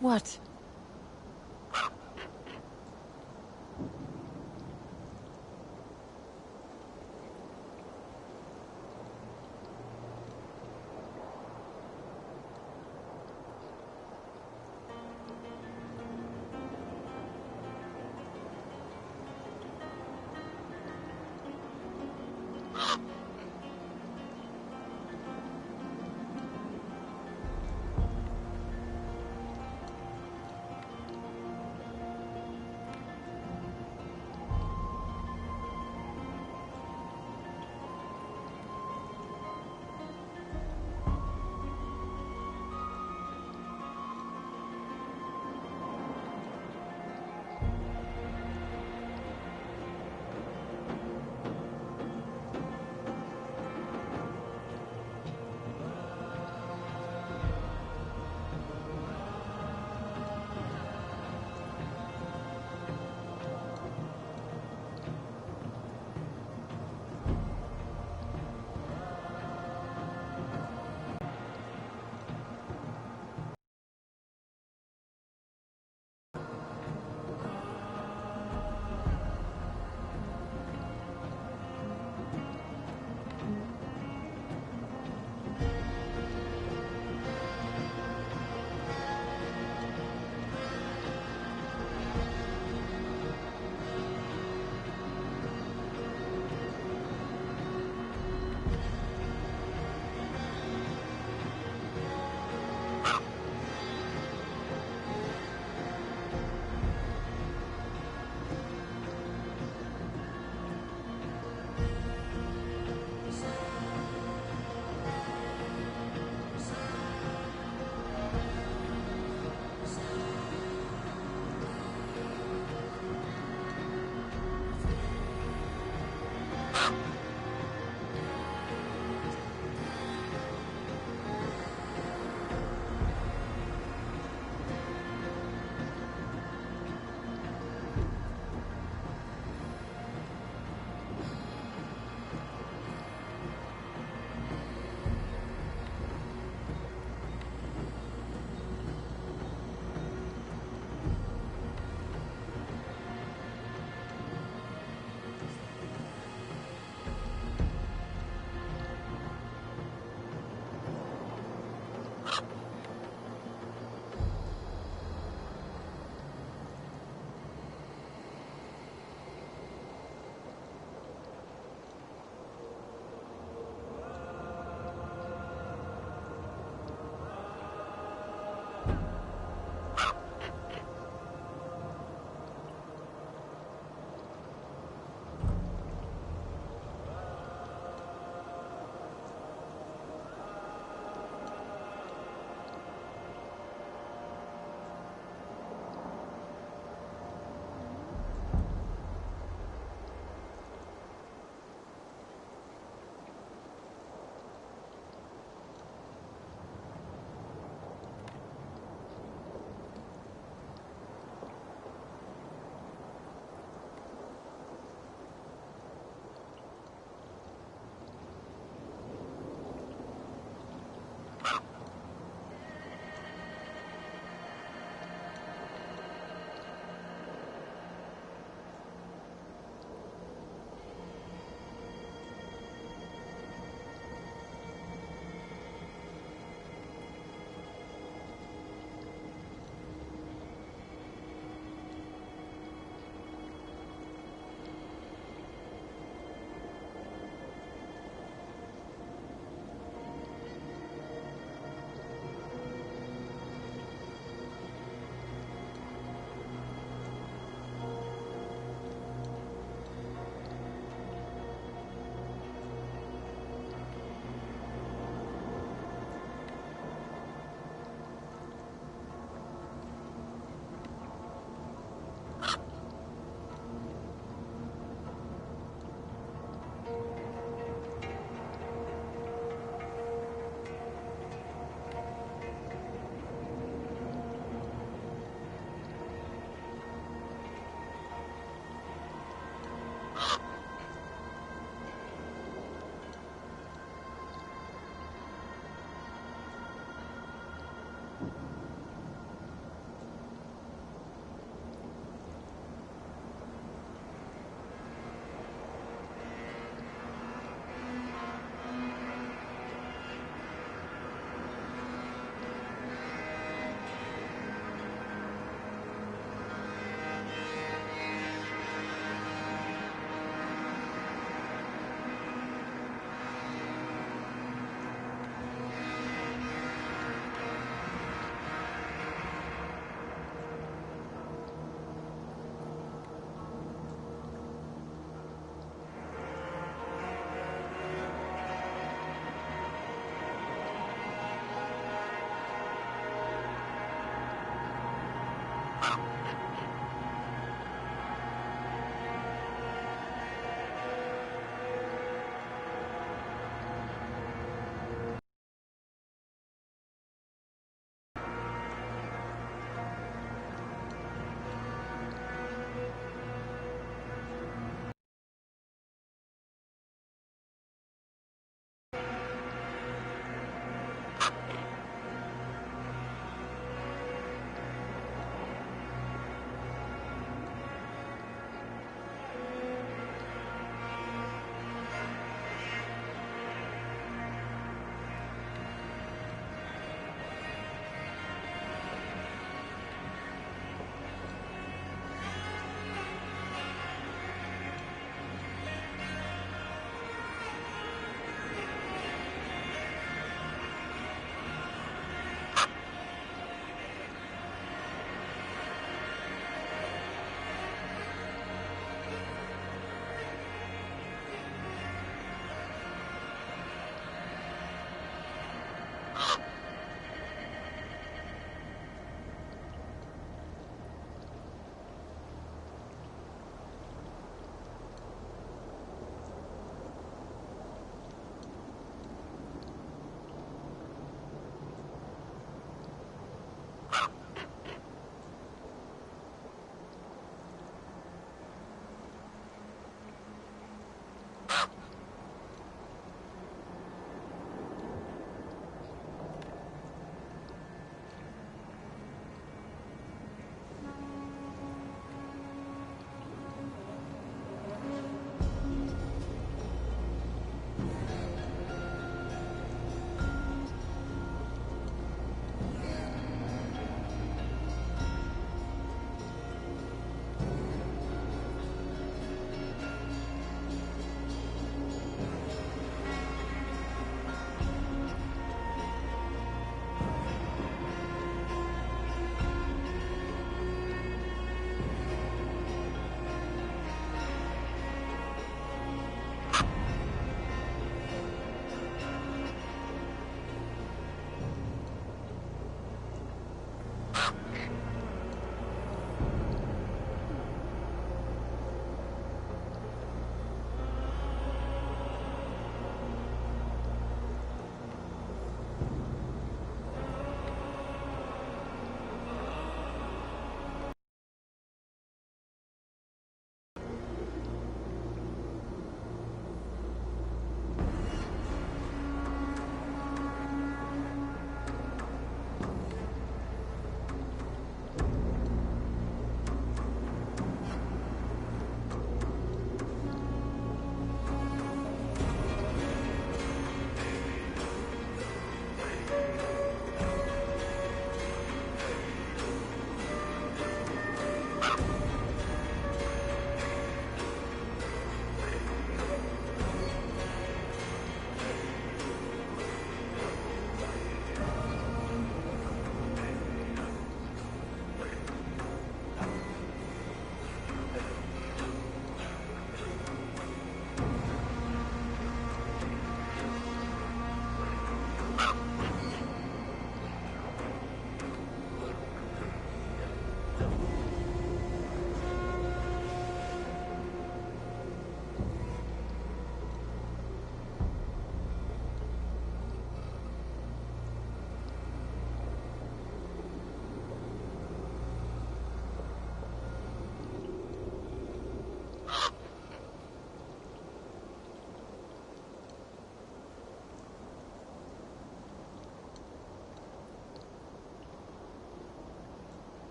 What?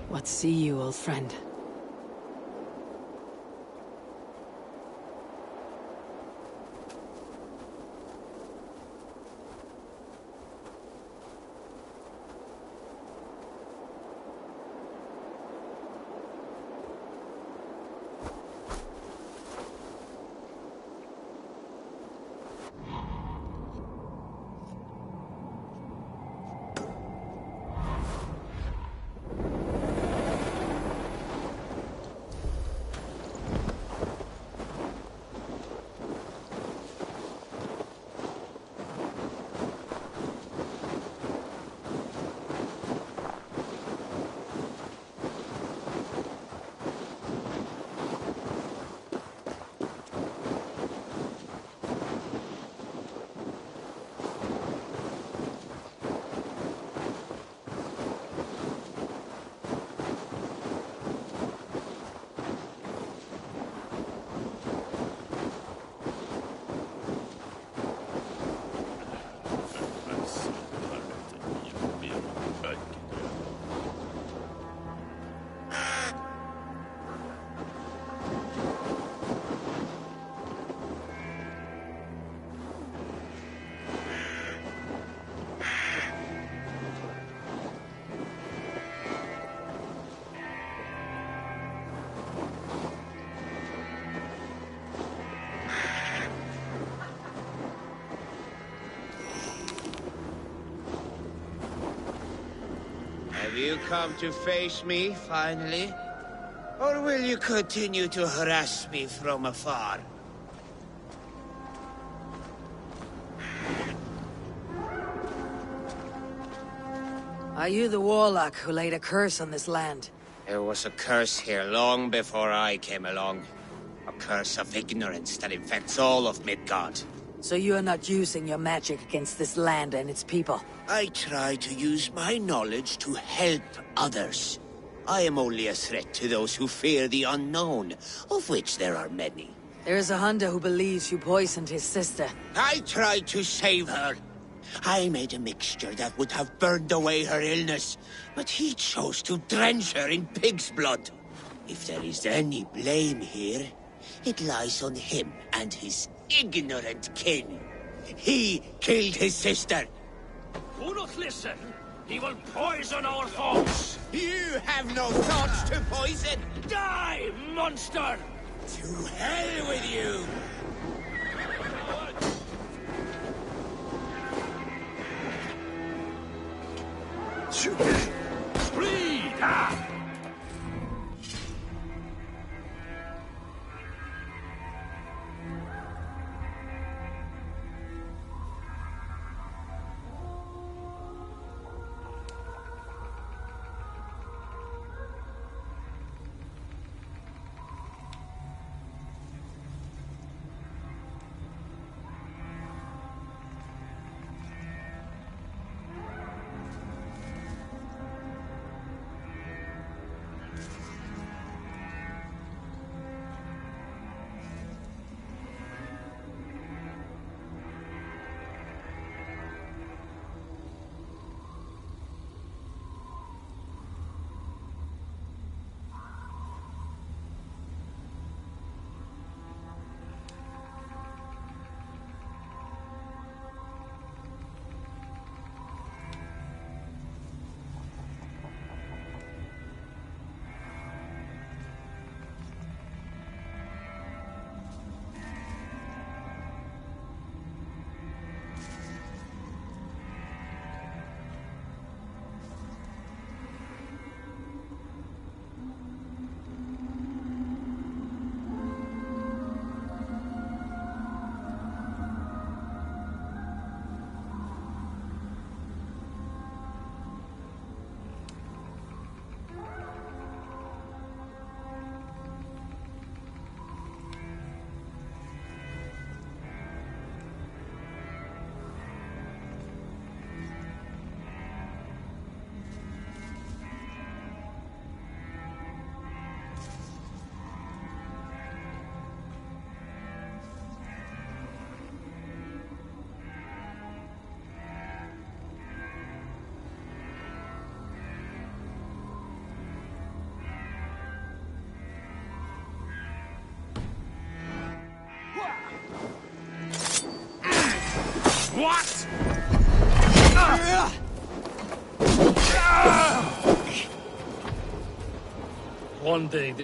What see you, old friend? Have you come to face me, finally? Or will you continue to harass me from afar? Are you the warlock who laid a curse on this land? There was a curse here long before I came along. A curse of ignorance that infects all of Midgard. So you are not using your magic against this land and its people? I try to use my knowledge to help others. I am only a threat to those who fear the unknown, of which there are many. There is a hunter who believes you poisoned his sister. I tried to save her. I made a mixture that would have burned away her illness, but he chose to drench her in pig's blood. If there is any blame here, it lies on him and his ignorant kin. He killed his sister. Do not listen. He will poison our thoughts. You have no thoughts to poison. Die, monster! To hell with you! Bleed! What? One day...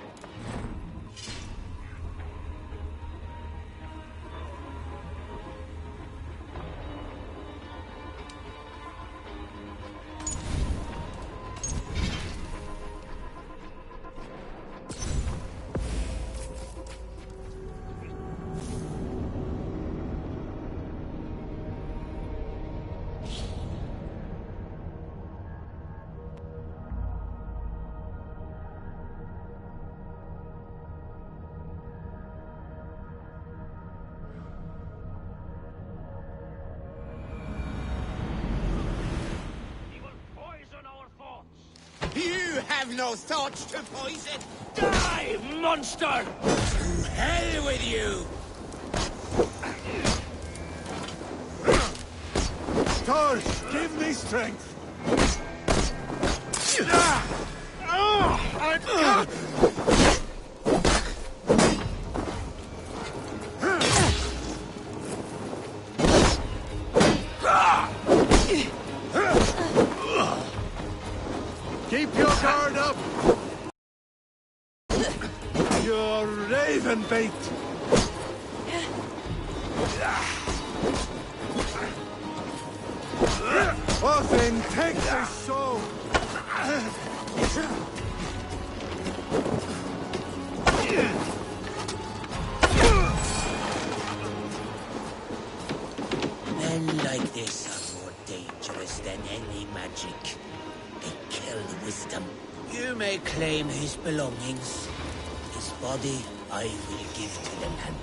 You have no thoughts to poison. Die, monster! To hell with you! Stars, give me strength! Keep your guard up! You're raven bait! Oh, then take this soul! Men like this are more dangerous than any magic. They kill wisdom. You may claim his belongings. His body I will give to the land.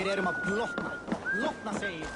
Þeir eru að blotna segir.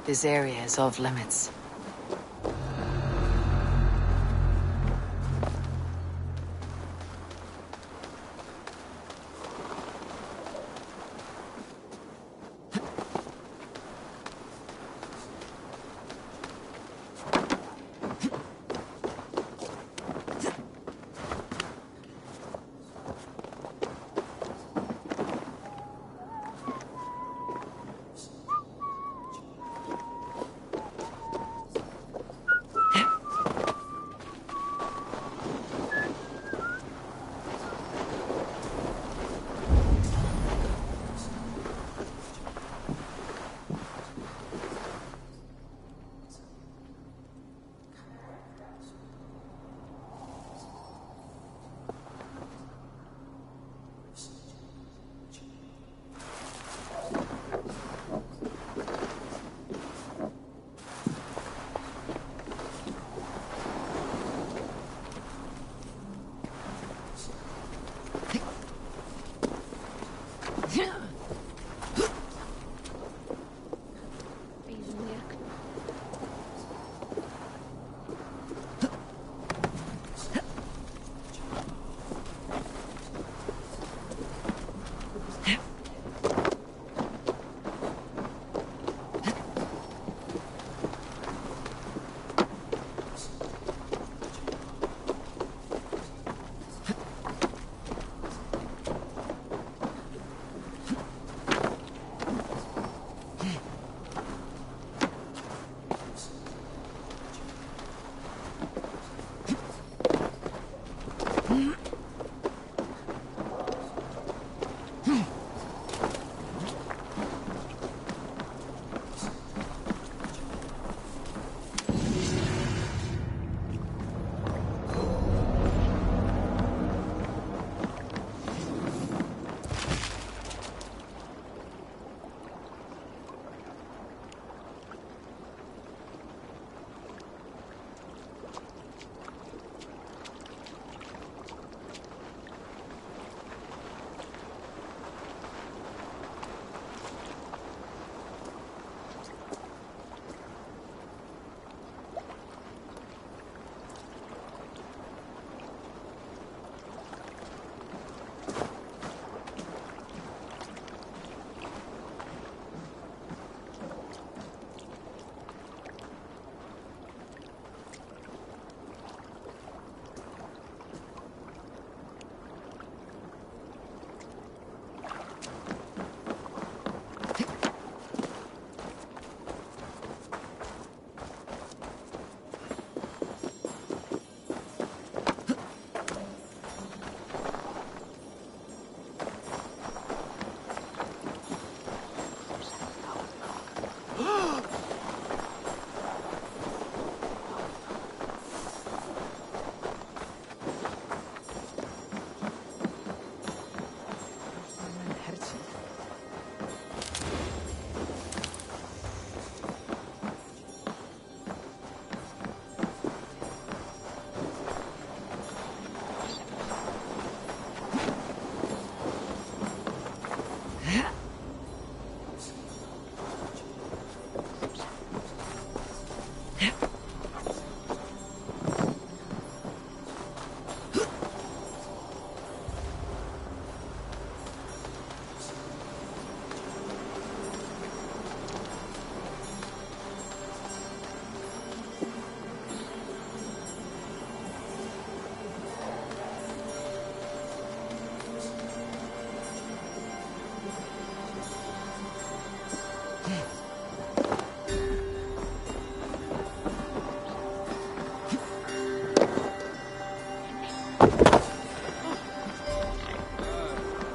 This area is off limits.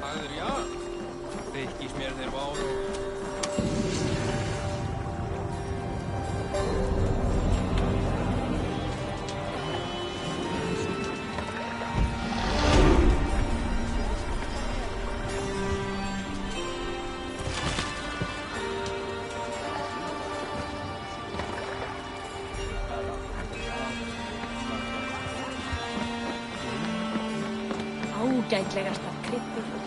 Hægður, já. Rykkismér þeir báðu. Ágætlegasta kryddið og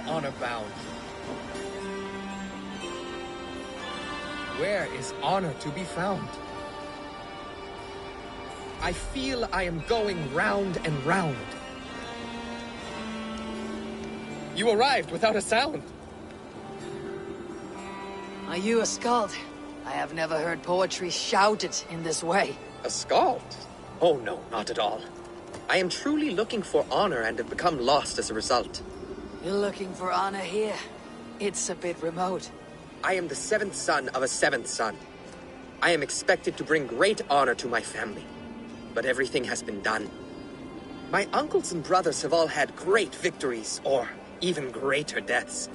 Honor-bound. Where is honor to be found? I feel I am going round and round. You arrived without a sound. Are you a skald? I have never heard poetry shouted in this way. A skald? Oh no, not at all. I am truly looking for honor and have become lost as a result. You're looking for honor here? It's a bit remote. I am the seventh son of a seventh son. I am expected to bring great honor to my family. But everything has been done. My uncles and brothers have all had great victories, or even greater deaths.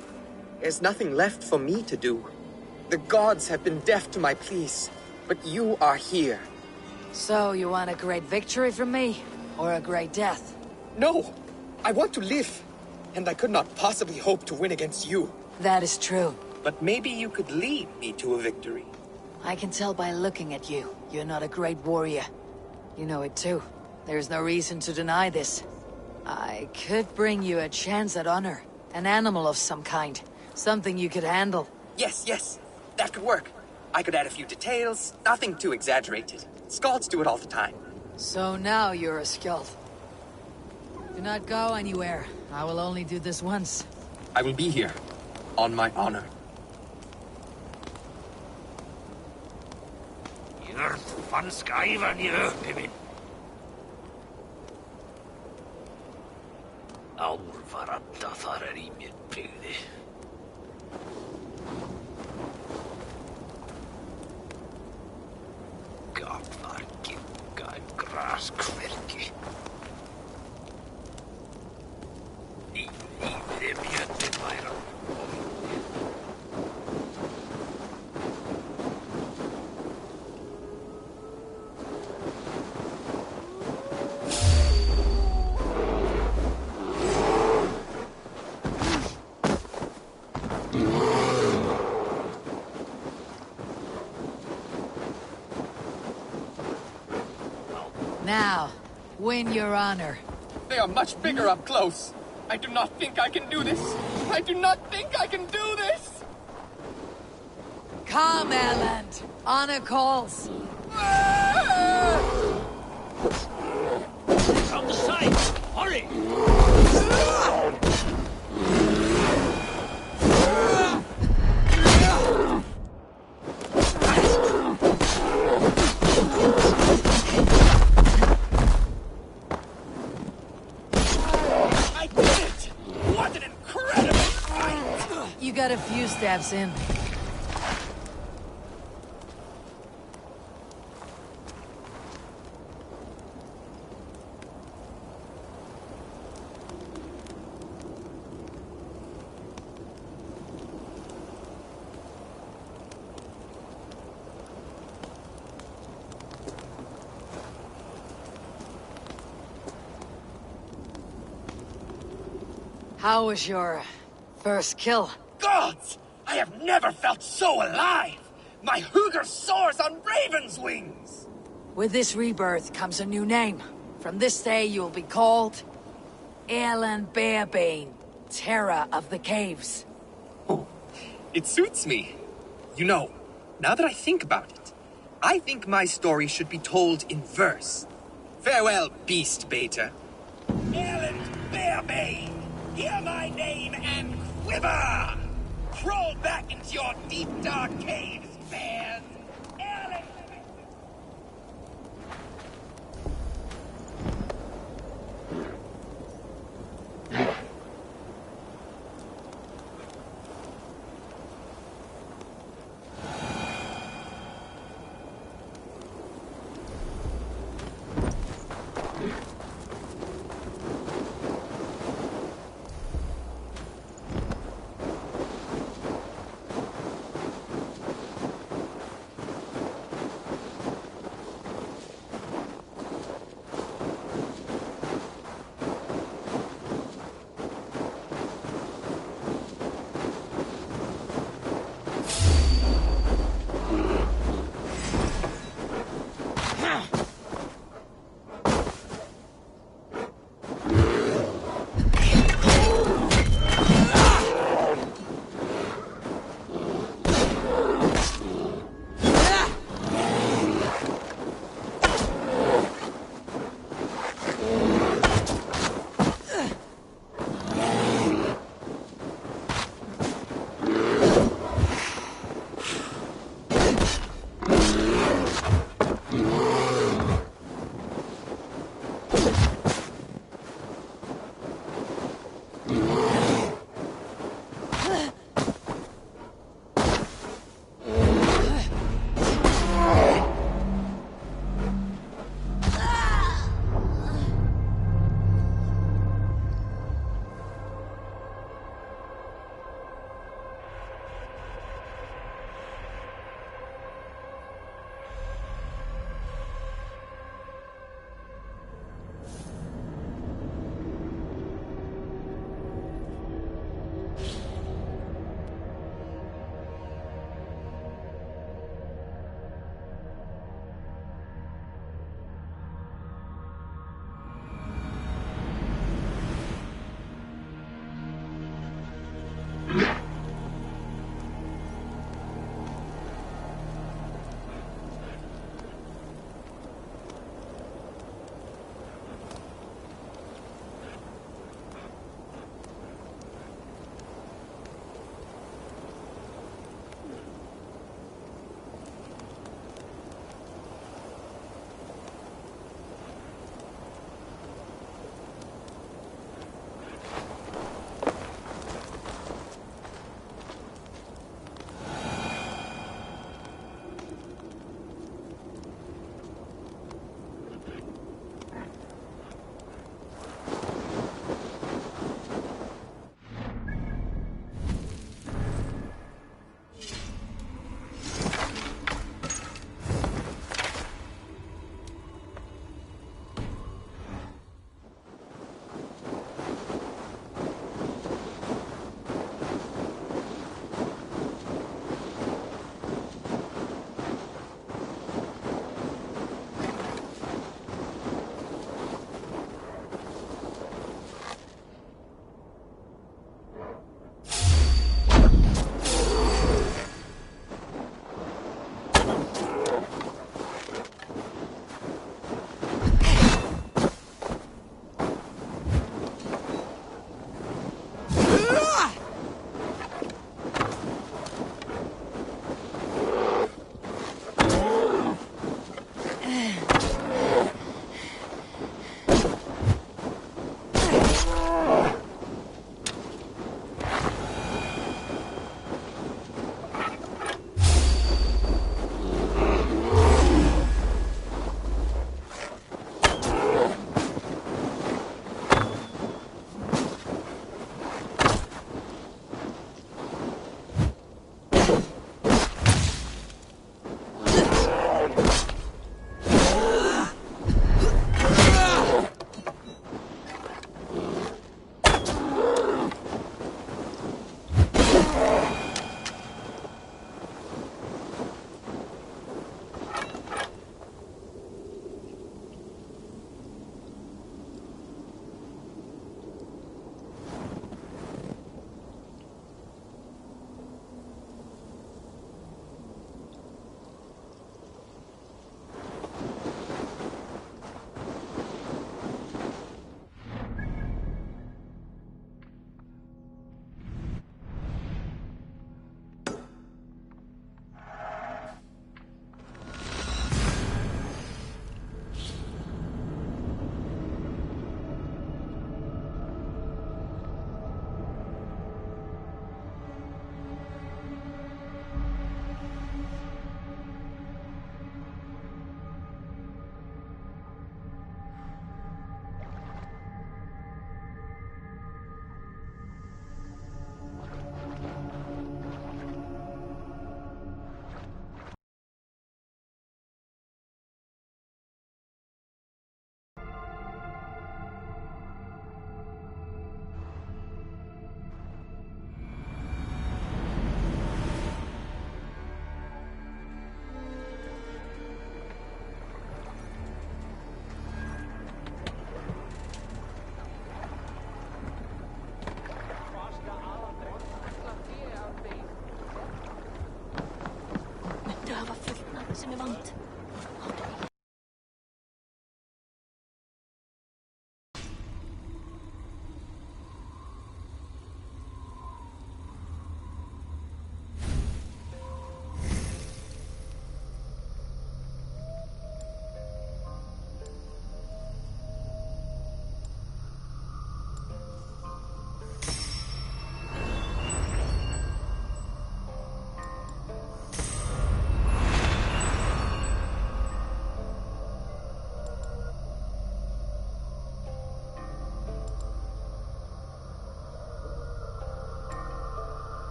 There's nothing left for me to do. The gods have been deaf to my pleas, but you are here. So you want a great victory from me, or a great death? No! I want to live, and I could not possibly hope to win against you. That is true. But maybe you could lead me to a victory. I can tell by looking at you. You're not a great warrior. You know it too. There's no reason to deny this. I could bring you a chance at honor. An animal of some kind. Something you could handle. Yes. That could work. I could add a few details. Nothing too exaggerated. Skalds do it all the time. So now you're a skald. Do not go anywhere. I will only do this once. I will be here. On my honor. You're fun skiven, you, Pimin. Álvaratta farar í mér brygði. Gamlar gigga graskverki. Lífið mjöndin væra. Now, win your honor. They are much bigger up close. I do not think I can do this. I do not think I can do this! Come, Erland. Honor calls. From the side! Hurry! I did it! What an incredible fight! You got a few steps in. How was your first kill? Gods! I have never felt so alive! My Hugr soars on raven's wings! With this rebirth comes a new name. From this day you'll be called Erland Barebane, Terror of the Caves. It suits me. You know, now that I think about it, I think my story should be told in verse. Farewell, beast beta. Erland Barebane! Hear my name and quiver! Crawl back into your deep, dark caves, bears! Erland...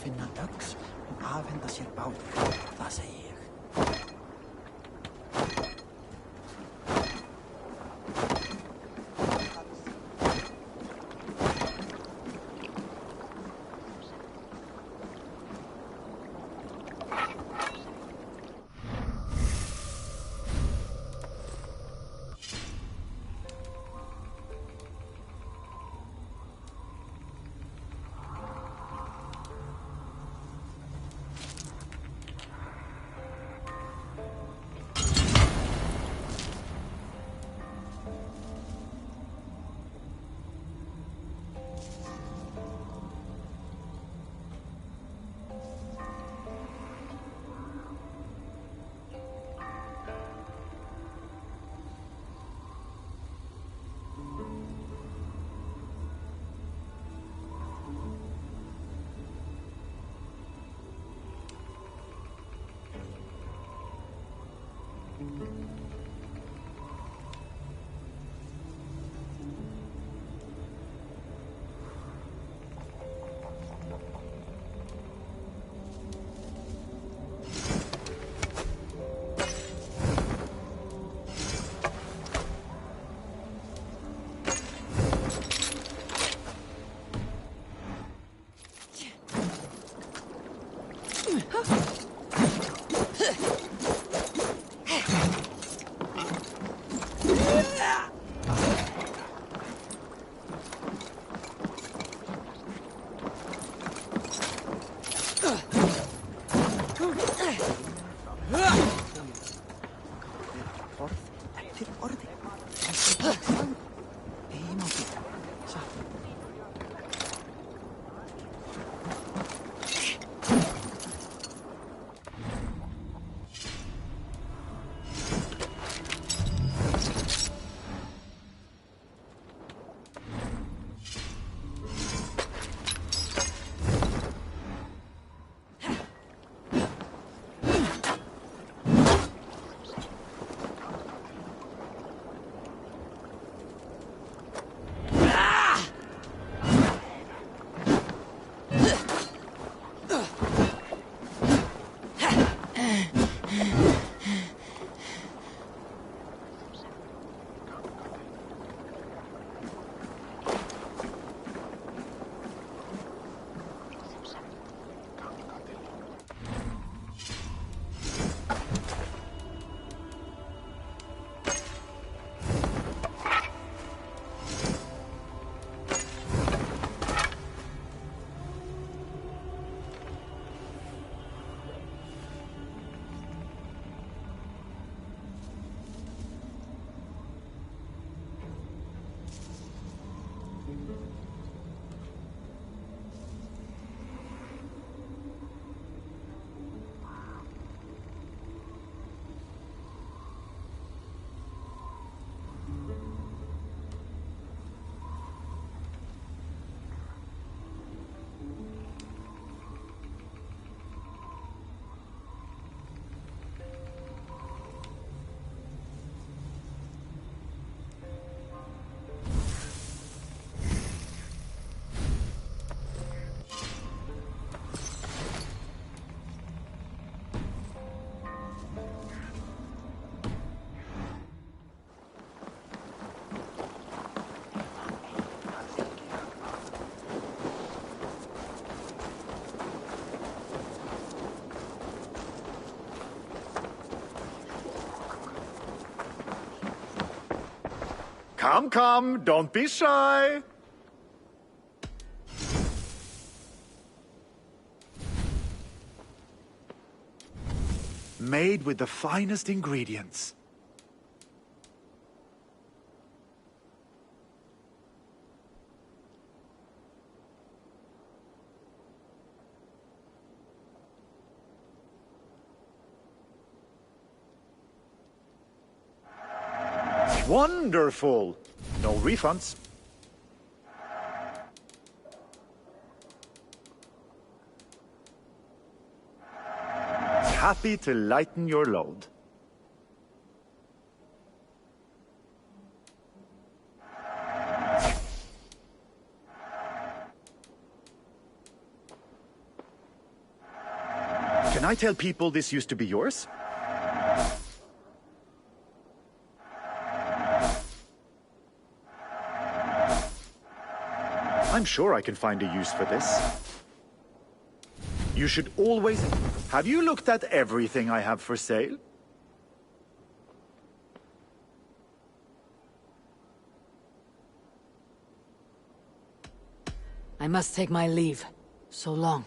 finna öx og afhenda sér bát. Það segi ég. Come, come, don't be shy. Made with the finest ingredients. Wonderful! No refunds. Happy to lighten your load. Can I tell people this used to be yours? I'm sure I can find a use for this. You should always... Have you looked at everything I have for sale? I must take my leave. So long.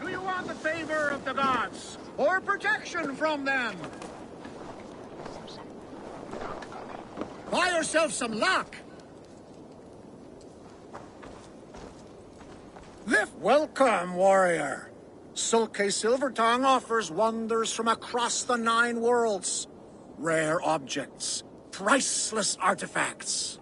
Do you want the favor of the gods? Or protection from them? Buy yourself some luck! Welcome, warrior. Sulke Silvertongue offers wonders from across the 9 worlds. Rare objects, priceless artifacts.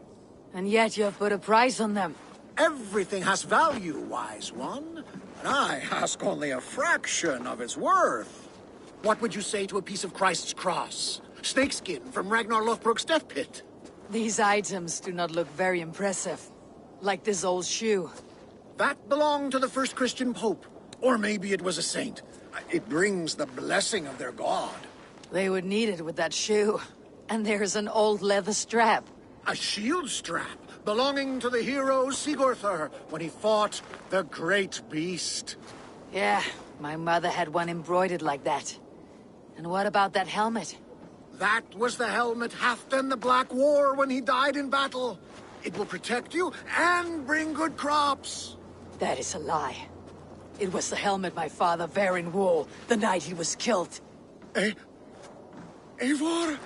And yet you have put a price on them. Everything has value, wise one. And I ask only a fraction of its worth. What would you say to a piece of Christ's cross? Snakeskin from Ragnar Lothbrok's death pit? These items do not look very impressive. Like this old shoe. That belonged to the first Christian pope. Or maybe it was a saint. It brings the blessing of their god. They would need it with that shoe. And there's an old leather strap. A shield strap belonging to the hero Sigurður when he fought the great beast. Yeah, my mother had one embroidered like that. And what about that helmet? That was the helmet Halfdan the Black wore when he died in battle. It will protect you and bring good crops. That is a lie. It was the helmet my father Varin wore the night he was killed. Eivor?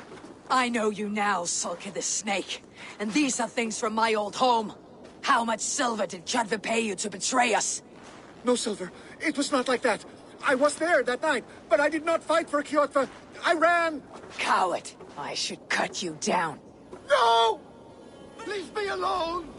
I know you now, Sulke the Snake. And these are things from my old home. How much silver did Kjotve pay you to betray us? No silver. It was not like that. I was there that night, but I did not fight for Kjotve. I ran. Coward. I should cut you down. No! Leave me alone!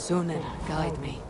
Sooner, guide me.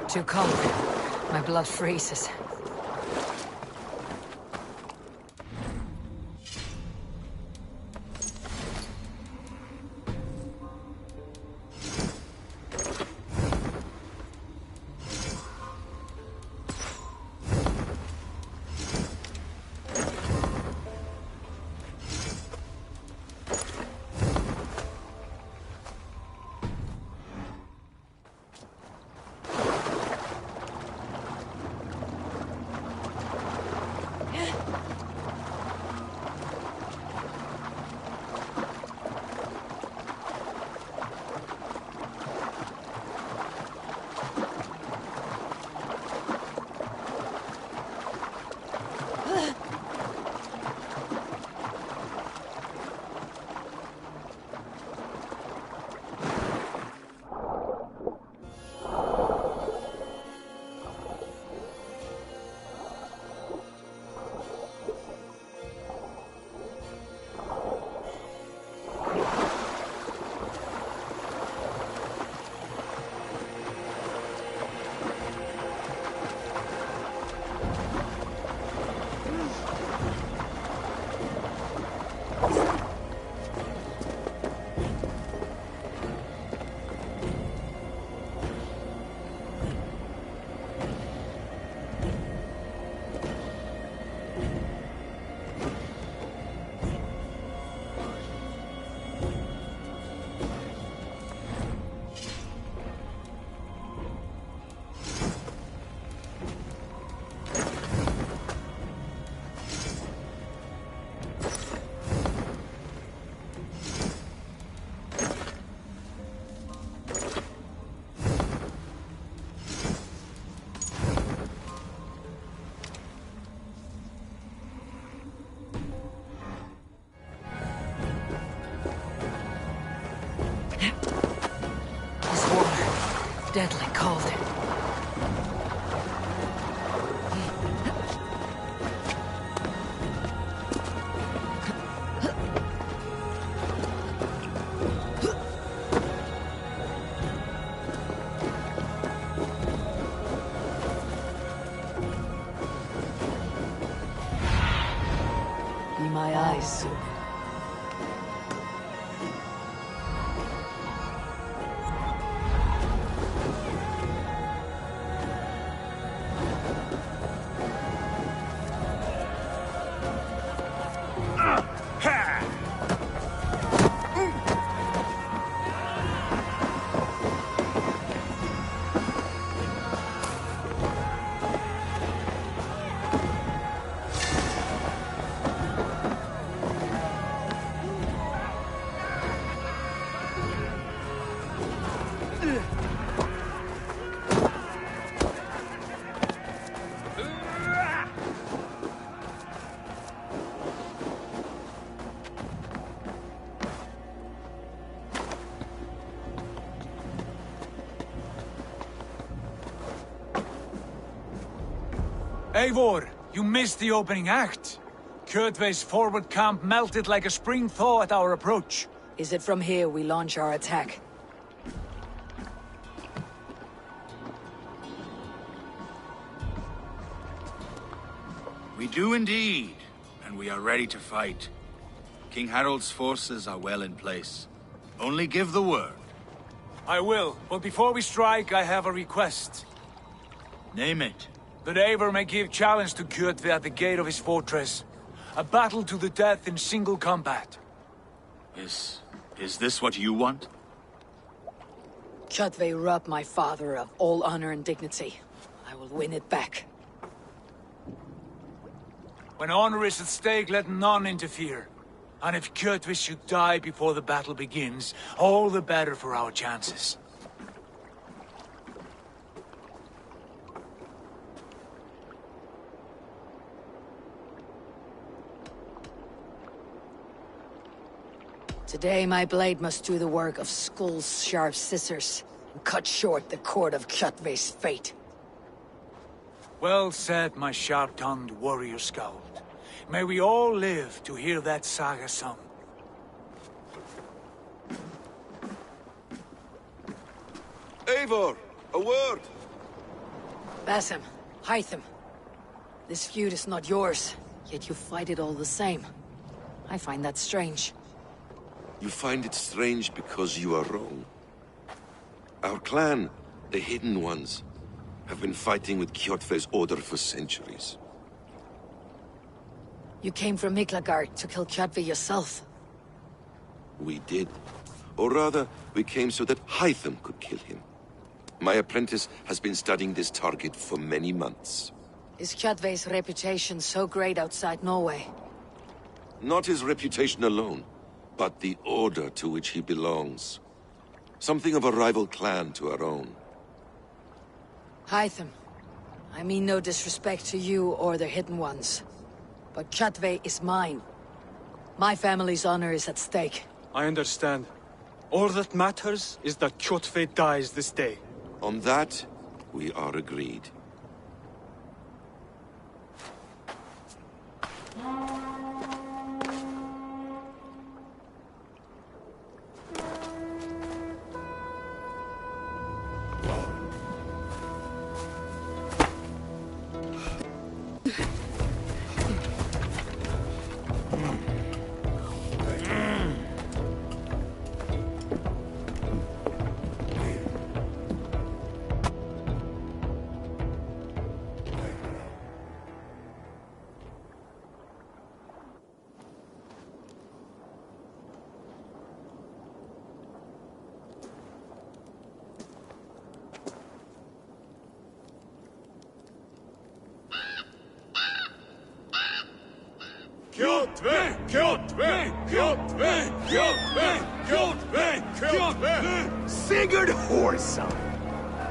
Too cold. My blood freezes. deadly cold. Be my eyes soon. Eivor, you missed the opening act. Kjotve's forward camp melted like a spring thaw at our approach. Is it from here we launch our attack? We do indeed, and we are ready to fight. King Harald's forces are well in place. Only give the word. I will, but before we strike, I have a request. Name it. That Eivor may give challenge to Kjotve at the gate of his fortress. A battle to the death in single combat. Is this what you want? Kjotve robbed my father of all honor and dignity. I will win it back. When honor is at stake, let none interfere. And if Kjotve should die before the battle begins, all the better for our chances. Today my blade must do the work of Skull's sharp scissors, and cut short the cord of Kjotve's fate. Well said, my sharp-tongued warrior scout. May we all live to hear that saga sung. Eivor, a word! Basim, Hytham. This feud is not yours, yet you fight it all the same. I find that strange. You find it strange because you are wrong. Our clan, the Hidden Ones, have been fighting with Kjotve's order for centuries. You came from Miklagard to kill Kjotve yourself. We did. Or rather, we came so that Hytham could kill him. My apprentice has been studying this target for many months. Is Kjotve's reputation so great outside Norway? Not his reputation alone, but the order to which he belongs. Something of a rival clan to our own. Hytham, I mean no disrespect to you or the Hidden Ones, but Kjotve is mine. My family's honor is at stake. I understand. All that matters is that Kjotve dies this day. On that, we are agreed. Kjotve! Kjotve! Kjotve! Kjotve! Kjotve! Kjotve! Sigurd Whoreson!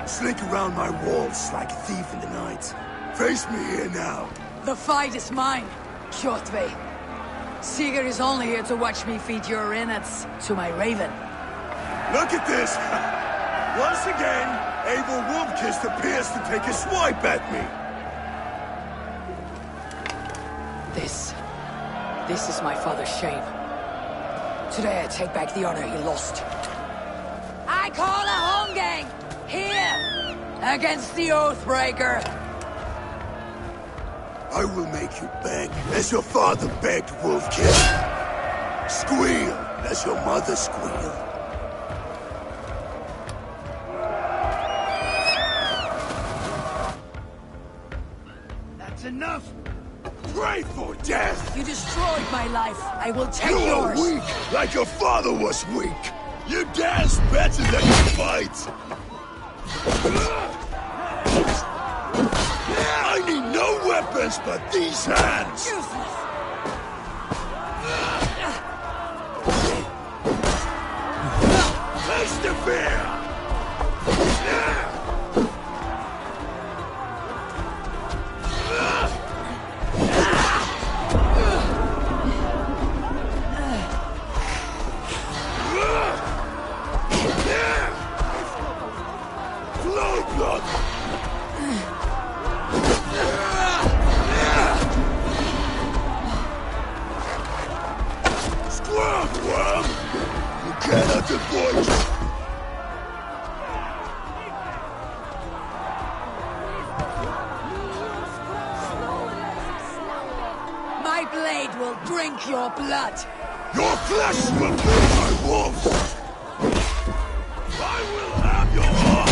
Slink around my walls like a thief in the night. Face me here now. The fight is mine, Kjotve. Sigurd is only here to watch me feed your innards to my raven. Look at this! Once again, Abel Wolfkist appears to take a swipe at me. This is my father's shame. Today I take back the honor he lost. I call a home gang! Here! Against the Oathbreaker! I will make you beg, as your father begged, Wolfkist. Squeal, as your mother squealed. That's enough! Pray for death! You destroyed my life. I will take you yours. Are weak, like your father was weak. You dance better than you fight. I need no weapons but these hands. Useless. Face the fear. My blade will drink your blood. Your flesh will be my wolves. I will have your heart.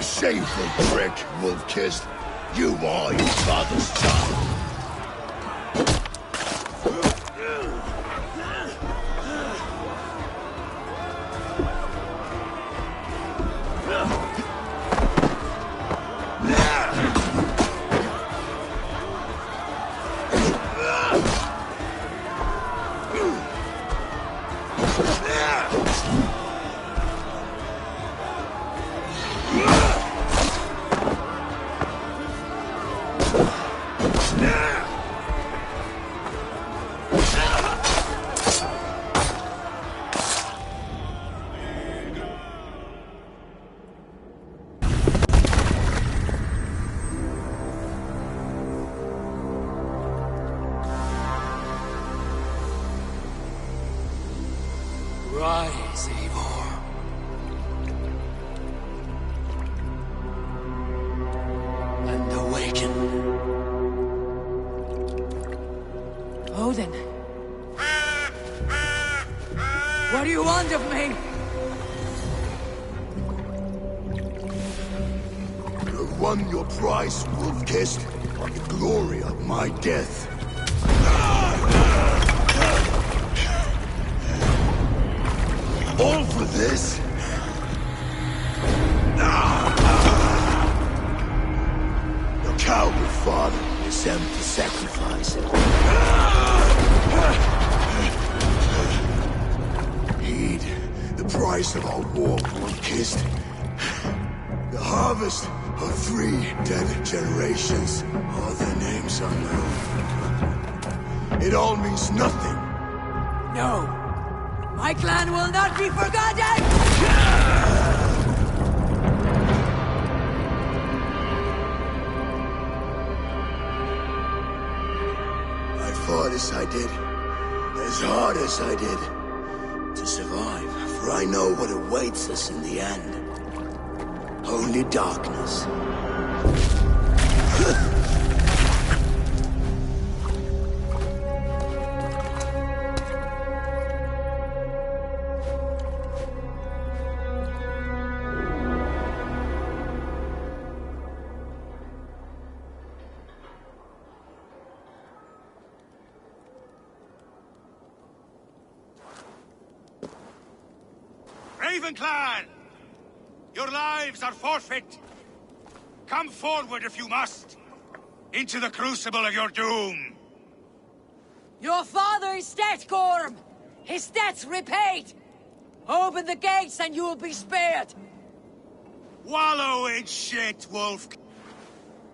Shameful trick, Wolfkist. You are your father's child. Rise, Eivor. And awaken. Odin. What do you want of me? You have won your prize, Wolfkist. The glory of my death. All for this? Your coward father is empty sacrifice. Heed the price of our war, Wolfkist. The harvest of 3 dead generations. All their names unknown. It all means nothing. No. My clan will not be forgotten! I fought as I did, as hard as I did, to survive, for I know what awaits us in the end. Only darkness. Raven Clan! Your lives are forfeit. Come forward if you must. Into the crucible of your doom. Your father is dead, Gorm! His debt's repaid! Open the gates and you will be spared! Wallow in shit, wolf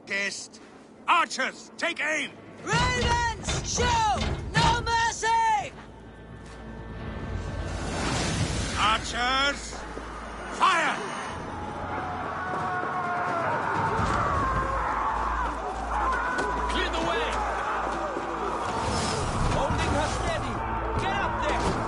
kissed. Archers, take aim! Ravens, show no mercy! Archers, fire! Clear the way! Holding her steady! Get up there!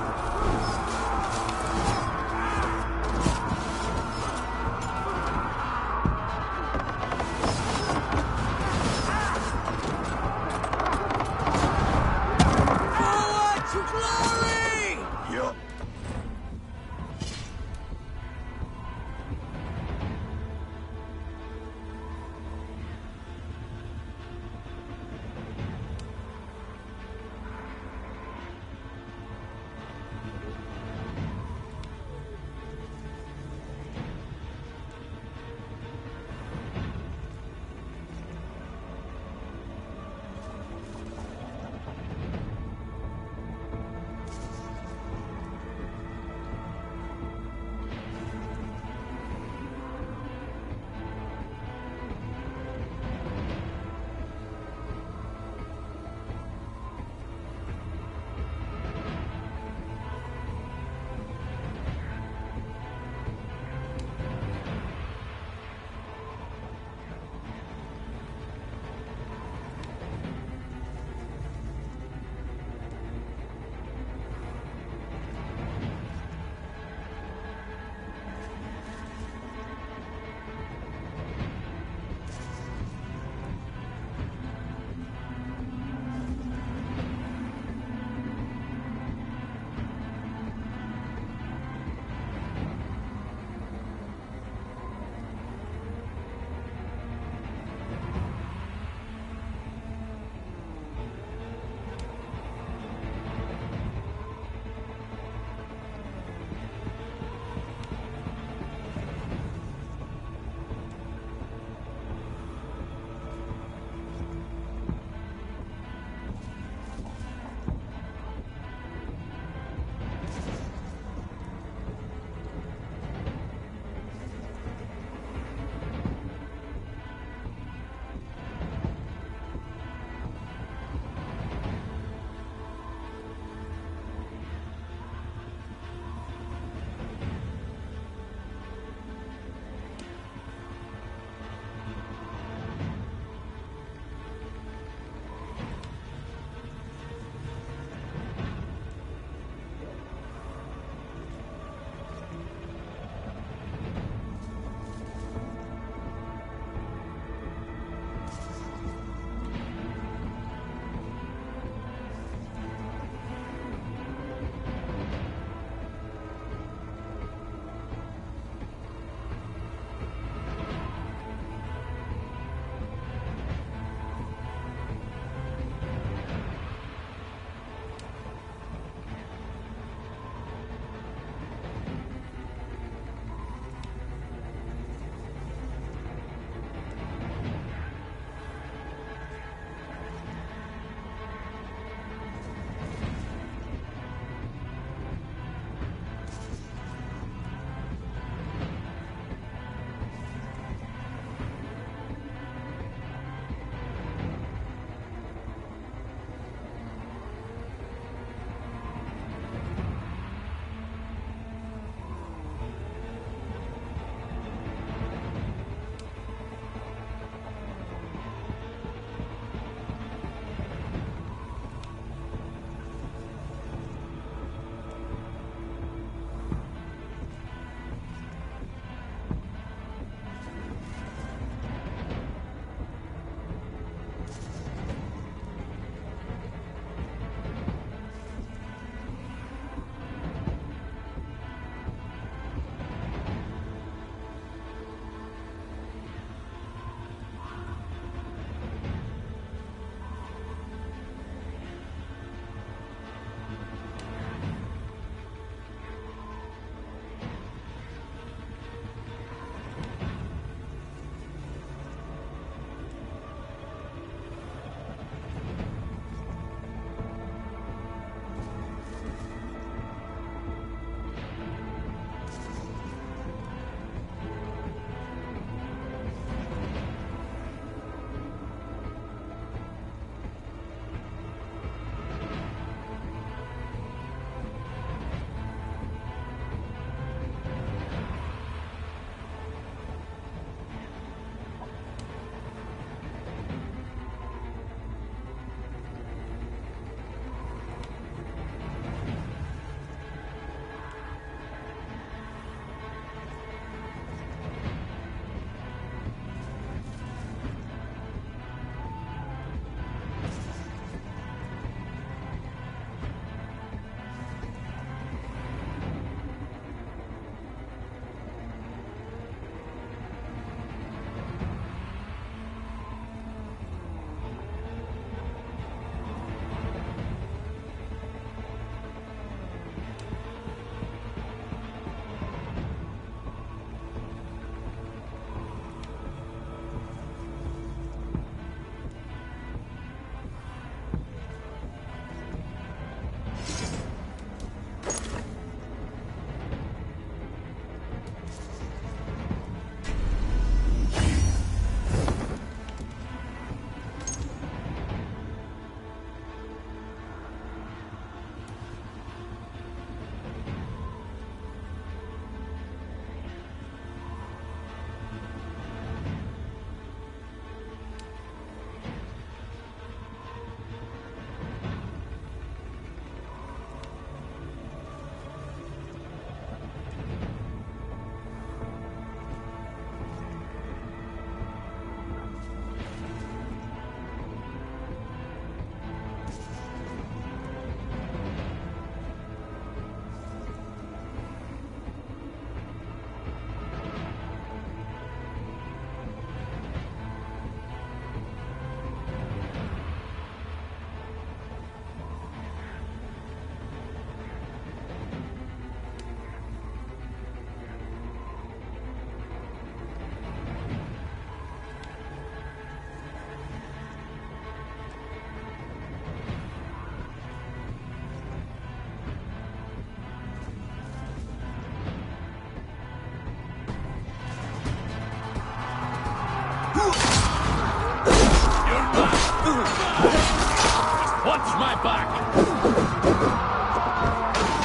Watch my back!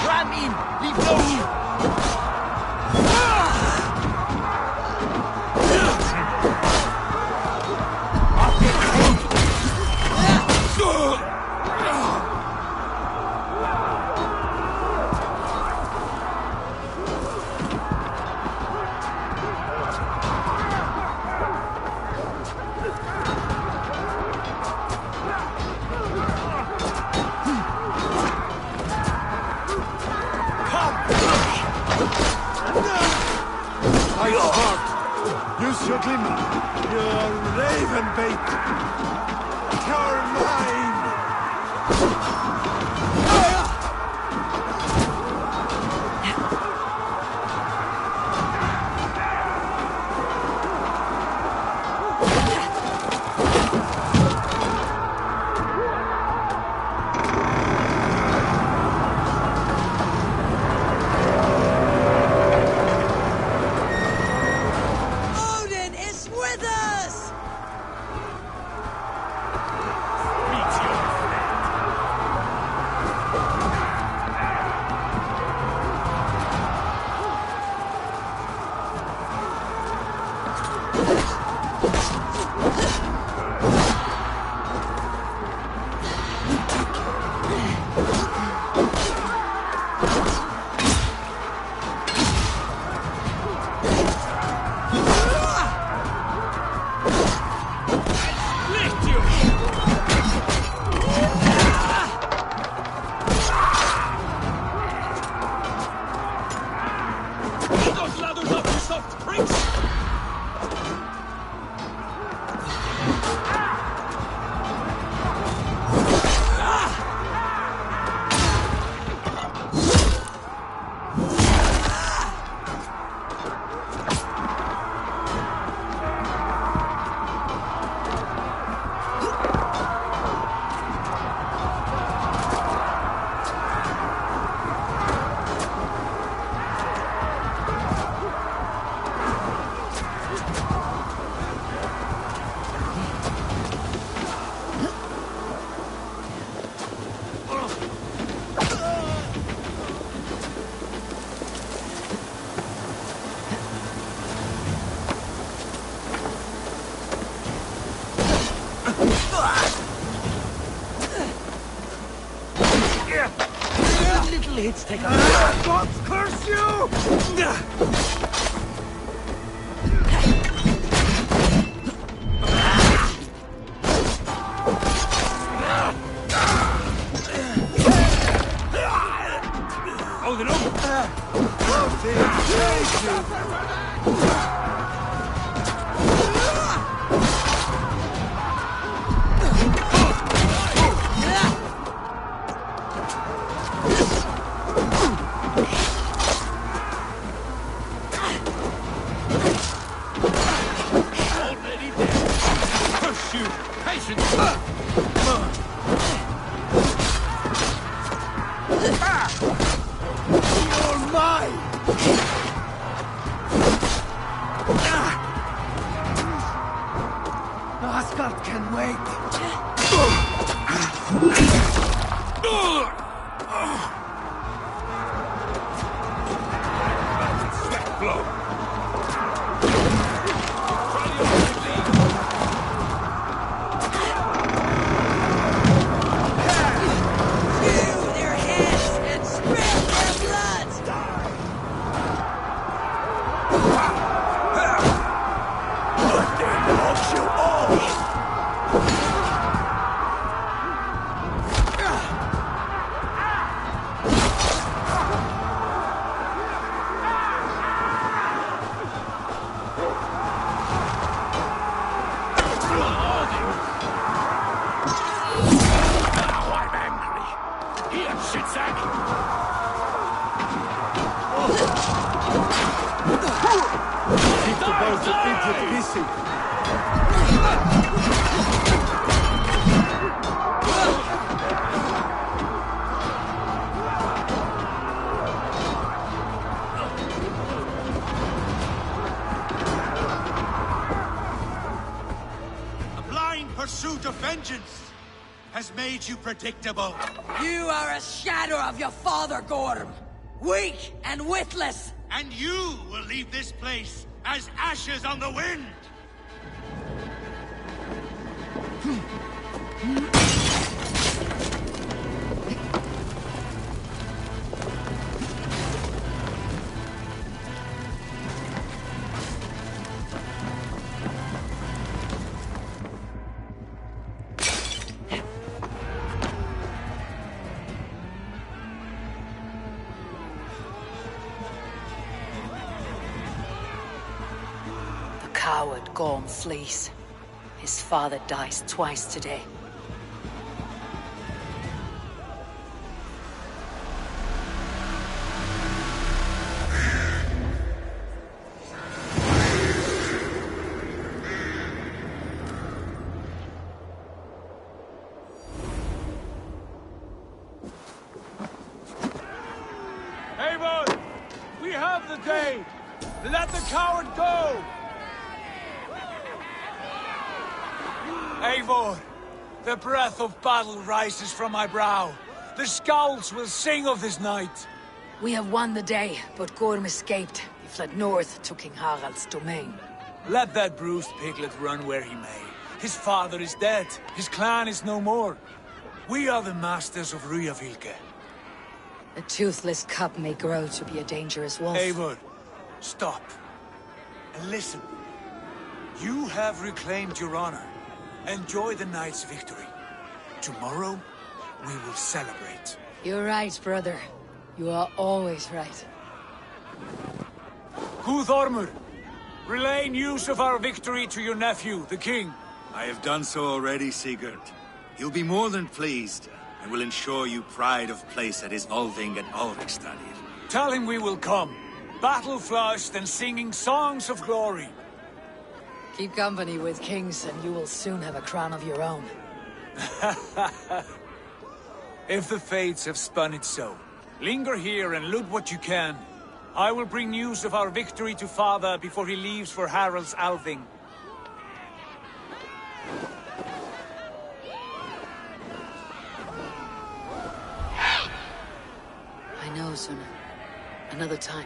Ram in! Leave no room! Use your glimmer, your raven bait. You're mine! Odin is with us! Those ladders up, you soft pricks! Little hits take a... Gods curse you! Hold it up! Already dead. Curse you! Patience! You're mine! Asgard can wait. Sweat blow! Hew their heads and spill their blood! pursuit of vengeance has made you predictable. You are a shadow of your father, Gorm. Weak and witless. And you will leave this place as ashes on the wind! Coward Gorm flees. His father dies twice today. Eivor! We have the day! Let the coward go! Eivor, the breath of battle rises from my brow. The scouts will sing of this night. We have won the day, but Gorm escaped. He fled north to King Harald's domain. Let that bruised piglet run where he may. His father is dead. His clan is no more. We are the masters of Ryjavilke. The toothless cub may grow to be a dangerous wolf. Eivor, stop. And listen. You have reclaimed your honor. Enjoy the night's victory. Tomorrow, we will celebrate. You're right, brother. You are always right. Guthormur, relay news of our victory to your nephew, the king. I have done so already, Sigurd. He'll be more than pleased, and will ensure you pride of place at his Althing at Ulrikstadir. Tell him we will come, battle-flushed and singing songs of glory. Keep company with kings, and you will soon have a crown of your own. If the fates have spun it so, linger here and loot what you can. I will bring news of our victory to father before he leaves for Harald's Althing. I know, Suna. Another time.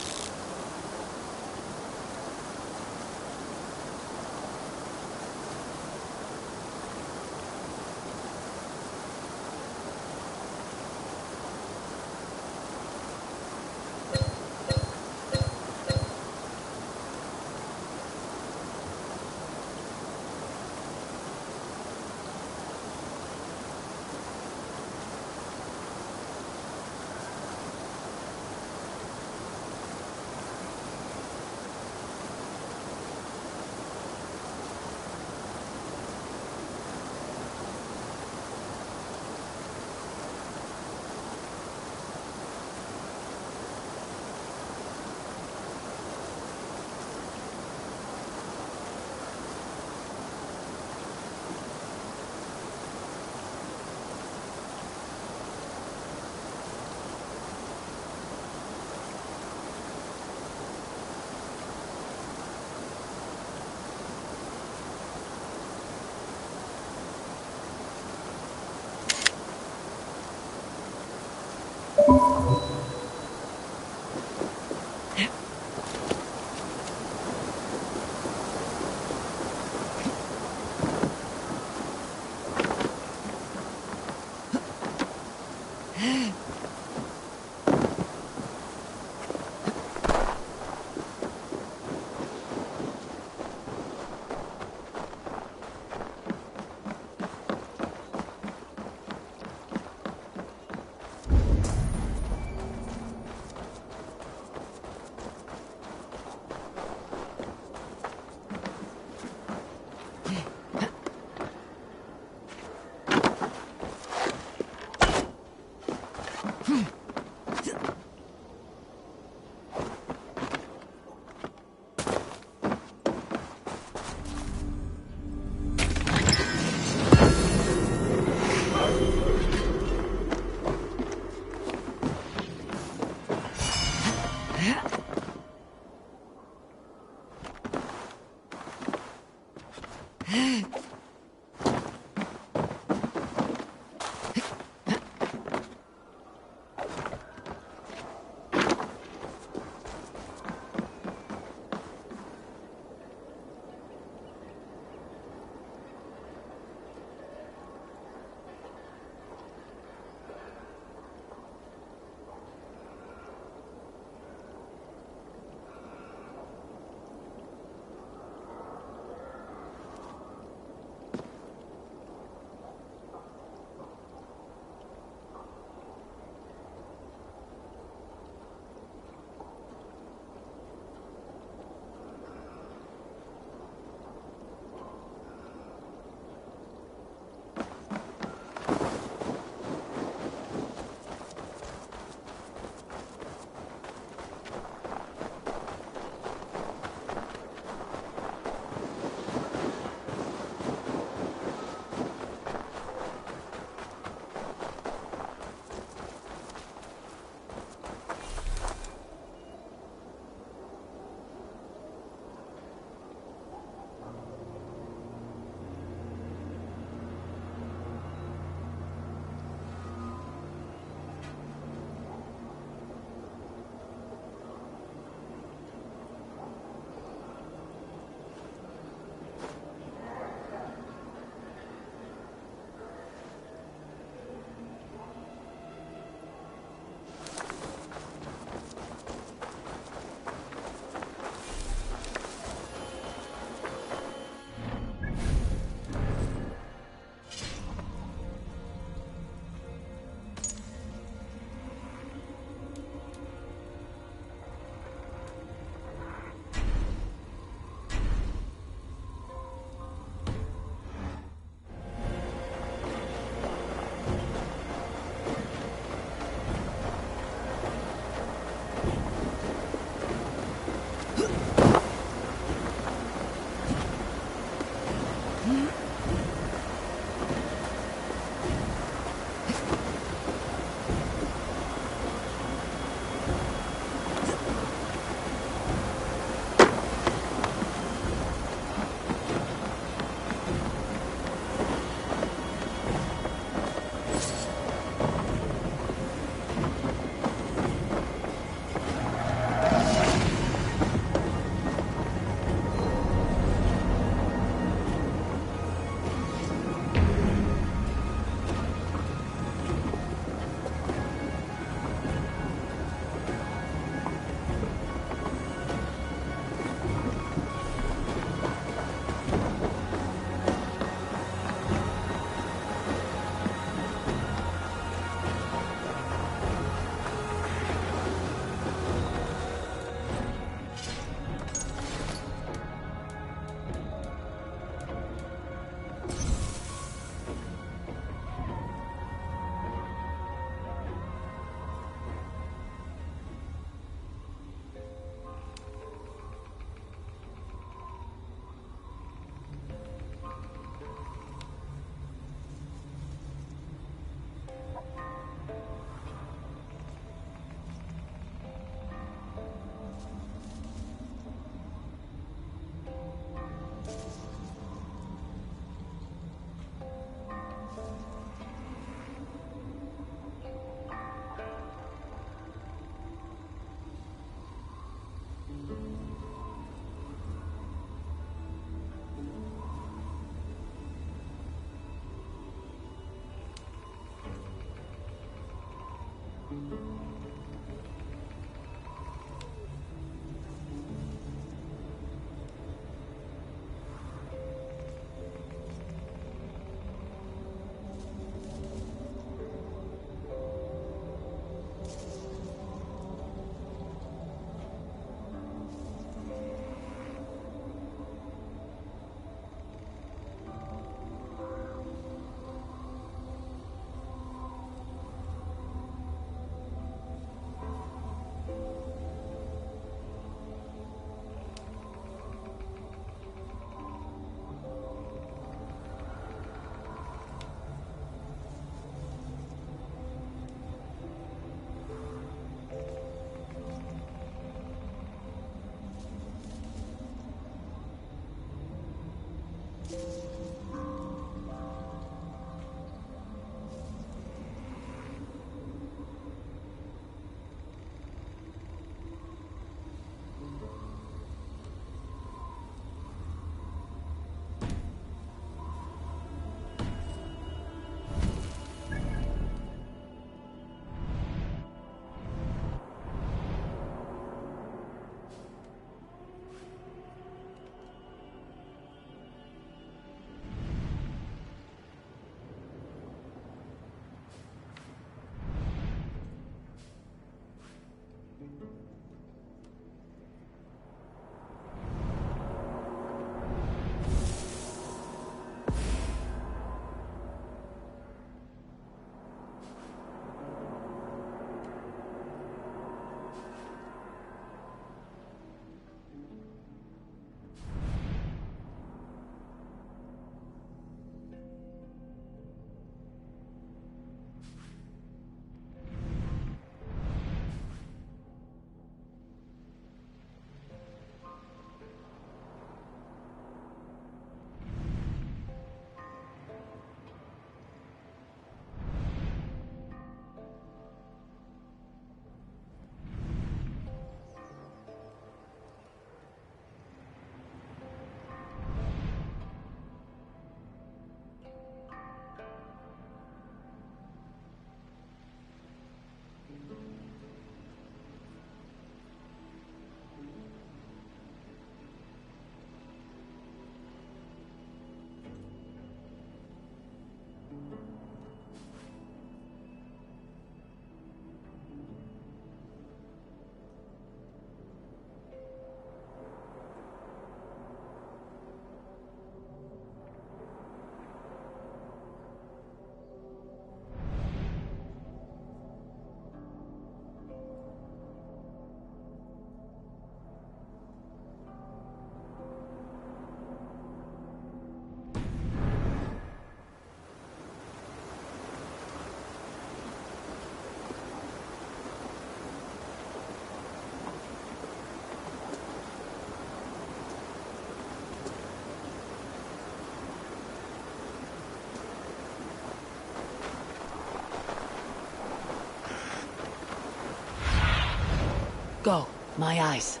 Go, my eyes.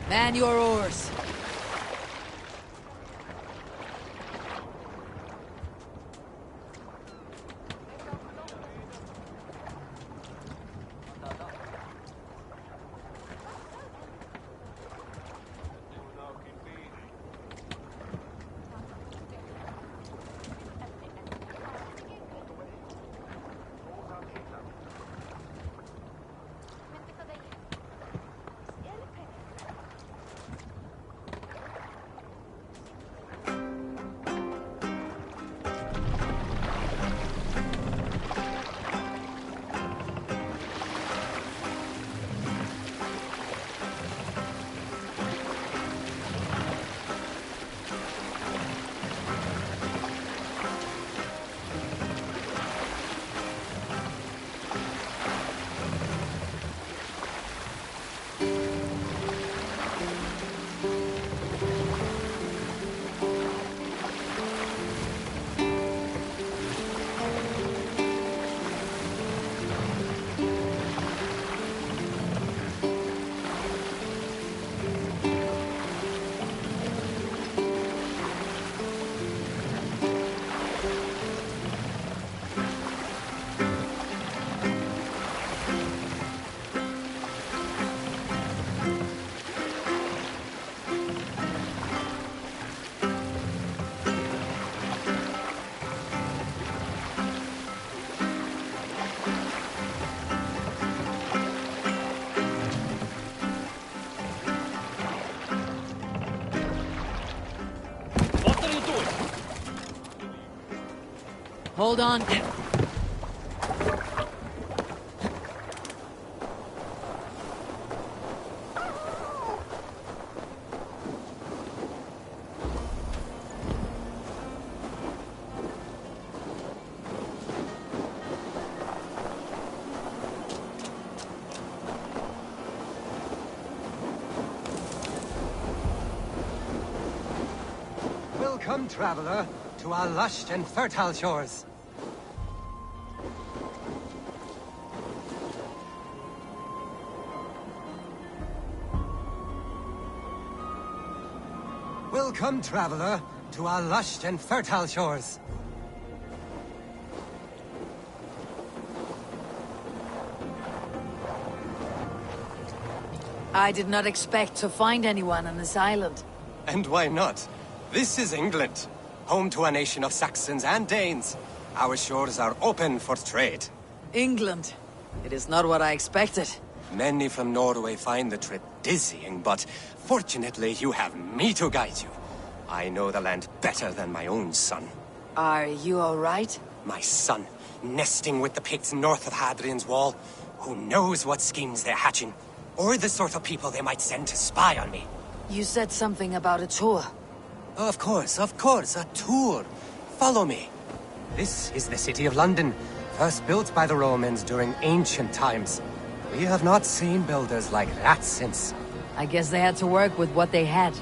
Man your oars. Hold on. Welcome, traveler, to our lush and fertile shores. Welcome, traveler, to our lush and fertile shores. I did not expect to find anyone on this island. And why not? This is England, home to a nation of Saxons and Danes. Our shores are open for trade. England? It is not what I expected. Many from Norway find the trip dizzying, but fortunately you have me to guide you. I know the land better than my own son. Are you all right? My son, nesting with the Picts north of Hadrian's Wall. Who knows what schemes they're hatching? Or the sort of people they might send to spy on me. You said something about a tour. Of course, a tour. Follow me. This is the city of London, first built by the Romans during ancient times. We have not seen builders like that since. I guess they had to work with what they had.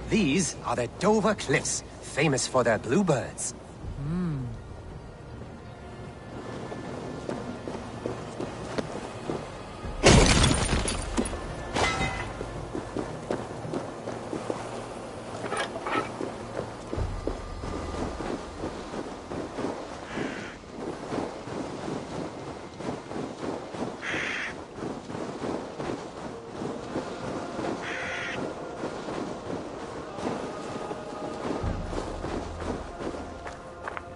These are the Dover Cliffs, famous for their bluebirds.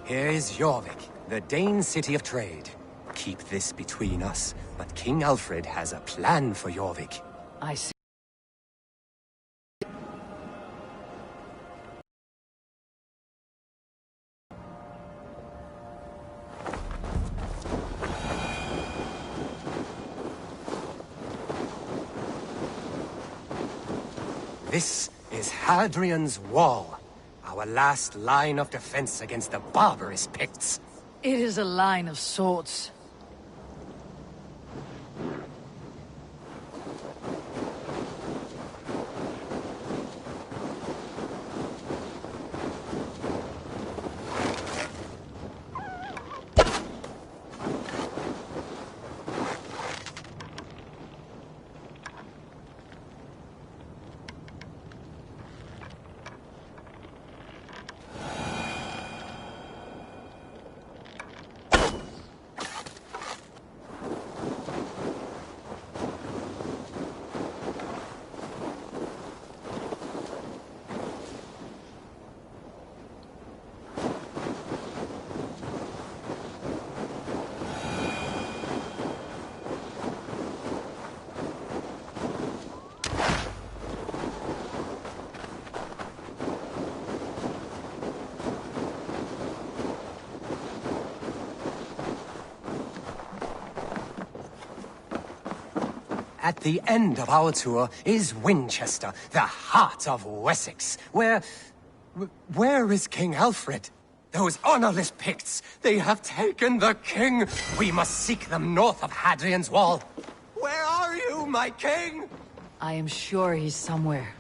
Here is Jorvik, the Dane city of trade. Keep this between us, but King Alfred has a plan for Jorvik. I see. This is Hadrian's Wall, our last line of defense against the barbarous Picts. It is a line of swords. At the end of our tour is Winchester, the heart of Wessex, where is King Alfred? Those honorless Picts, they have taken the king! We must seek them north of Hadrian's Wall. Where are you, my king? I am sure he's somewhere.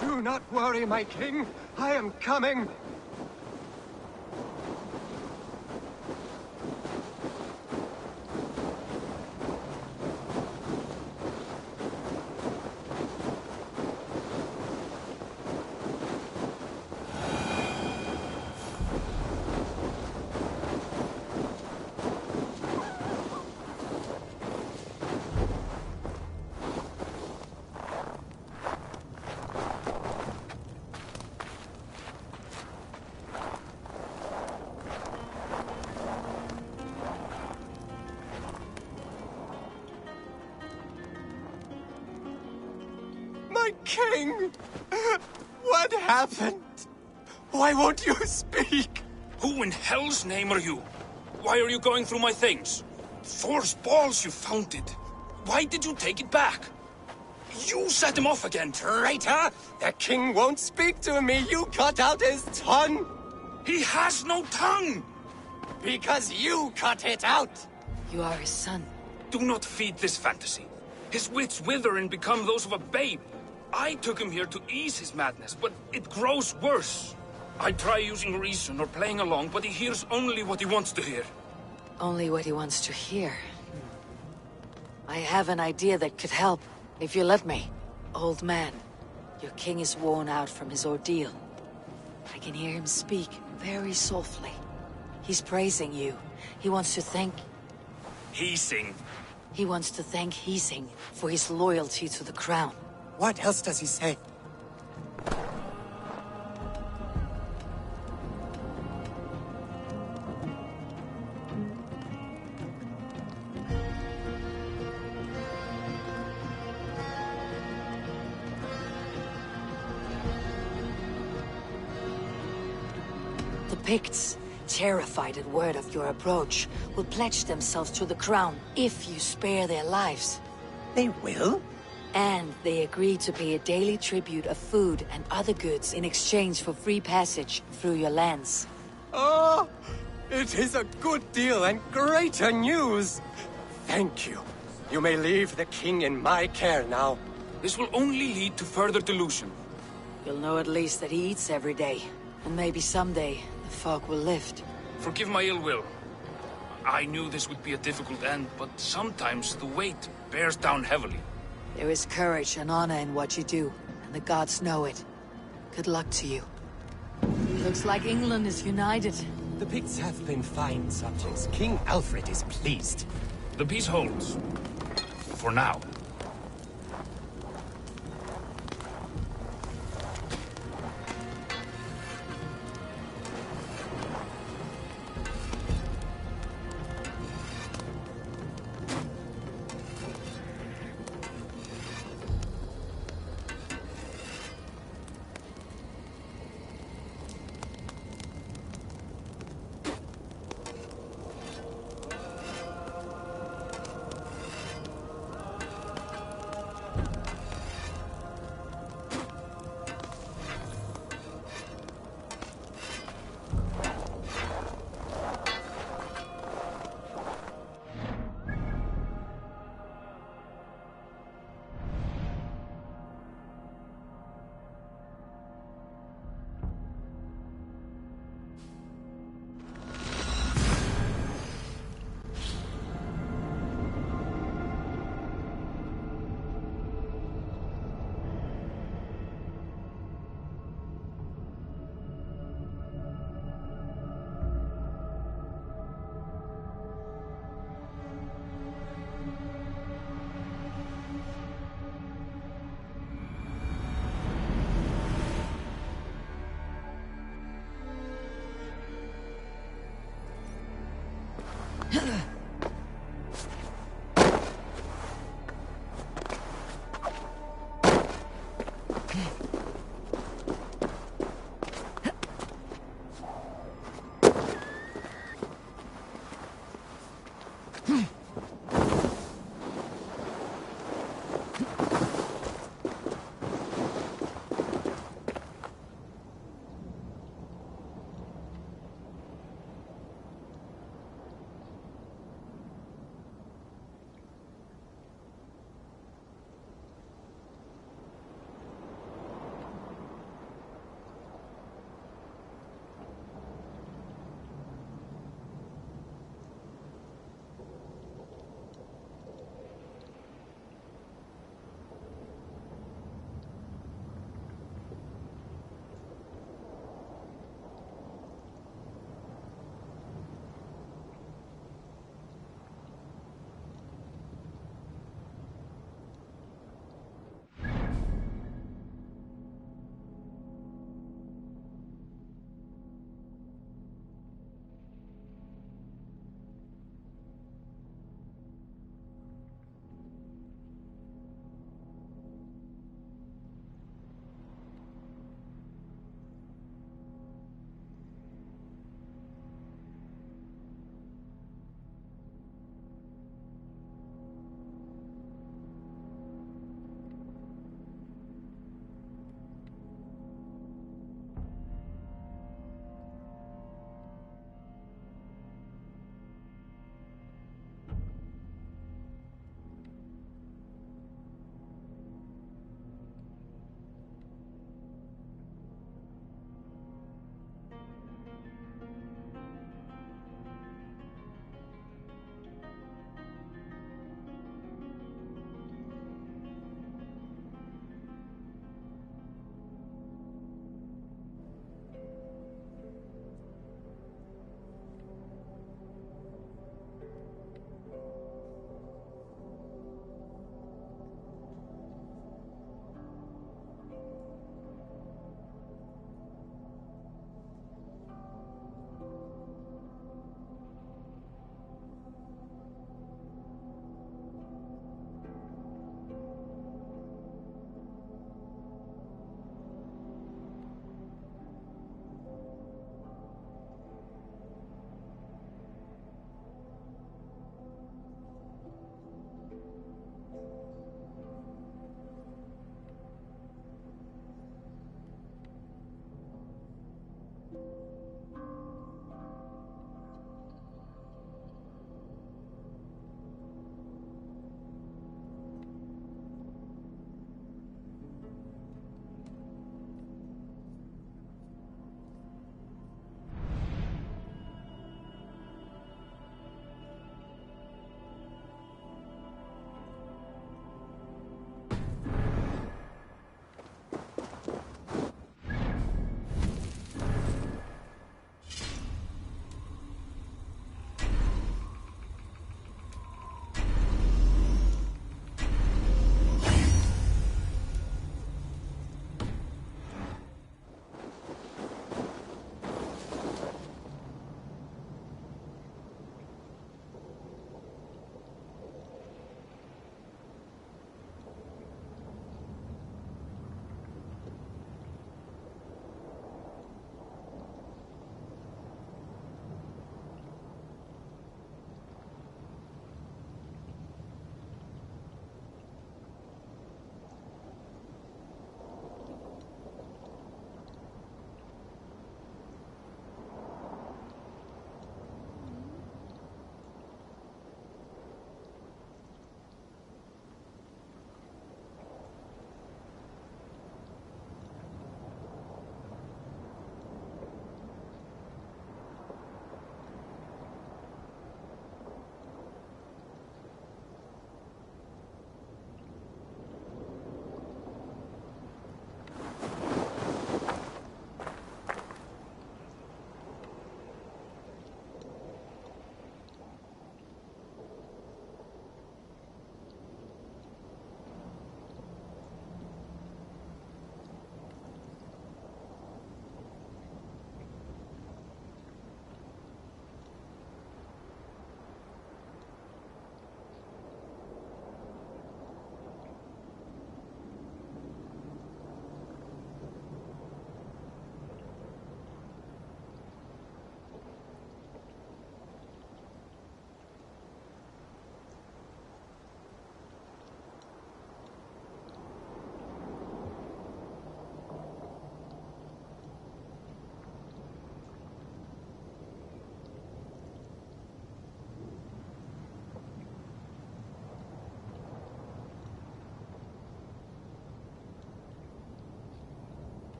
Do not worry, my king. I am coming. My king! What happened? Why won't you speak? Who in hell's name are you? Why are you going through my things? Thor's balls, you found it. Why did you take it back? You set him off again. Traitor! The king won't speak to me. You cut out his tongue. He has no tongue! Because you cut it out! You are his son. Do not feed this fantasy. His wits wither and become those of a babe. I took him here to ease his madness, but it grows worse. I try using reason or playing along, but he hears only what he wants to hear. Only what he wants to hear. I have an idea that could help, if you let me. Old man, your king is worn out from his ordeal. I can hear him speak very softly. He's praising you. He wants to thank... Heasing. He wants to thank Heasing for his loyalty to the crown. What else does he say? The Picts, terrified at word of your approach, will pledge themselves to the crown if you spare their lives. They will? And they agree to pay a daily tribute of food and other goods in exchange for free passage through your lands. Oh, it is a good deal and greater news. Thank you. You may leave the king in my care now. This will only lead to further delusion. You'll know at least that he eats every day. And maybe someday, the fog will lift. Forgive my ill will. I knew this would be a difficult end, but sometimes the weight bears down heavily. There is courage and honor in what you do, and the gods know it. Good luck to you. Looks like England is united. The Picts have been fine subjects. King Alfred is pleased. The peace holds. For now.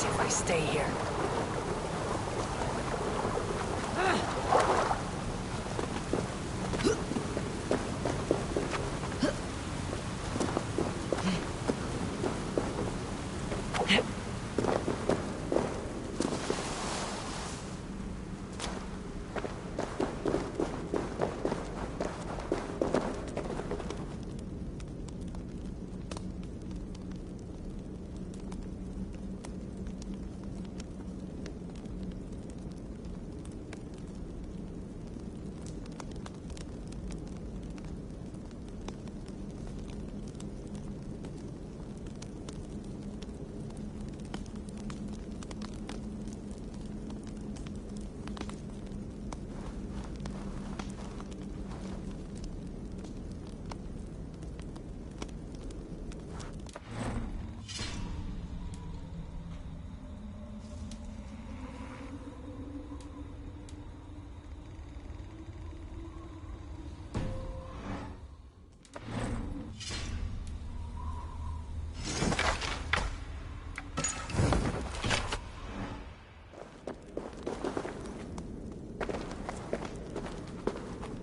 If I stay here.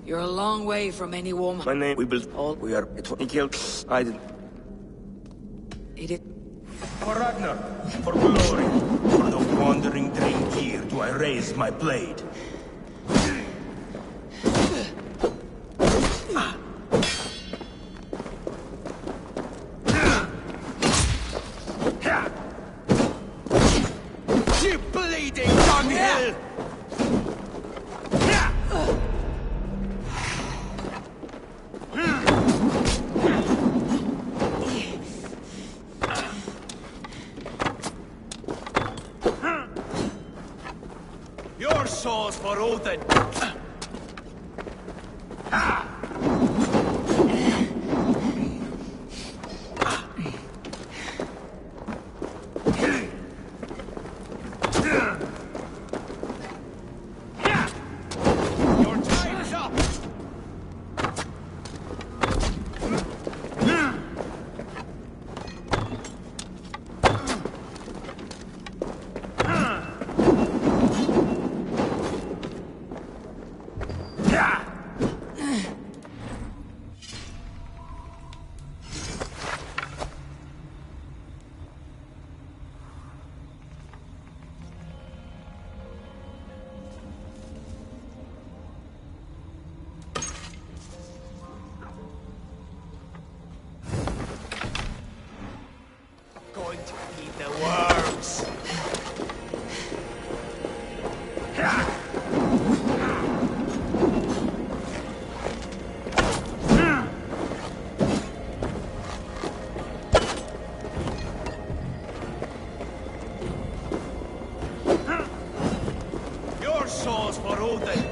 You're a long way from any woman. My name, we built all, we are, it killed, I did. Eat it. For Ragnar, for glory, for the wandering dream gear do I raise my blade. You bleeding dunghill! Your souls for Odin! Your time's up! Going to feed the worms. Your souls for Odin.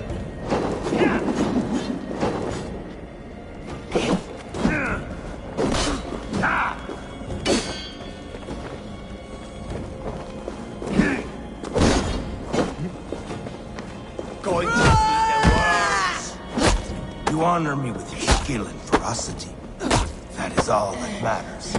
Going to feed the worms. You honor me with your skill and ferocity. That is all that matters.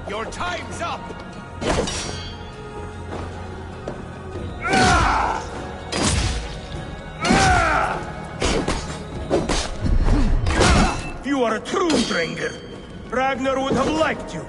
Your time's up! You are a true Drenger. Ragnar would have liked you.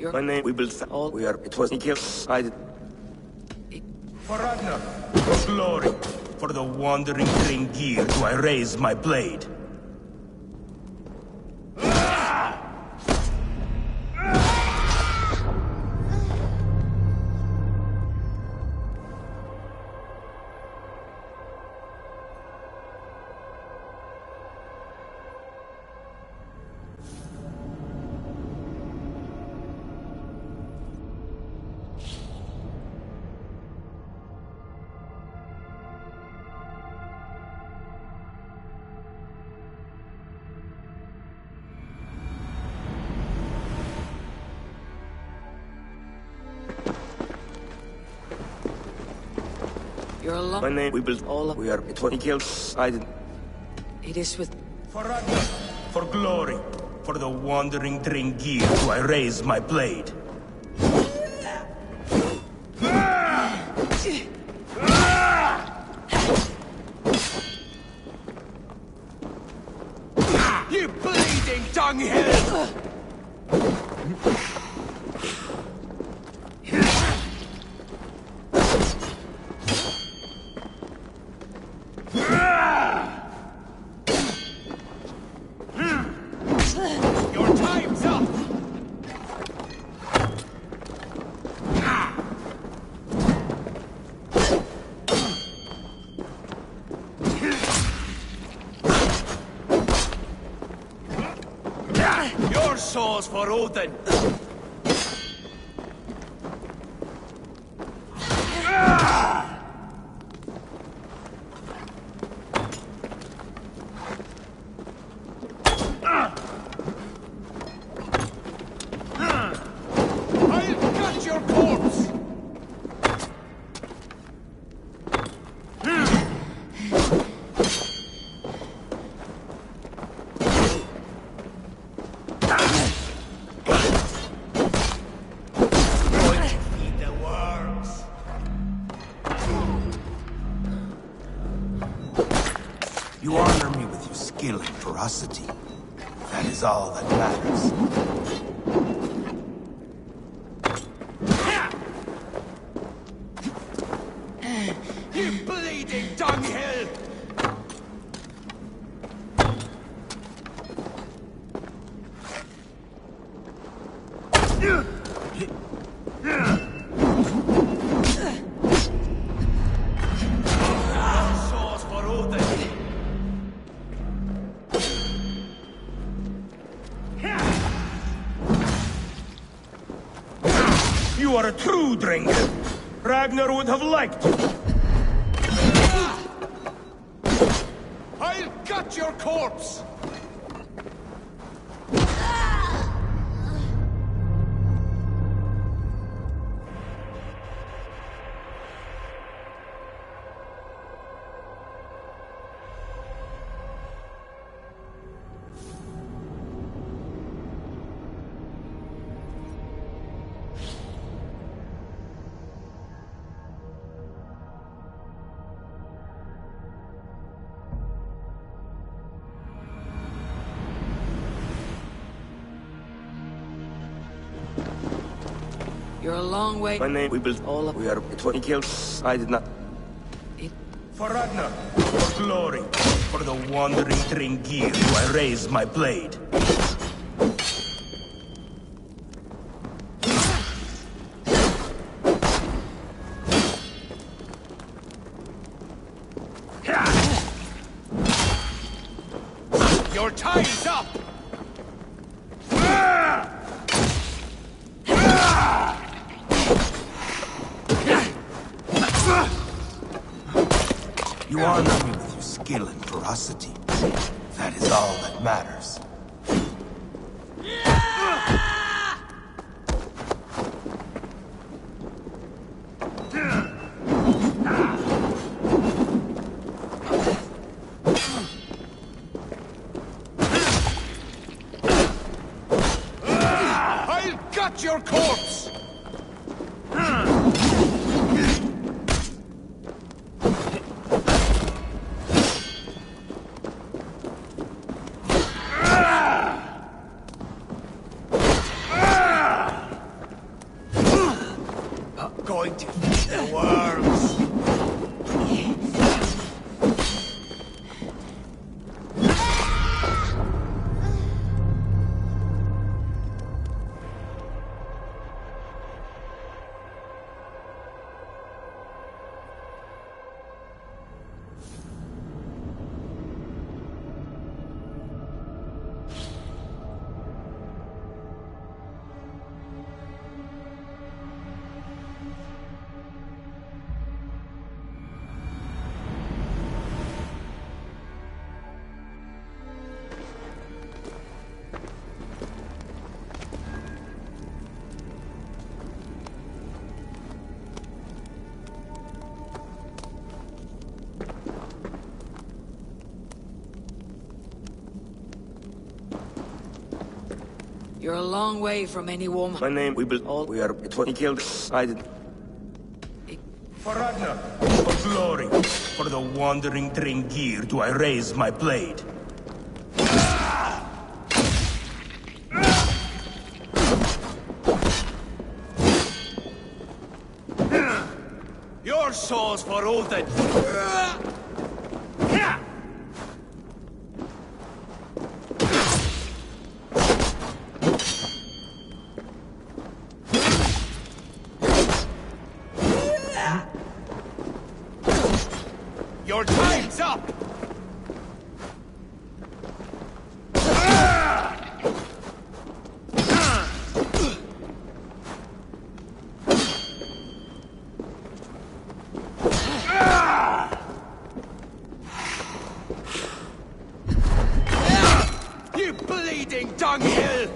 Your My name, we built all. We are. It was killed. I did. For Ragnar, for glory, for the wandering Dringir do I raise my blade. You're alone. My name, we built all. We are. It was killed. I did. It is with... For Ragnar, for glory, for the wandering Dringir do I raise my blade. You bleeding dunghill! Your time's up! Your soul's for Odin! I'll cut your corpse! Going to feed the worms. You honor me with your skill and ferocity. That is all that matters. You bleeding dunghill! Swords for Odin! You are a true Dringir. Ragnar would have liked you. I'll gut your corpse! You're a long way... My name, we built all. We are. It was killed. I did not. For Ragnar, for glory, for the wandering Dringir do I raise my blade. Your time's up! You honor me with your skill and ferocity. That is all that matters. I'll gut your corpse! Going to feed the worms. You're a long way from any woman. My name, we are, it was, he killed, I did. For Ragnar, for glory, for the wandering Drengir do I raise my blade. Your soul's for Odin. Your time's up! You bleeding dunghill!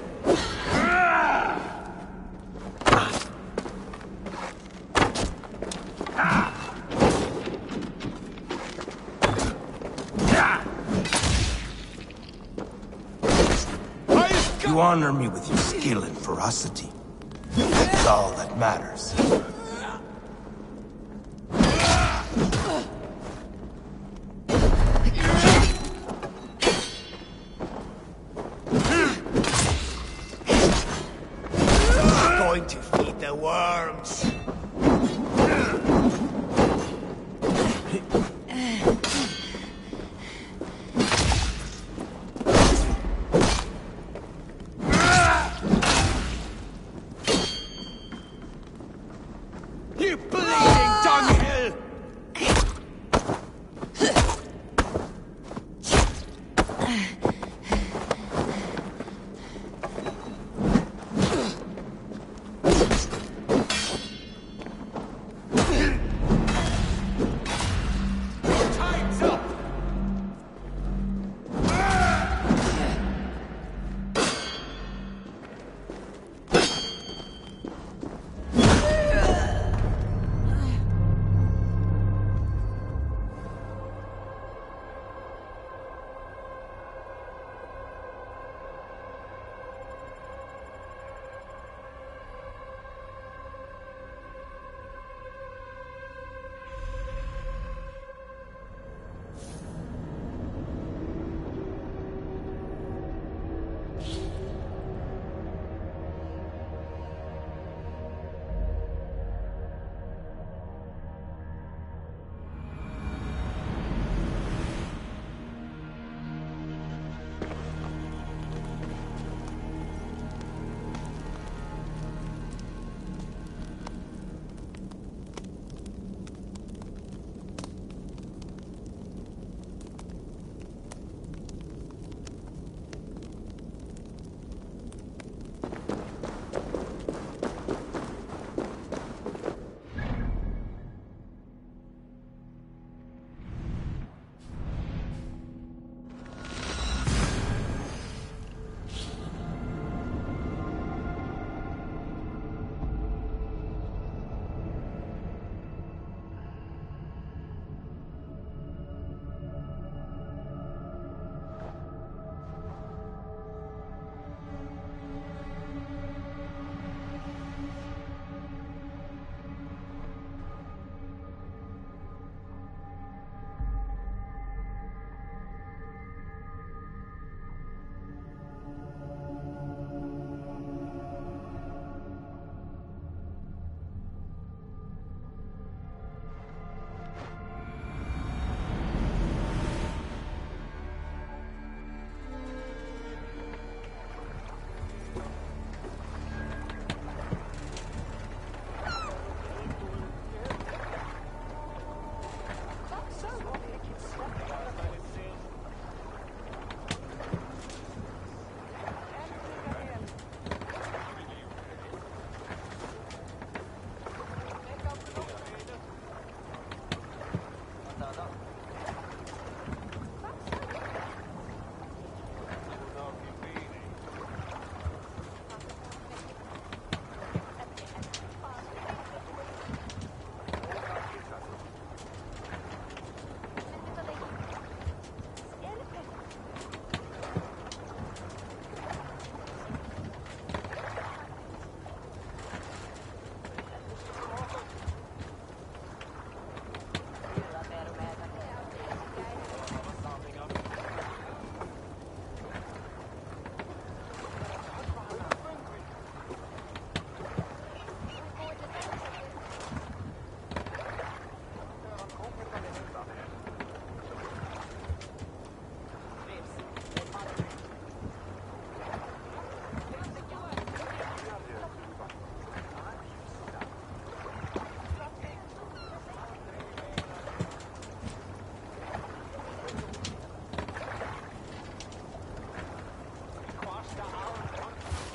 You honor me with your skill and ferocity. That's all that matters. Going to feed the worms. You bleeding dunghill! Time's up!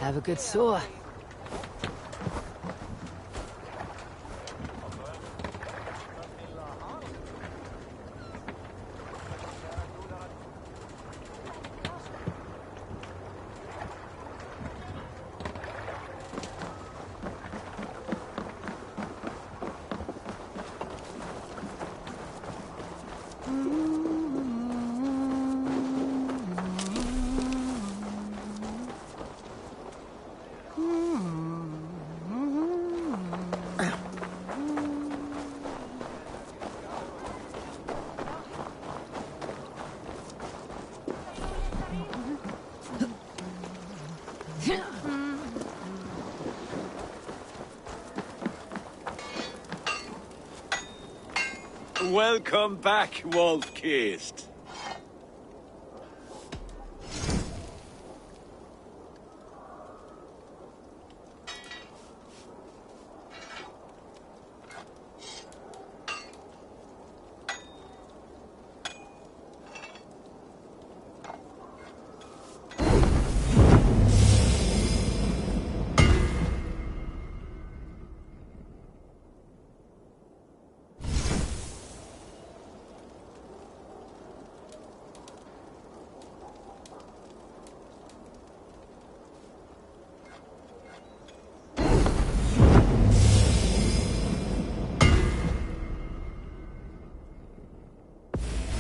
Have a good soar. Welcome back, Wolf-Kissed.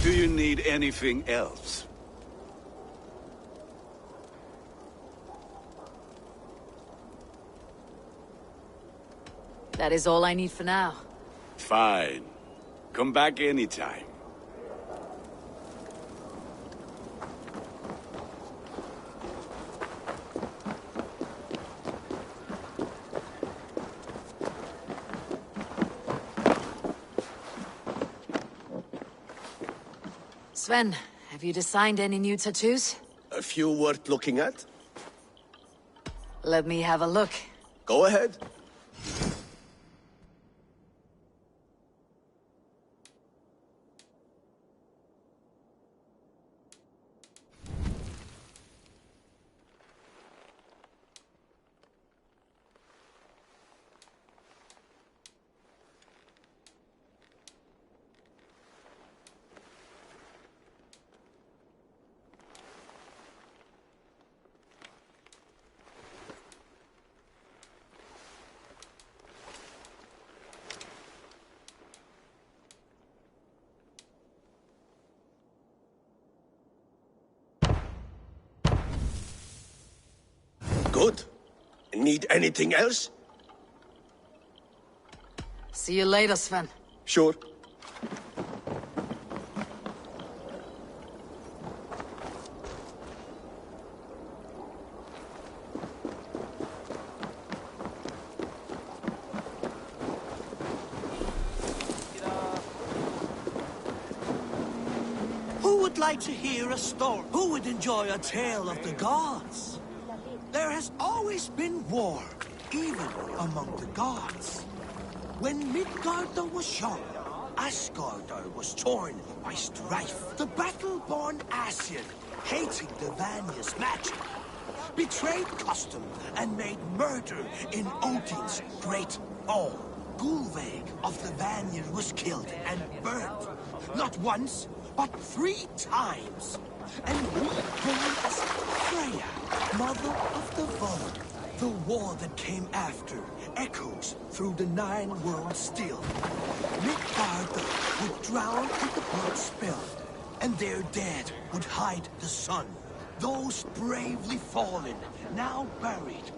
Do you need anything else? That is all I need for now. Fine. Come back anytime. Sven, have you designed any new tattoos? A few worth looking at? Let me have a look. Go ahead. Good. Need anything else? See you later, Sven. Sure. Who would like to hear a story? Who would enjoy a tale of the gods? There has always been war, even among the gods. When Midgard was young, Asgard was torn by strife. The battle-born Asien, hating the Vanya's magic, betrayed custom and made murder in Odin's great hall. Gulveig of the Vanir was killed and burnt, not once, but 3 times. And reborn as Freya, mother of the Void. The war that came after echoes through the 9 worlds still. Midgard would drown in the blood spill, and their dead would hide the sun. Those bravely fallen, now buried.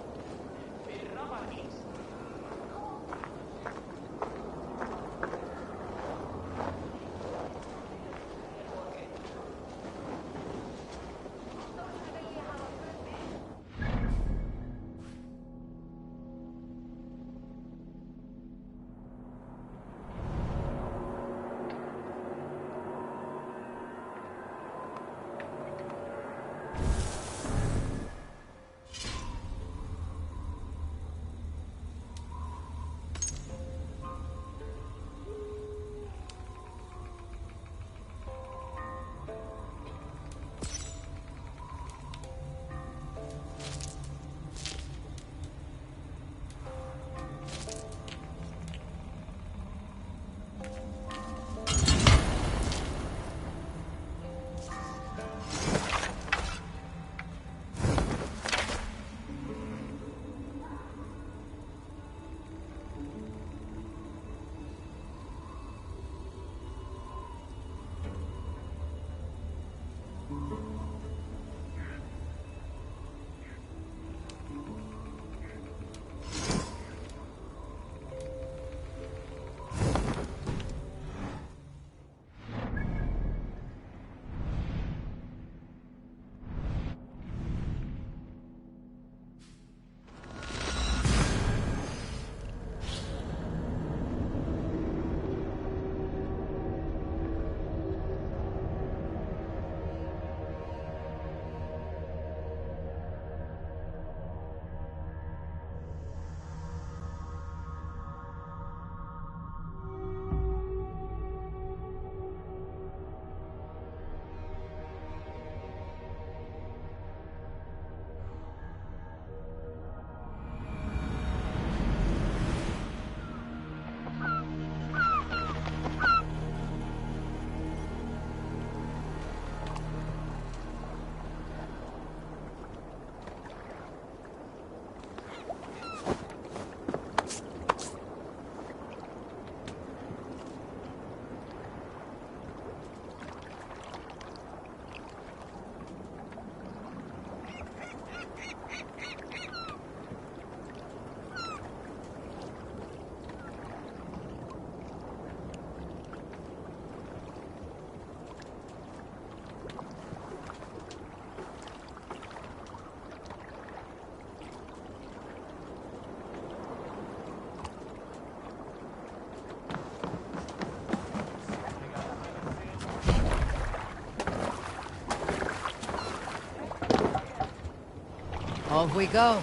Off we go.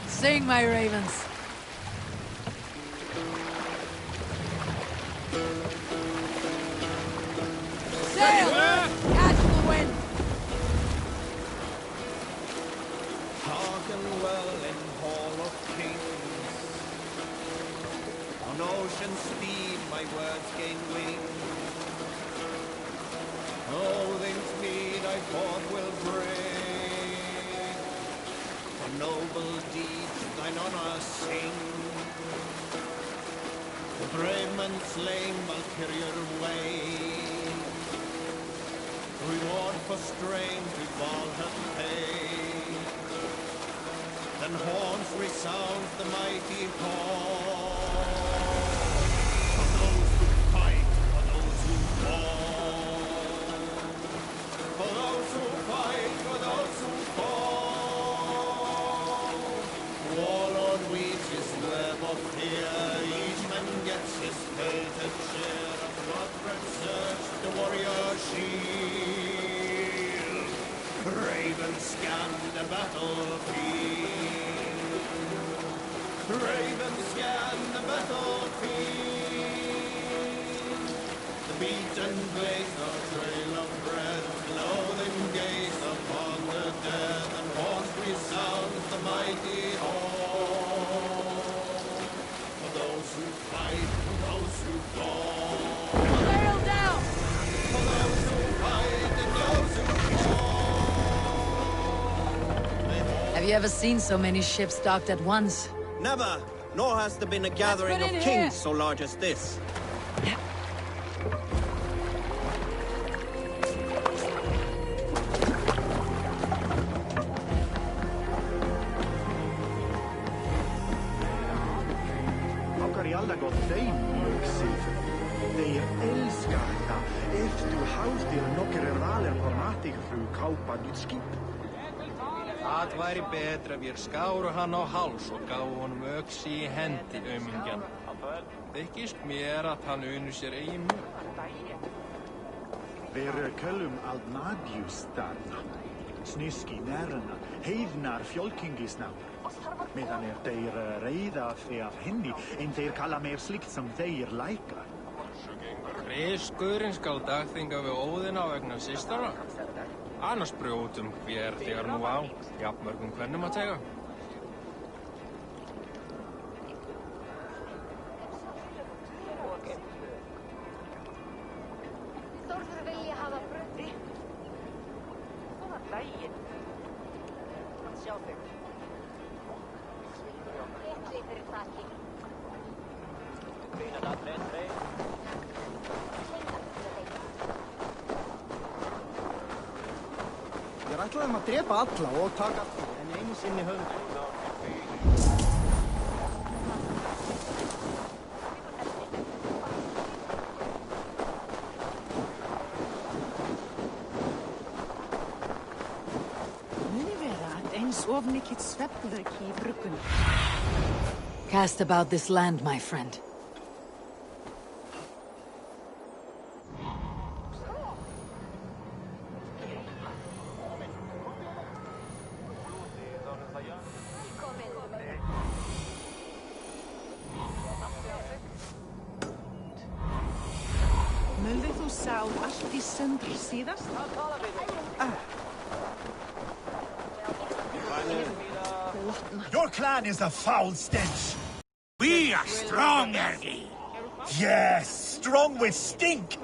Sing, my ravens. Sail! Catch the wind! Hearken well in Hall of Kings. On ocean speed my words gain wings. Loathing's mead I forth will bring. For noble deeds thine honor sing. The brave man slain Valkyrier way. Reward for strain to Valhalla pay. Then horns resound the mighty call. For those who fight, for those who fall. For those who fight, for those who fall. Warlord weaves his web of fear. Each man gets his fated share of blood-red surge, the warrior shield. Ravens scan the battlefield. Ravens scan the battlefield. The beaten blaze no trail of bread. Loathing gaze upon the dead. And horns resound the mighty hall. For those who fight, for those who fall. Sail down! For those who fight and those who Have you ever seen so many ships docked at once? Never, nor has there been a gathering of in kings here. so large as this. Har i alla gått dig mjölksilver? De älskarta, efter hávdir nokkrir valir pormatig fru kaupa nytt skip. Það væri betra ef ég skáru hann á háls og gáfu honum öxi í hendi, aumingjan. Þykist mér að hann unu sér eigin mjög. Ver köllum aldnadjustarna. Sniski närna, heiðnar fjölkingisnáður. Meðan þeir reiða þig af henni, en þeir kalla meir slikt sem þeir læka. Riskurinn skal dagþinga við óðina vegna systara. Annars brjótum hver þegar nú á, jafnmörgum hvernum að tega. Þórður vilja hafa bröndi. Góðan daginn. Hann sjá þig. Etli fyrir þakki. Fina það brendri. Ég ætlaði að drepa alla og taka aftur, en einu sinni höfðu. Muni vera að eins of mikill svefnlauki í bruggunni. Cast about this land, my friend. Muldir þú sá allt í söndri síðast? Your clan is a foul stench. We are strong, Ergi. Yes, strong with stink.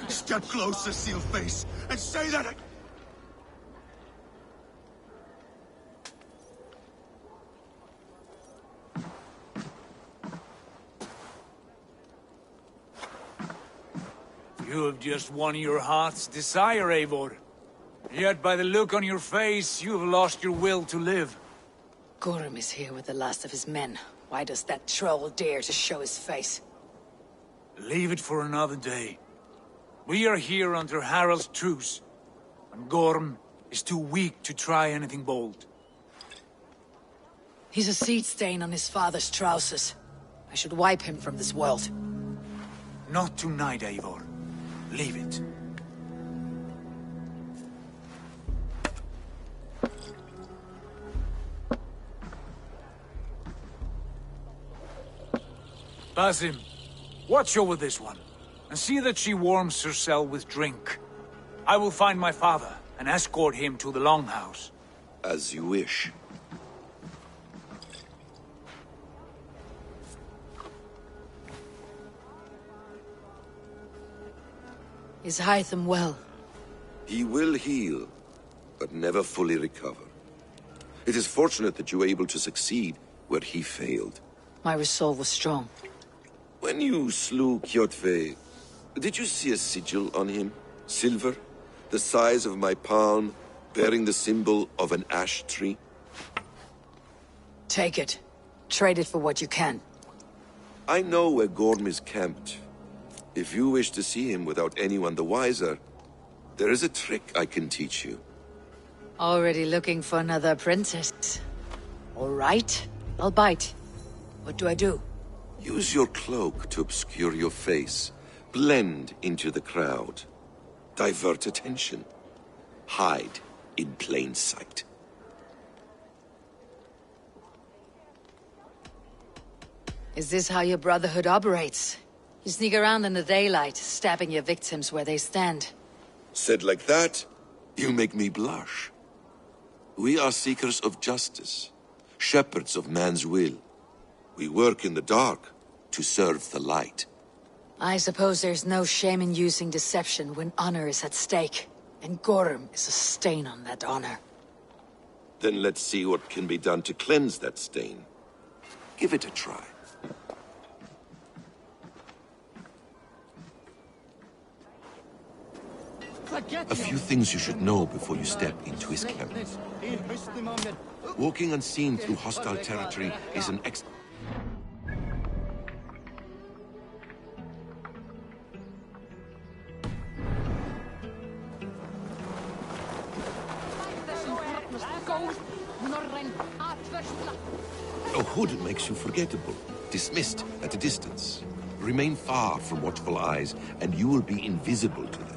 Step closer, Sealface, and say that I... You have just won your heart's desire, Eivor. Yet by the look on your face, you have lost your will to live. Gorm is here with the last of his men. Why does that troll dare to show his face? Leave it for another day. We are here under Harald's truce, and Gorm is too weak to try anything bold. He's a seed stain on his father's trousers. I should wipe him from this world. Not tonight, Eivor. Leave it. Basim, watch over this one, and see that she warms herself with drink. I will find my father and escort him to the Longhouse. As you wish. Is Hytham well? He will heal, but never fully recover. It is fortunate that you were able to succeed where he failed. My resolve was strong. When you slew Kjotve, did you see a sigil on him? Silver? The size of my palm, bearing the symbol of an ash tree? Take it. Trade it for what you can. I know where Gorm is camped. If you wish to see him without anyone the wiser, there is a trick I can teach you. Already looking for another princess. All right, I'll bite. What do I do? Use your cloak to obscure your face. Blend into the crowd. Divert attention. Hide in plain sight. Is this how your Brotherhood operates? You sneak around in the daylight, stabbing your victims where they stand. Said like that, you make me blush. We are seekers of justice, shepherds of man's will. We work in the dark to serve the light. I suppose there's no shame in using deception when honor is at stake, and Gorm is a stain on that honor. Then let's see what can be done to cleanse that stain. Give it a try. A few things you should know before you step into his camp. Walking unseen through hostile territory is an A hood makes you forgettable, dismissed at a distance. Remain far from watchful eyes, and you will be invisible to them.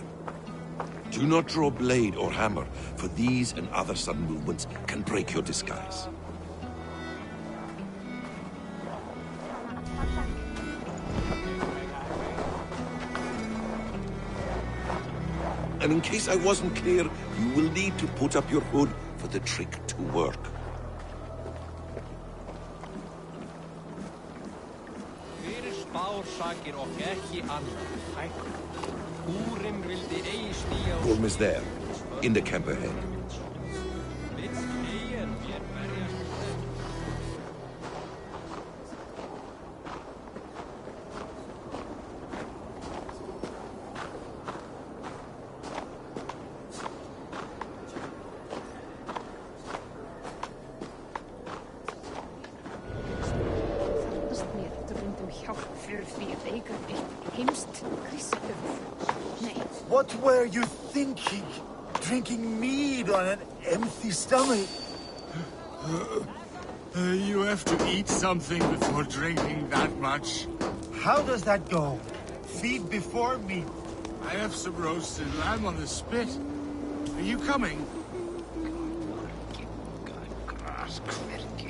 Do not draw blade or hammer, for these and other sudden movements can break your disguise. And in case I wasn't clear, you will need to put up your hood for the trick to work. Gorm is there, in the camp ahead. What were you thinking? Drinking mead on an empty stomach? You have to eat something before drinking that much. How does that go? Feed before meat. I have some roasted lamb on the spit. Are you coming?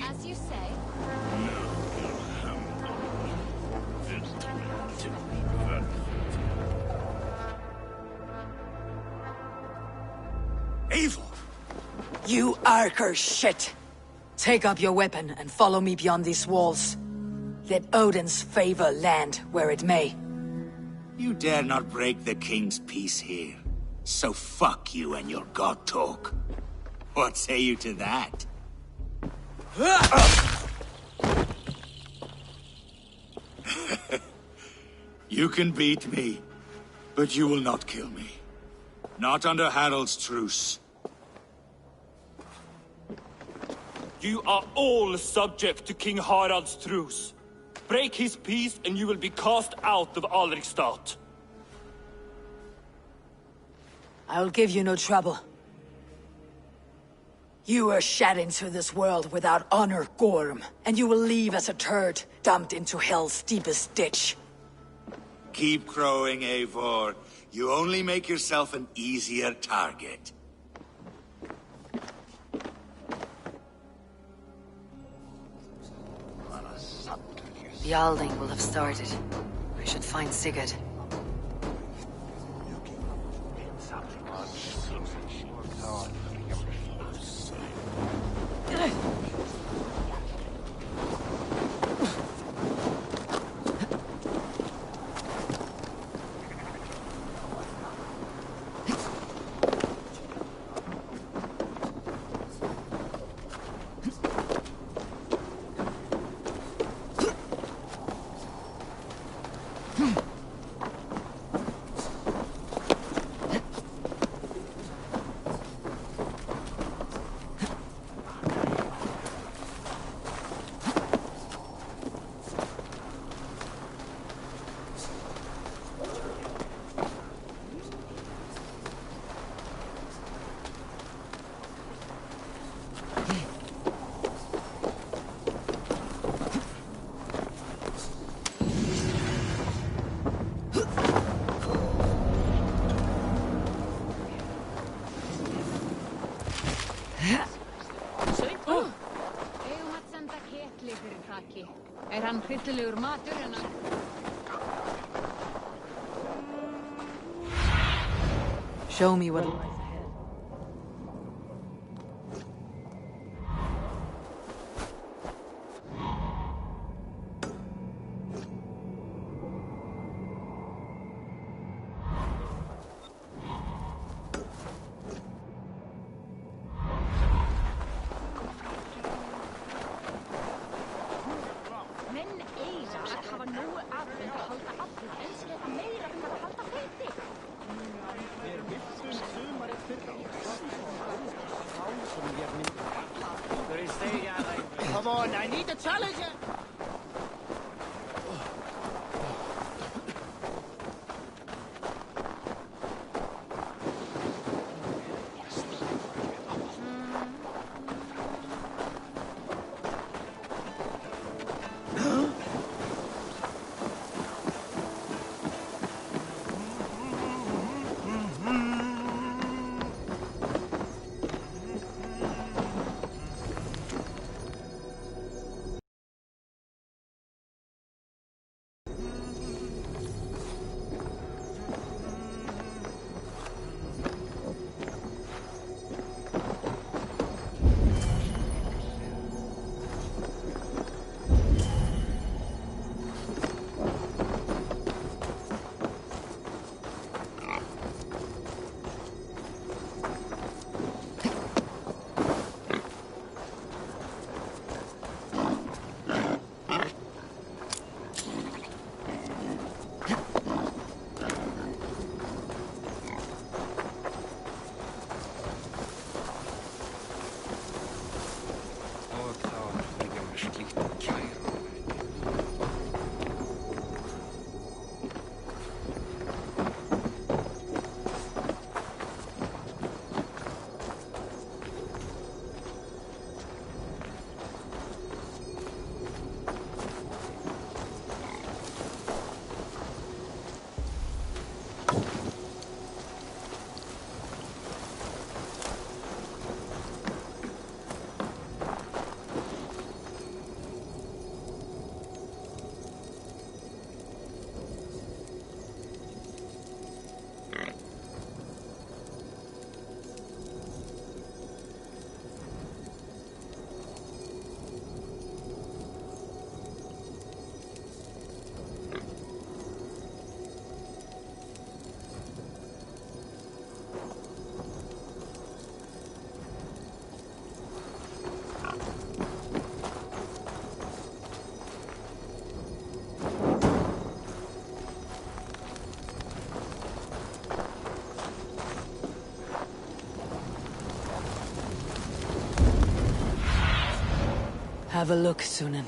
As you say. Eivor! You Arker shit! Take up your weapon and follow me beyond these walls. Let Odin's favor land where it may. You dare not break the king's peace here. So fuck you and your god talk. What say you to that? You can beat me, but you will not kill me. Not under Harald's truce. You are all subject to King Harald's truce. break his peace and you will be cast out of Alrikstad. I will give you no trouble. You were shed into this world without honor, Gorm, and you will leave as a turd, dumped into hell's deepest ditch. Keep crowing, Eivor. You only make yourself an easier target. The Alding will have started. I should find Sigurd. Hann hryllilegur matur en hann... Show me what lies ahead. Come on, I need a challenge! Have a look, Sunan.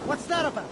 What's that about?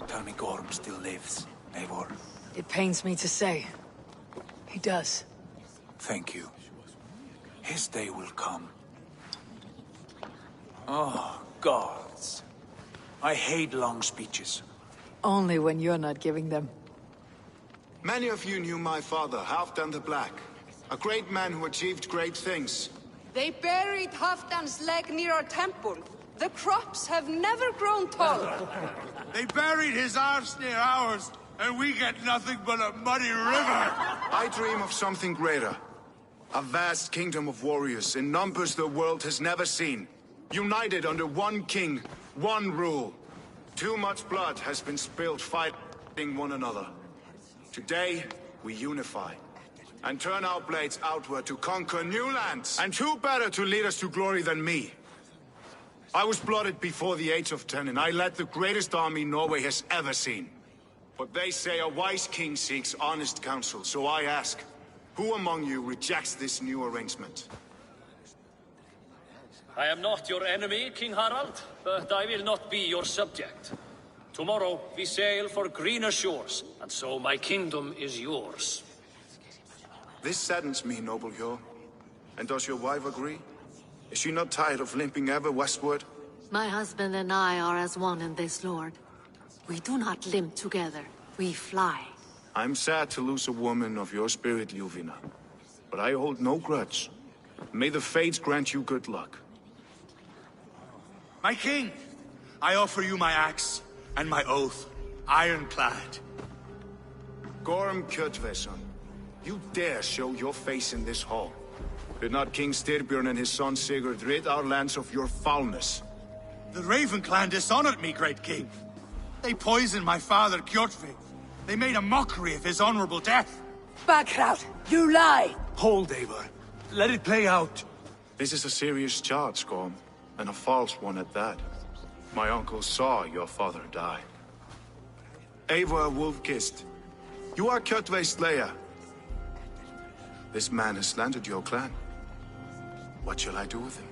Tell me Gorm still lives, Eivor. It pains me to say. He does. Thank you. His day will come. Oh, gods. I hate long speeches. Only when you're not giving them. Many of you knew my father, Halfdan the Black. A great man who achieved great things. They buried Halfdan's leg near our temple. The crops have never grown taller. They buried his arse near ours, and we get nothing but a muddy river. I dream of something greater. A vast kingdom of warriors in numbers the world has never seen. United under one king, one rule. Too much blood has been spilled fighting one another. Today, we unify. And turn our blades outward to conquer new lands. And who better to lead us to glory than me? I was blooded before the age of 10, and I led the greatest army Norway has ever seen. But they say a wise king seeks honest counsel, so I ask, who among you rejects this new arrangement? I am not your enemy, King Harald, but I will not be your subject. Tomorrow we sail for greener shores, and so my kingdom is yours. This saddens me, noble Hjor. And does your wife agree? Is she not tired of limping ever westward? My husband and I are as one in this, Lord. We do not limp together. We fly. I'm sad to lose a woman of your spirit, Ljuvina. But I hold no grudge. May the fates grant you good luck. My king, I offer you my axe and my oath, ironclad. Gorm Kjotveson, you dare show your face in this hall. Did not King Styrbjörn and his son Sigurd rid our lands of your foulness? The Raven clan dishonored me, great king. They poisoned my father, Kjotve. They made a mockery of his honorable death. Backrout! You lie! Hold, Eivor. Let it play out. This is a serious charge, Gorm, and a false one at that. My uncle saw your father die. Eivor Wolf-Kissed, you are Kjotve's slayer. This man has slandered your clan. What shall I do with him?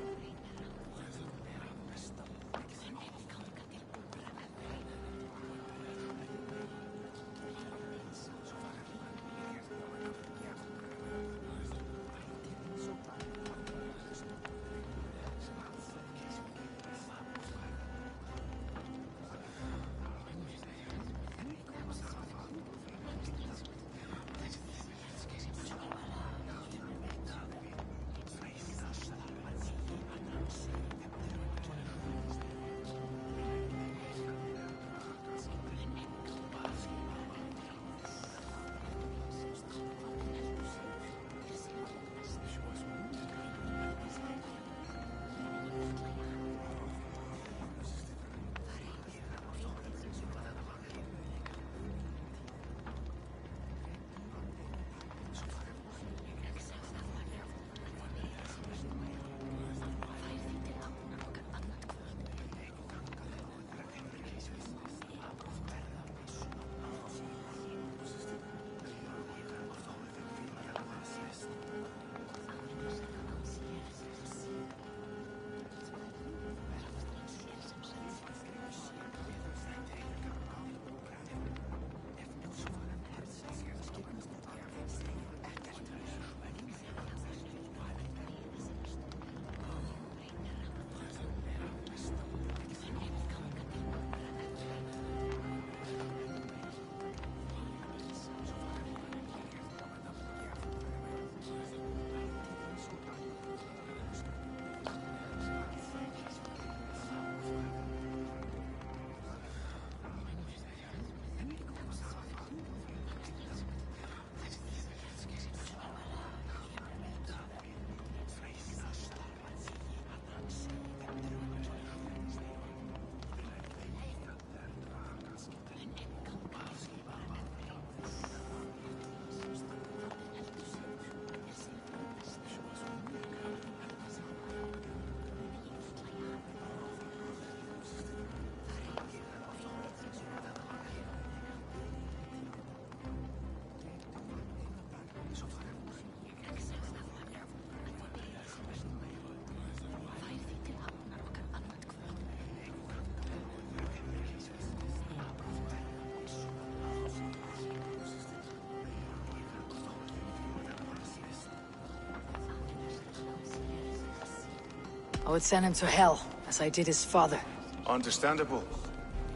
I would send him to hell, as I did his father. Understandable.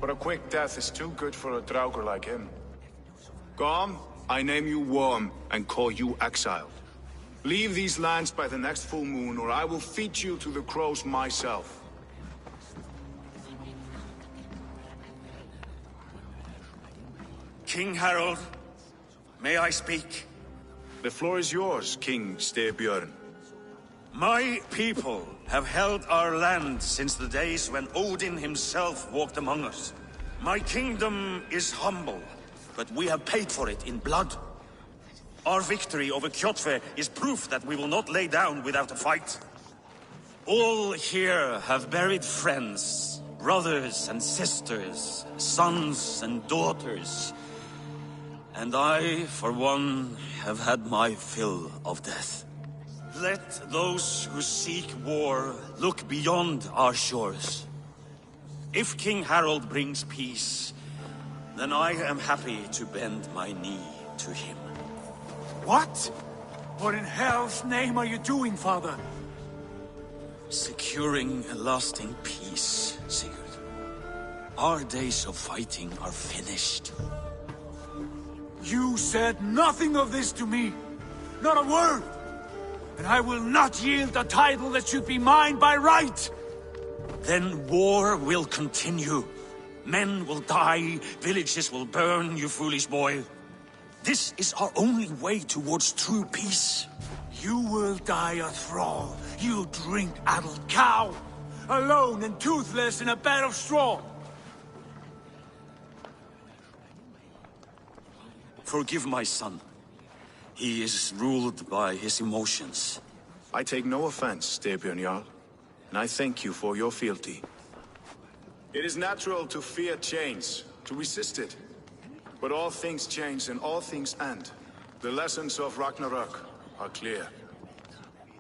But a quick death is too good for a Draugr like him. Gorm, I name you Worm, and call you exiled. Leave these lands by the next full moon, or I will feed you to the crows myself. King Harold, may I speak? The floor is yours, King Styrbjörn. My people have held our land since the days when Odin himself walked among us. My kingdom is humble, but we have paid for it in blood. Our victory over Kjotve is proof that we will not lay down without a fight. All here have buried friends, brothers and sisters, sons and daughters. And I, for one, have had my fill of death. Let those who seek war look beyond our shores. If King Harold brings peace, then I am happy to bend my knee to him. What? What in hell's name are you doing, father? Securing a lasting peace, Sigurd. Our days of fighting are finished. You said nothing of this to me. Not a word. And I will not yield a title that should be mine by right. Then war will continue. Men will die, villages will burn, you foolish boy. This is our only way towards true peace. You will die a thrall. You drink-addled cow. Alone and toothless in a bed of straw. Forgive my son. He is ruled by his emotions. I take no offense, Styrbjörn Jarl, and I thank you for your fealty. It is natural to fear change, to resist it. But all things change and all things end. The lessons of Ragnarok are clear.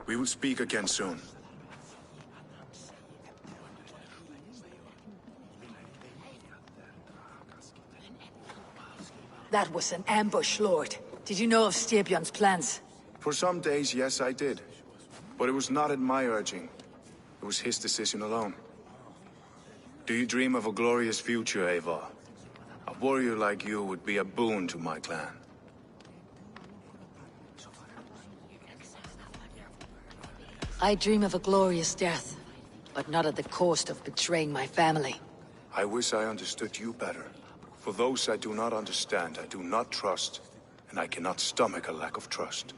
We will speak again soon. That was an ambush, Lord. Did you know of Styrbjörn's plans? For some days, yes, I did. But it was not at my urging. It was his decision alone. Do you dream of a glorious future, Eivor? A warrior like you would be a boon to my clan. I dream of a glorious death, but not at the cost of betraying my family. I wish I understood you better. For those I do not understand, I do not trust, and I cannot stomach a lack of trust.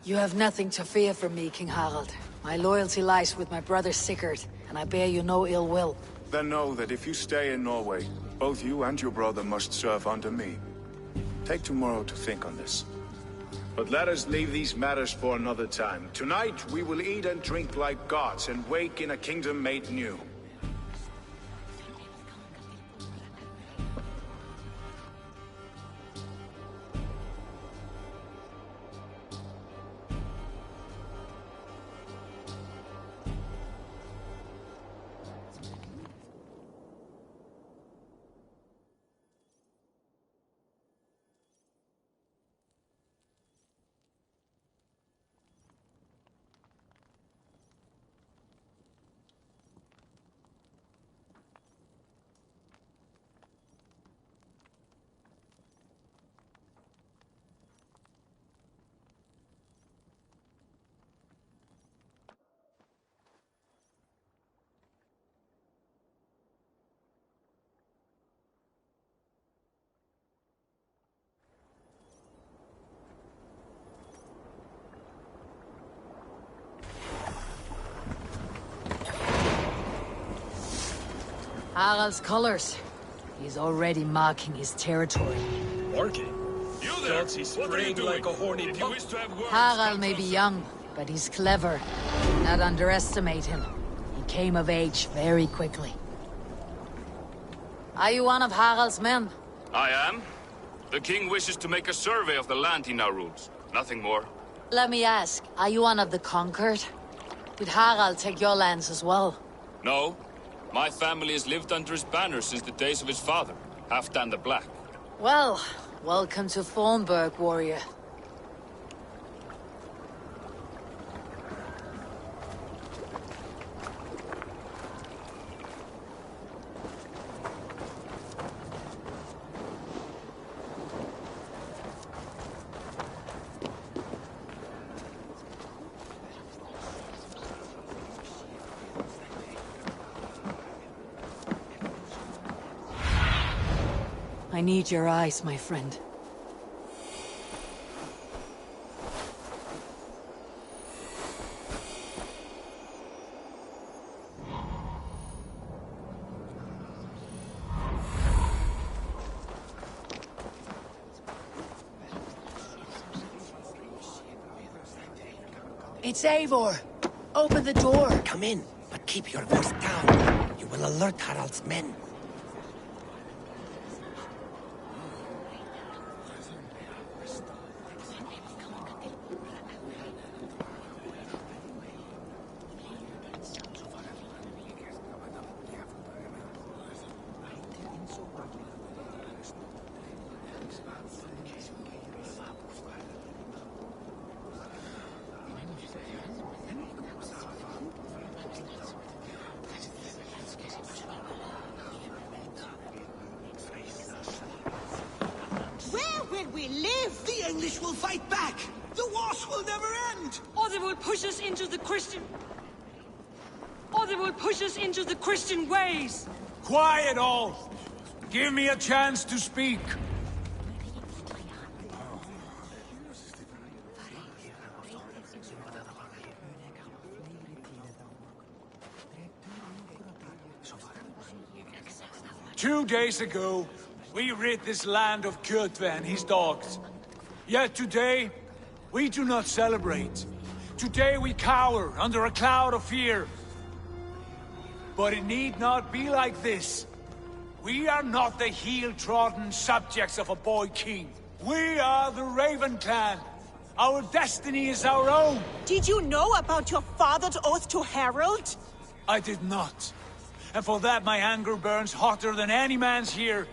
You have nothing to fear from me, King Harald. My loyalty lies with my brother Sigurd, and I bear you no ill will. Then know that if you stay in Norway, both you and your brother must serve under me. Take tomorrow to think on this. But let us leave these matters for another time. Tonight, we will eat and drink like gods and wake in a kingdom made new. Harald's colors. He's already marking his territory. Marking? You there? Does he spring like a horny pump? Harald may be young, but he's clever. Do not underestimate him. He came of age very quickly. Are you one of Harald's men? I am. The king wishes to make a survey of the land he now rules. Nothing more. Let me ask, are you one of the conquered? Did Harald take your lands as well? No. My family has lived under his banner since the days of his father, Halfdan the Black. Well, welcome to Fornburg, warrior. I need your eyes, my friend. It's Eivor! Open the door! Come in, but keep your voice down. You will alert Harald's men. We live! The English will fight back! The wars will never end! Or they will push us into the Christian... Or they will push us into the Christian ways! Quiet all! Give me a chance to speak. Two days ago, we rid this land of Kjotve and his dogs. Yet today, we do not celebrate. Today we cower under a cloud of fear. But it need not be like this. We are not the heel-trodden subjects of a boy king. We are the Raven clan. Our destiny is our own. Did you know about your father's oath to Harald? I did not. And for that my anger burns hotter than any man's here.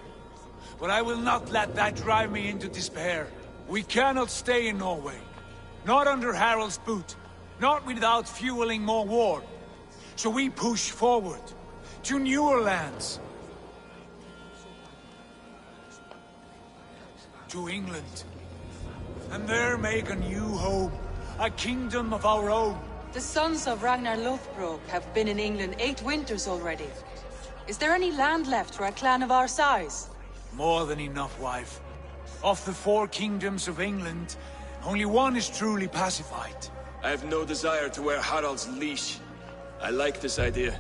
But I will not let that drive me into despair. We cannot stay in Norway. Not under Harald's boot. Not without fueling more war. So we push forward. To newer lands. To England. And there make a new home. A kingdom of our own. The sons of Ragnar Lothbrok have been in England 8 winters already. Is there any land left for a clan of our size? More than enough, wife. Of the 4 kingdoms of England, only one is truly pacified. I have no desire to wear Harald's leash. I like this idea.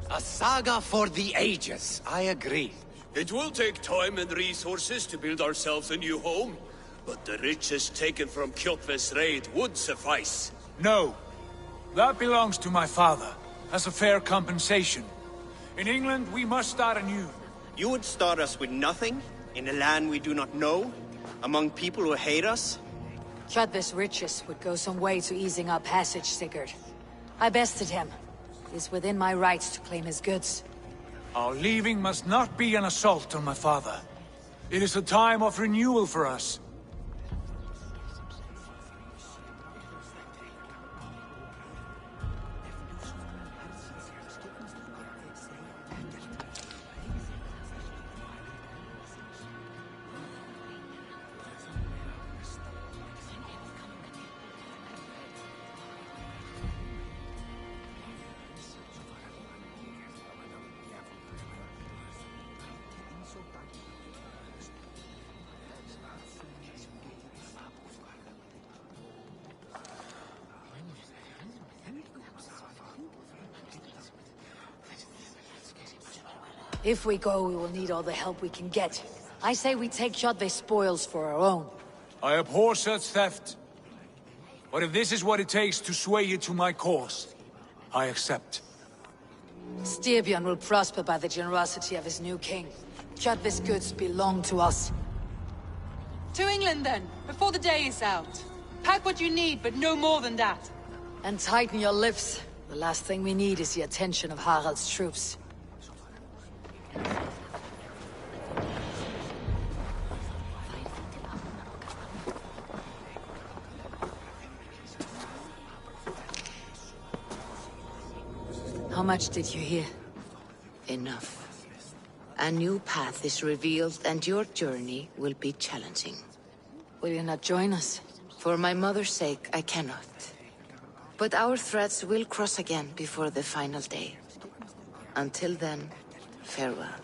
A saga for the ages, I agree. It will take time and resources to build ourselves a new home, but the riches taken from Kjotve's raid would suffice. No. That belongs to my father, as a fair compensation. In England, we must start anew. You would start us with nothing? In a land we do not know? Among people who hate us? Kjotve's riches would go some way to easing our passage, Sigurd. I bested him. It is within my rights to claim his goods. Our leaving must not be an assault on my father. It is a time of renewal for us. If we go, we will need all the help we can get. I say we take Kjotve's spoils for our own. I abhor such theft. But if this is what it takes to sway you to my cause, I accept. Styrbjörn will prosper by the generosity of his new king. Kjotve's goods belong to us. To England, then, before the day is out. Pack what you need, but no more than that. And tighten your lips. The last thing we need is the attention of Harald's troops. How much did you hear? Enough. A new path is revealed, and your journey will be challenging. Will you not join us? For my mother's sake, I cannot. But our threads will cross again before the final day. Until then, farewell.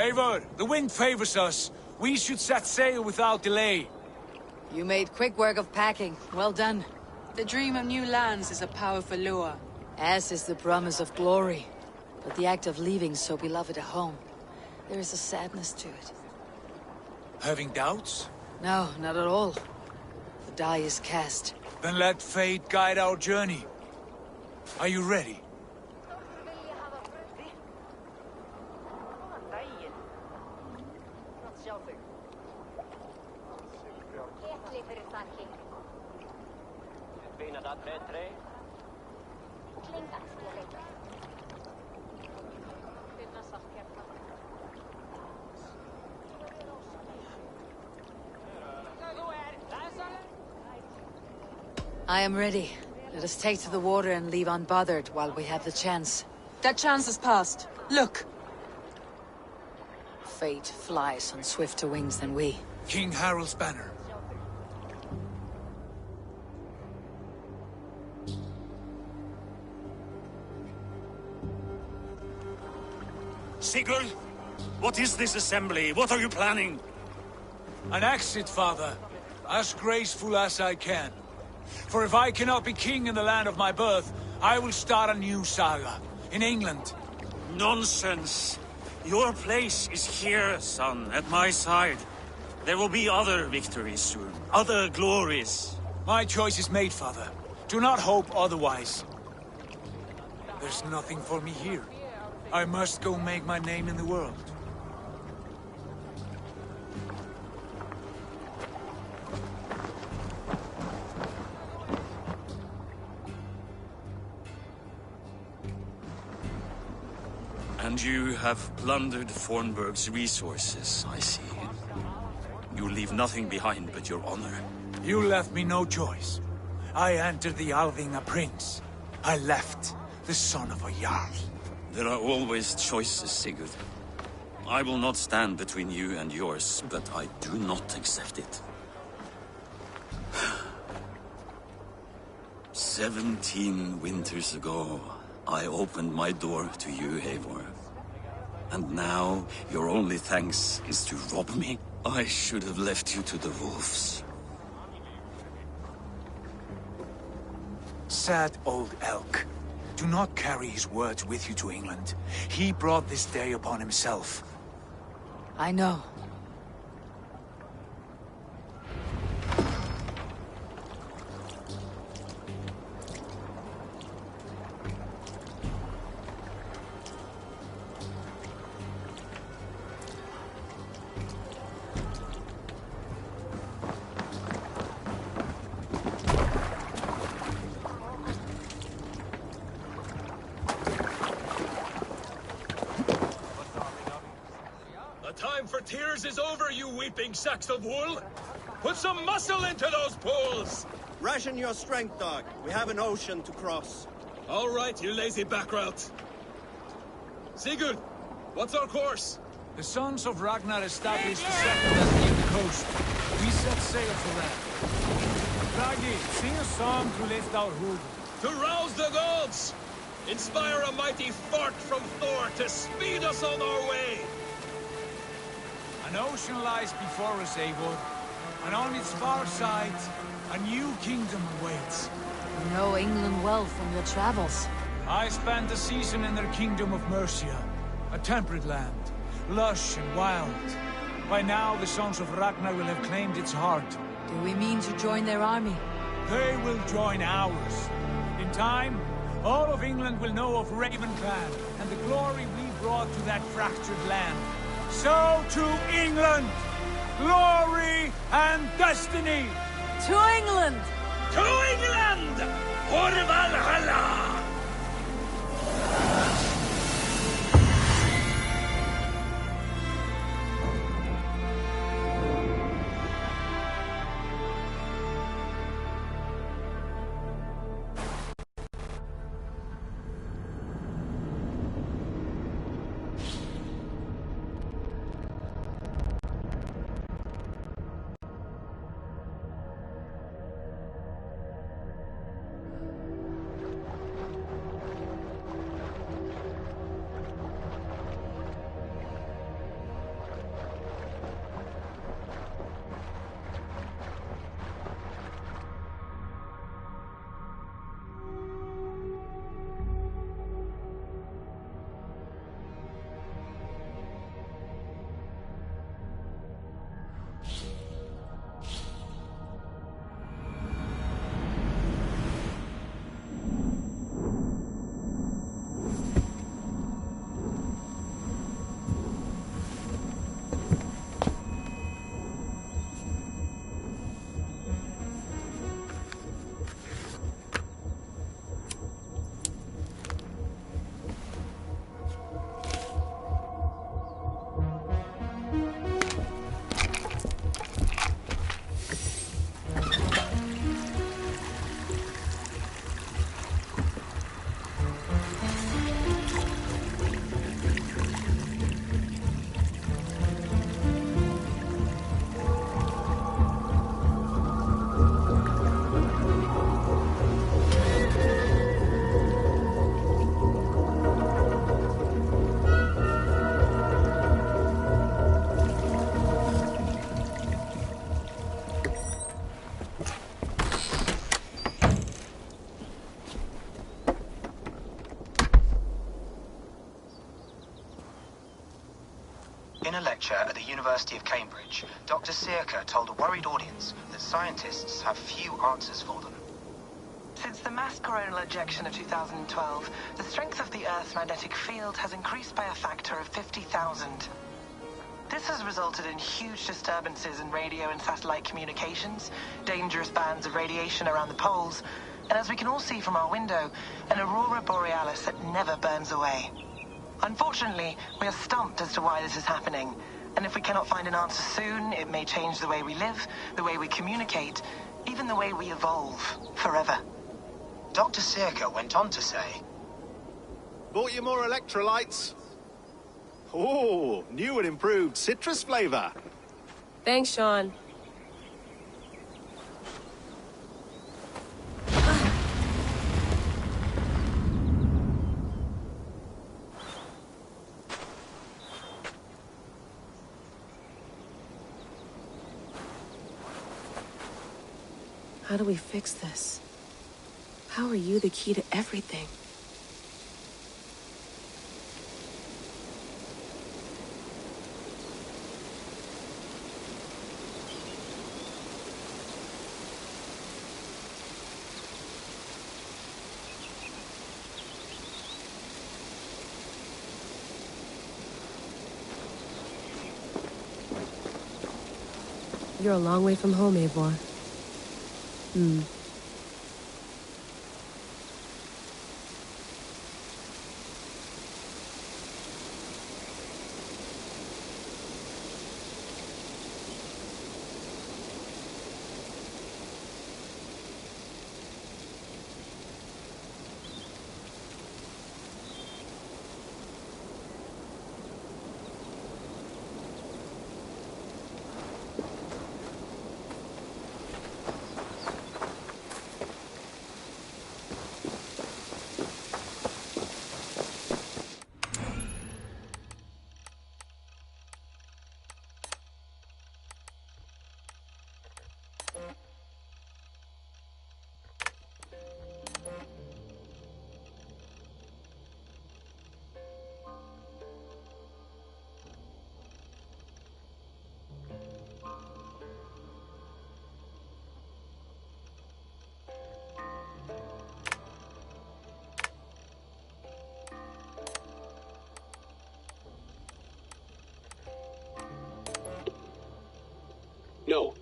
Eivor, the wind favors us. We should set sail without delay. You made quick work of packing. Well done. The dream of new lands is a powerful lure. As is the promise of glory. But the act of leaving so beloved a home, there is a sadness to it. Having doubts? No, not at all. The die is cast. Then let fate guide our journey. Are you ready? I am ready. Let us take to the water and leave unbothered while we have the chance. That chance has passed. Look! Fate flies on swifter wings than we. King Harald's banner. Sigurd, what is this assembly? What are you planning? An exit, father. As graceful as I can. For if I cannot be king in the land of my birth, I will start a new saga. In England. Nonsense. Your place is here, son, at my side. There will be other victories soon. Other glories. My choice is made, father. Do not hope otherwise. There's nothing for me here. I must go make my name in the world. And you have plundered Fornburg's resources, I see. You leave nothing behind but your honor. You left me no choice. I entered the Alving a prince. I left the son of a Jarl. There are always choices, Sigurd. I will not stand between you and yours, but I do not accept it. 17 winters ago, I opened my door to you, Eivor. And now, your only thanks is to rob me? I should have left you to the wolves. Sad old elk. Do not carry his words with you to England. He brought this day upon himself. I know. Tears is over, you weeping sacks of wool! Put some muscle into those pools! Ration your strength, dog. We have an ocean to cross. All right, you lazy backrout. Sigurd, what's our course? The sons of Ragnar established a settlement near the coast. We set sail for that. Raggi, sing a song to lift our hood. To rouse the gods! Inspire a mighty fart from Thor to speed us on our way! An ocean lies before us, Eivor, and on its far side, a new kingdom awaits. You know England well from your travels. I spent a season in their kingdom of Mercia, a temperate land, lush and wild. By now, the sons of Ragnar will have claimed its heart. Do we mean to join their army? They will join ours. In time, all of England will know of Raven Clan and the glory we brought to that fractured land. So to England! Glory and destiny! To England! To England! For Valhalla! In a lecture at the University of Cambridge, Dr. Circa told a worried audience that scientists have few answers for them. Since the mass coronal ejection of 2012, the strength of the Earth's magnetic field has increased by a factor of 50,000. This has resulted in huge disturbances in radio and satellite communications, dangerous bands of radiation around the poles, and as we can all see from our window, an aurora borealis that never burns away. Unfortunately, we are stumped as to why this is happening, and if we cannot find an answer soon, it may change the way we live, the way we communicate, even the way we evolve, forever. Dr. Circa went on to say, Bought you more electrolytes? Oh, new and improved citrus flavor. Thanks, Sean. How do we fix this? How are you the key to everything? You're a long way from home, Eivor.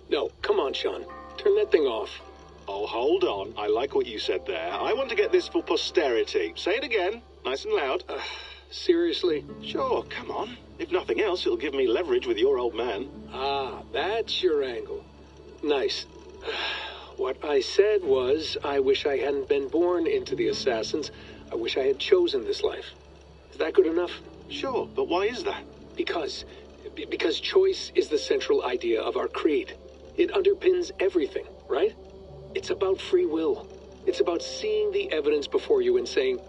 No, come on, Sean. Turn that thing off. Oh, hold on. I like what you said there. I want to get this for posterity. Say it again, nice and loud. Seriously? Sure, come on. If nothing else, it'll give me leverage with your old man. Ah, that's your angle. Nice. What I said was, I wish I hadn't been born into the Assassins. I wish I had chosen this life. Is that good enough? Sure, but why is that? Because choice is the central idea of our creed. It underpins everything, right? It's about free will. It's about seeing the evidence before you and saying,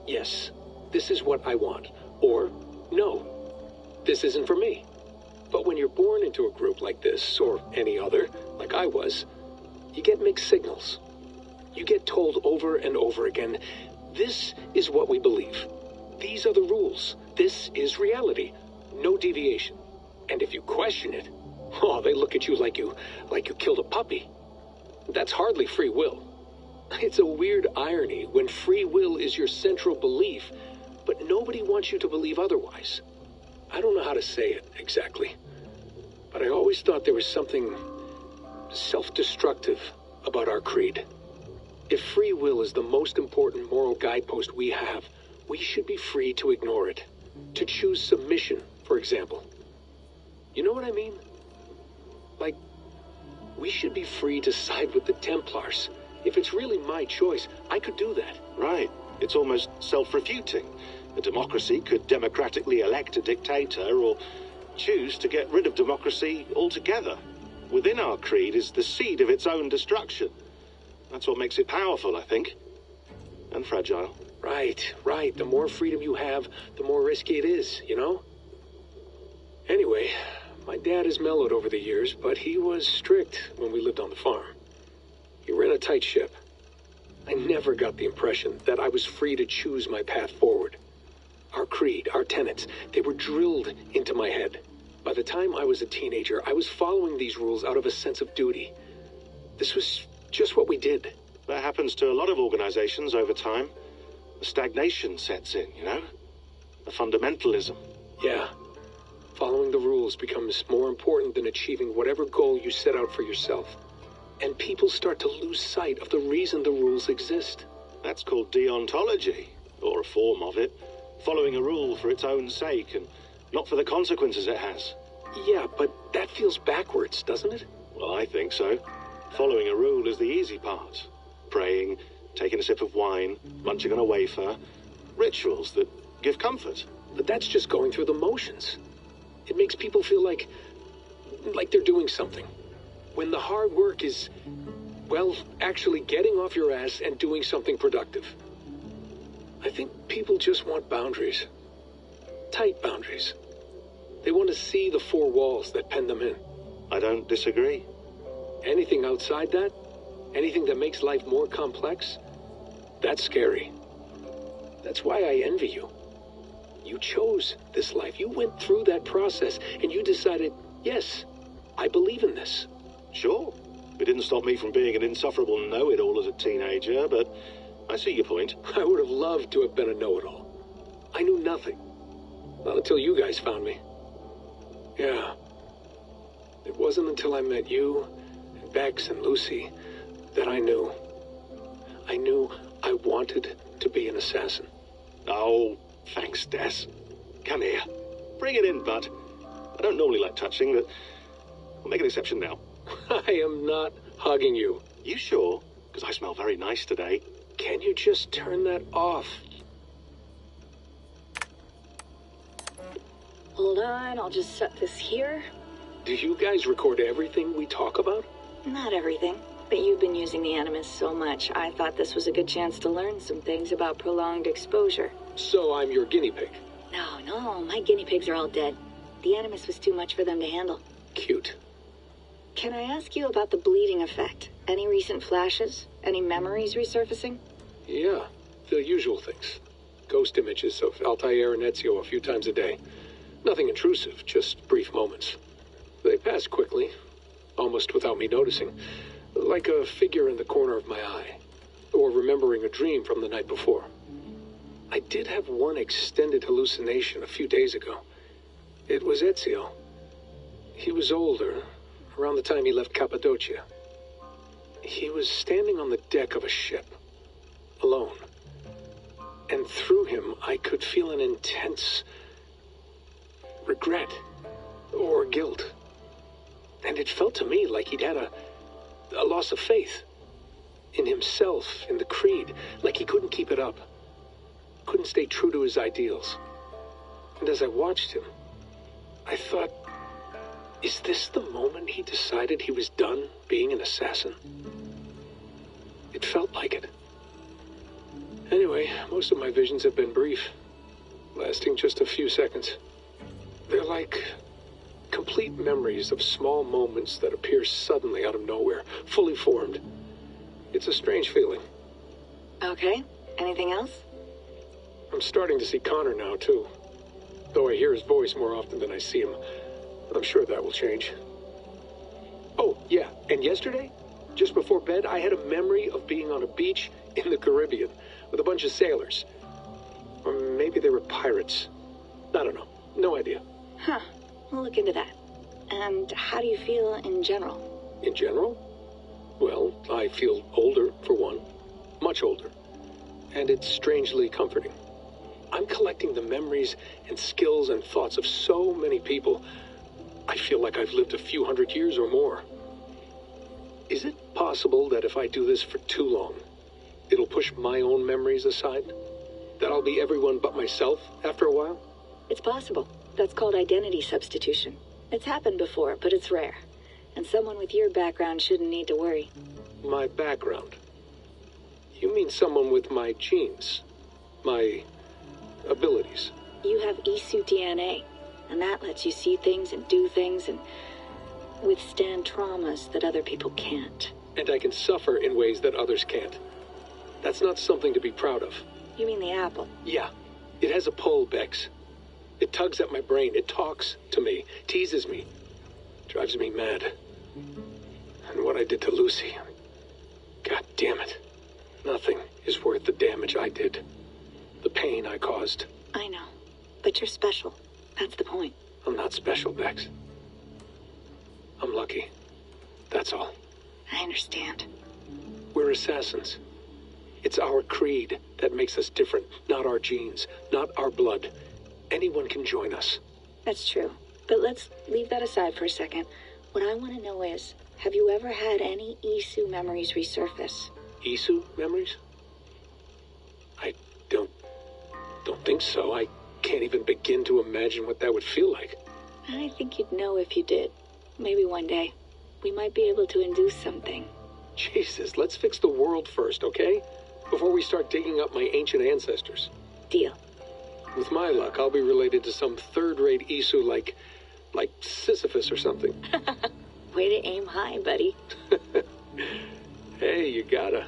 yes, this is what I want. Or, no, this isn't for me. But when you're born into a group like this, or any other, like I was, you get mixed signals. You get told over and over again, this is what we believe. These are the rules. This is reality. No deviation. And if you question it, oh, they look at you like you killed a puppy. That's hardly free will. It's a weird irony when free will is your central belief, but nobody wants you to believe otherwise. I don't know how to say it exactly, but I always thought there was something self-destructive about our creed. If free will is the most important moral guidepost we have, we should be free to ignore it. To choose submission, for example. You know what I mean? Like, we should be free to side with the Templars. If it's really my choice, I could do that. Right. It's almost self-refuting. A democracy could democratically elect a dictator or choose to get rid of democracy altogether. Within our creed is the seed of its own destruction. That's what makes it powerful, I think. And fragile. Right. The more freedom you have, the more risky it is, you know? Anyway, my dad has mellowed over the years, but he was strict when we lived on the farm. He ran a tight ship. I never got the impression that I was free to choose my path forward. Our creed, our tenets, they were drilled into my head. By the time I was a teenager, I was following these rules out of a sense of duty. This was just what we did. That happens to a lot of organizations over time. The stagnation sets in, you know? The fundamentalism. Yeah. Following the rules becomes more important than achieving whatever goal you set out for yourself. And people start to lose sight of the reason the rules exist. That's called deontology, or a form of it. Following a rule for its own sake, and not for the consequences it has. Yeah, but that feels backwards, doesn't it? Well, I think so. Following a rule is the easy part. Praying, taking a sip of wine, munching on a wafer. Rituals that give comfort. But that's just going through the motions. It makes people feel like they're doing something. When the hard work is, well, actually getting off your ass and doing something productive. I think people just want boundaries. Tight boundaries. They want to see the four walls that pen them in. I don't disagree. Anything outside that, anything that makes life more complex, that's scary. That's why I envy you. You chose this life. You went through that process, and you decided, yes, I believe in this. Sure. It didn't stop me from being an insufferable know-it-all as a teenager, but I see your point. I would have loved to have been a know-it-all. I knew nothing. Not until you guys found me. Yeah. It wasn't until I met you, and Bex and Lucy, that I knew. I knew I wanted to be an assassin. Oh, thanks, Des. Come here. Bring it in, bud. I don't normally like touching, but I'll make an exception now. I am not hugging you. You sure? Because I smell very nice today. Can you just turn that off? Hold on, I'll just set this here. Do you guys record everything we talk about? Not everything, but you've been using the Animus so much, I thought this was a good chance to learn some things about prolonged exposure. So I'm your guinea pig? No, my guinea pigs are all dead. The Animus was too much for them to handle. Cute. Can I ask you about the bleeding effect? Any recent flashes? Any memories resurfacing? Yeah, the usual things. Ghost images of Altair and Ezio a few times a day. Nothing intrusive, just brief moments. They pass quickly, almost without me noticing. Like a figure in the corner of my eye. Or remembering a dream from the night before. I did have one extended hallucination a few days ago. It was Ezio. He was older, around the time he left Cappadocia. He was standing on the deck of a ship, alone. And through him, I could feel an intense regret or guilt. And it felt to me like he'd had a loss of faith in himself, in the creed, like he couldn't keep it up, couldn't stay true to his ideals. And as I watched him, I thought, is this the moment he decided he was done being an assassin? It felt like it. Anyway, most of my visions have been brief, lasting just a few seconds. They're like complete memories of small moments that appear suddenly out of nowhere, fully formed. It's a strange feeling. Okay, anything else? I'm starting to see Connor now, too. Though I hear his voice more often than I see him. I'm sure that will change. Oh, yeah, and yesterday, just before bed, I had a memory of being on a beach in the Caribbean with a bunch of sailors. Or maybe they were pirates. I don't know. No idea. Huh. We'll look into that. And how do you feel in general? In general? Well, I feel older, for one. Much older. And it's strangely comforting. I'm collecting the memories and skills and thoughts of so many people. I feel like I've lived a few hundred years or more. Is it possible that if I do this for too long, it'll push my own memories aside? That I'll be everyone but myself after a while? It's possible. That's called identity substitution. It's happened before, but it's rare. And someone with your background shouldn't need to worry. My background? You mean someone with my genes? My abilities? You have Isu DNA, and that lets you see things and do things and withstand traumas that other people can't. And I can suffer in ways that others can't. That's not something to be proud of. You mean the apple? Yeah. It has a pull, Bex. It tugs at my brain. It talks to me, teases me, drives me mad. And what I did to Lucy, God damn it. Nothing is worth the damage I did. The pain I caused. I know, but you're special. That's the point. I'm not special, Bex. I'm lucky. That's all. I understand. We're assassins. It's our creed that makes us different, not our genes, not our blood. Anyone can join us. That's true. But let's leave that aside for a second. What I want to know is, have you ever had any Isu memories resurface? Isu memories? I don't think so. I can't even begin to imagine what that would feel like. I think you'd know if you did. Maybe one day. We might be able to induce something. Jesus, let's fix the world first, okay? Before we start digging up my ancient ancestors. Deal. With my luck, I'll be related to some third-rate Isu like Sisyphus or something. Way to aim high, buddy. Hey, you gotta.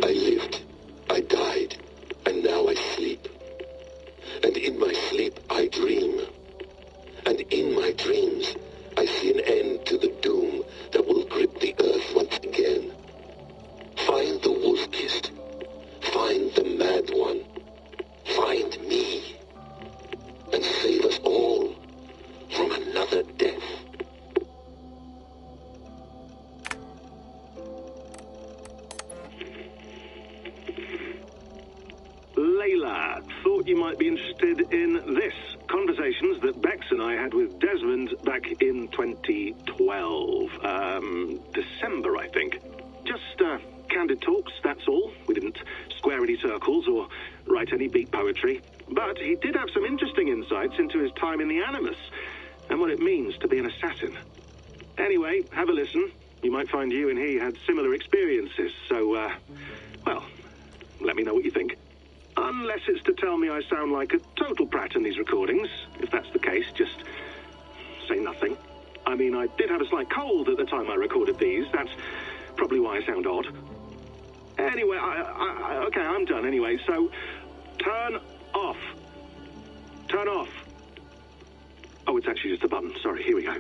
I lived, I died, and now I sleep. And in my sleep I dream. And in my dreams I see an end to the doom that will grip the earth once again. Find the wolf-kissed. Find the mad one. Find me. And save us all from another death. Layla, thought you might be interested in this. Conversations that Bex and I had with Desmond back in 2012. December, I think. Just, candid talks, that's all. We didn't square any circles or write any beat poetry. But he did have some interesting insights into his time in the Animus and what it means to be an assassin. Anyway, have a listen. You might find you and he had similar experiences. So, well, let me know what you think. Unless it's to tell me I sound like a total prat in these recordings. If that's the case, just say nothing. I mean, I did have a slight cold at the time I recorded these. That's probably why I sound odd. Anyway, okay, I'm done anyway. So, turn off. Turn off. Oh, it's actually just a button. Sorry, here we go.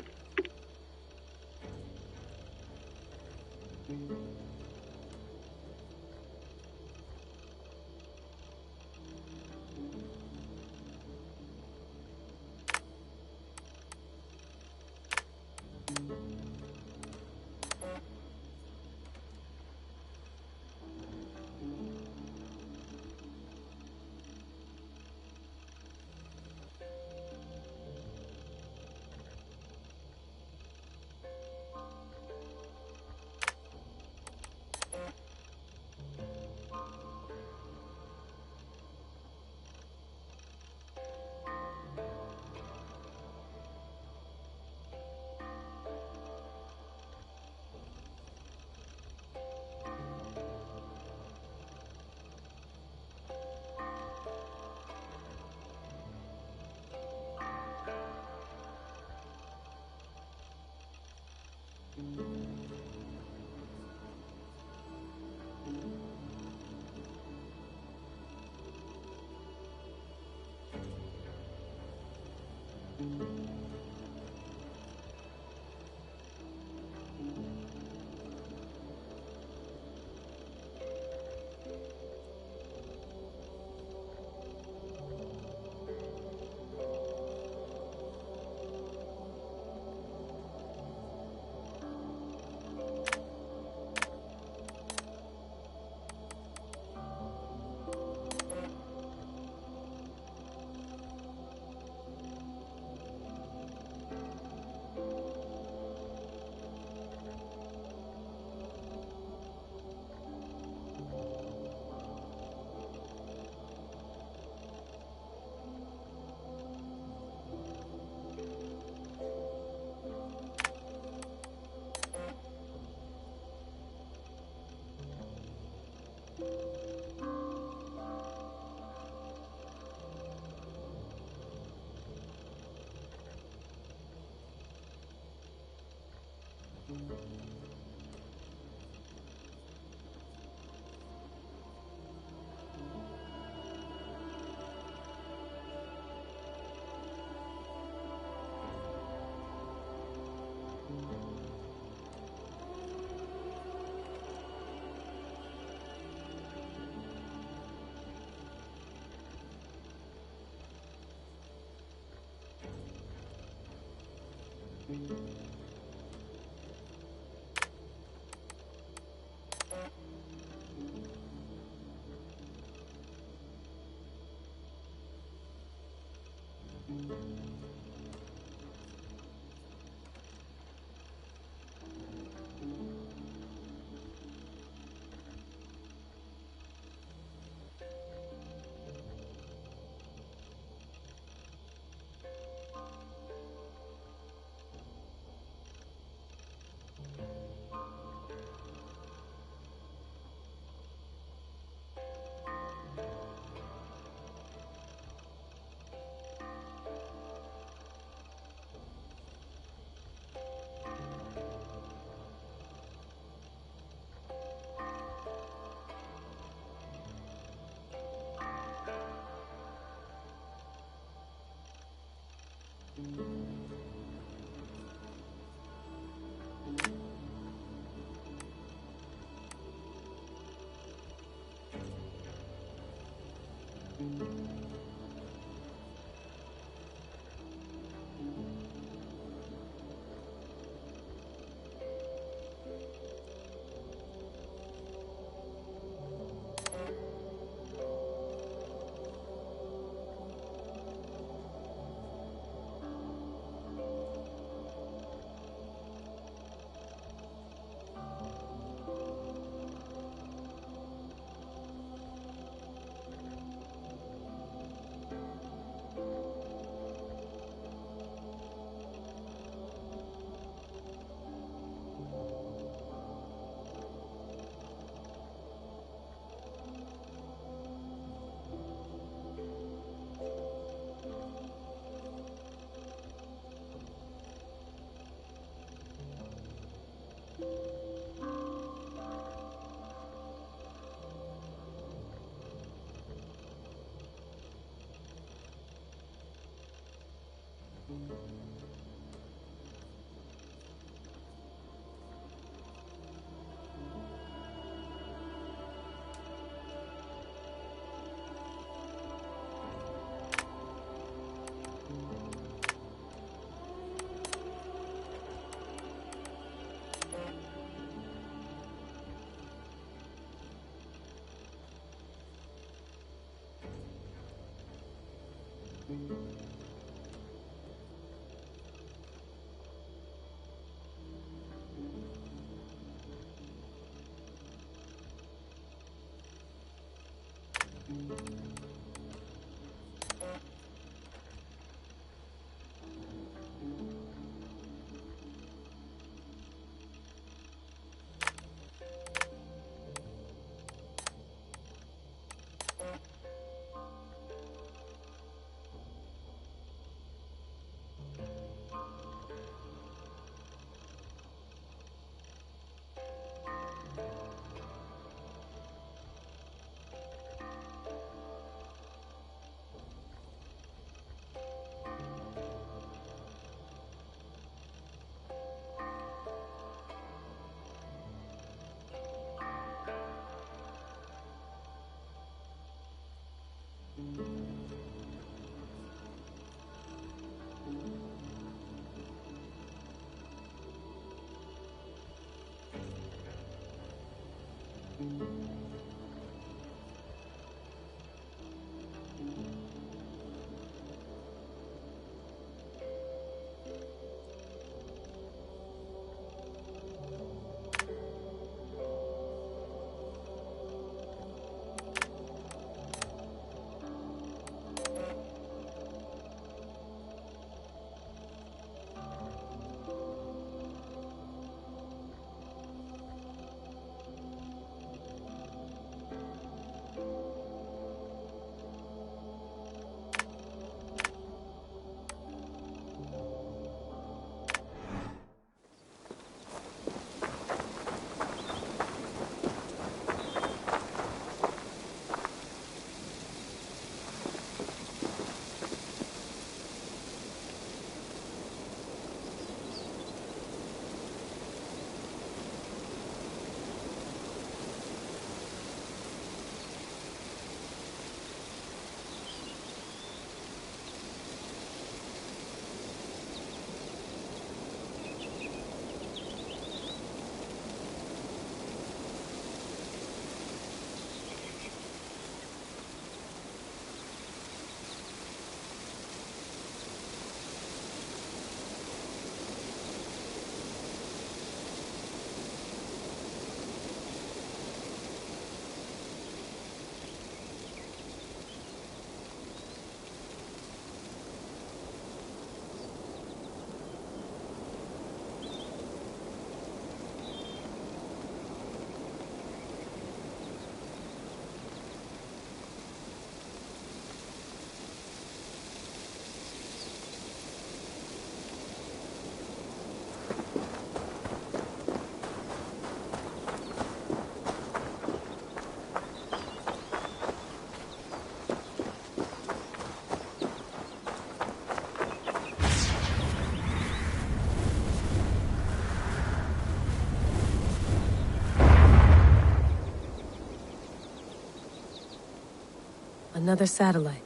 Another satellite.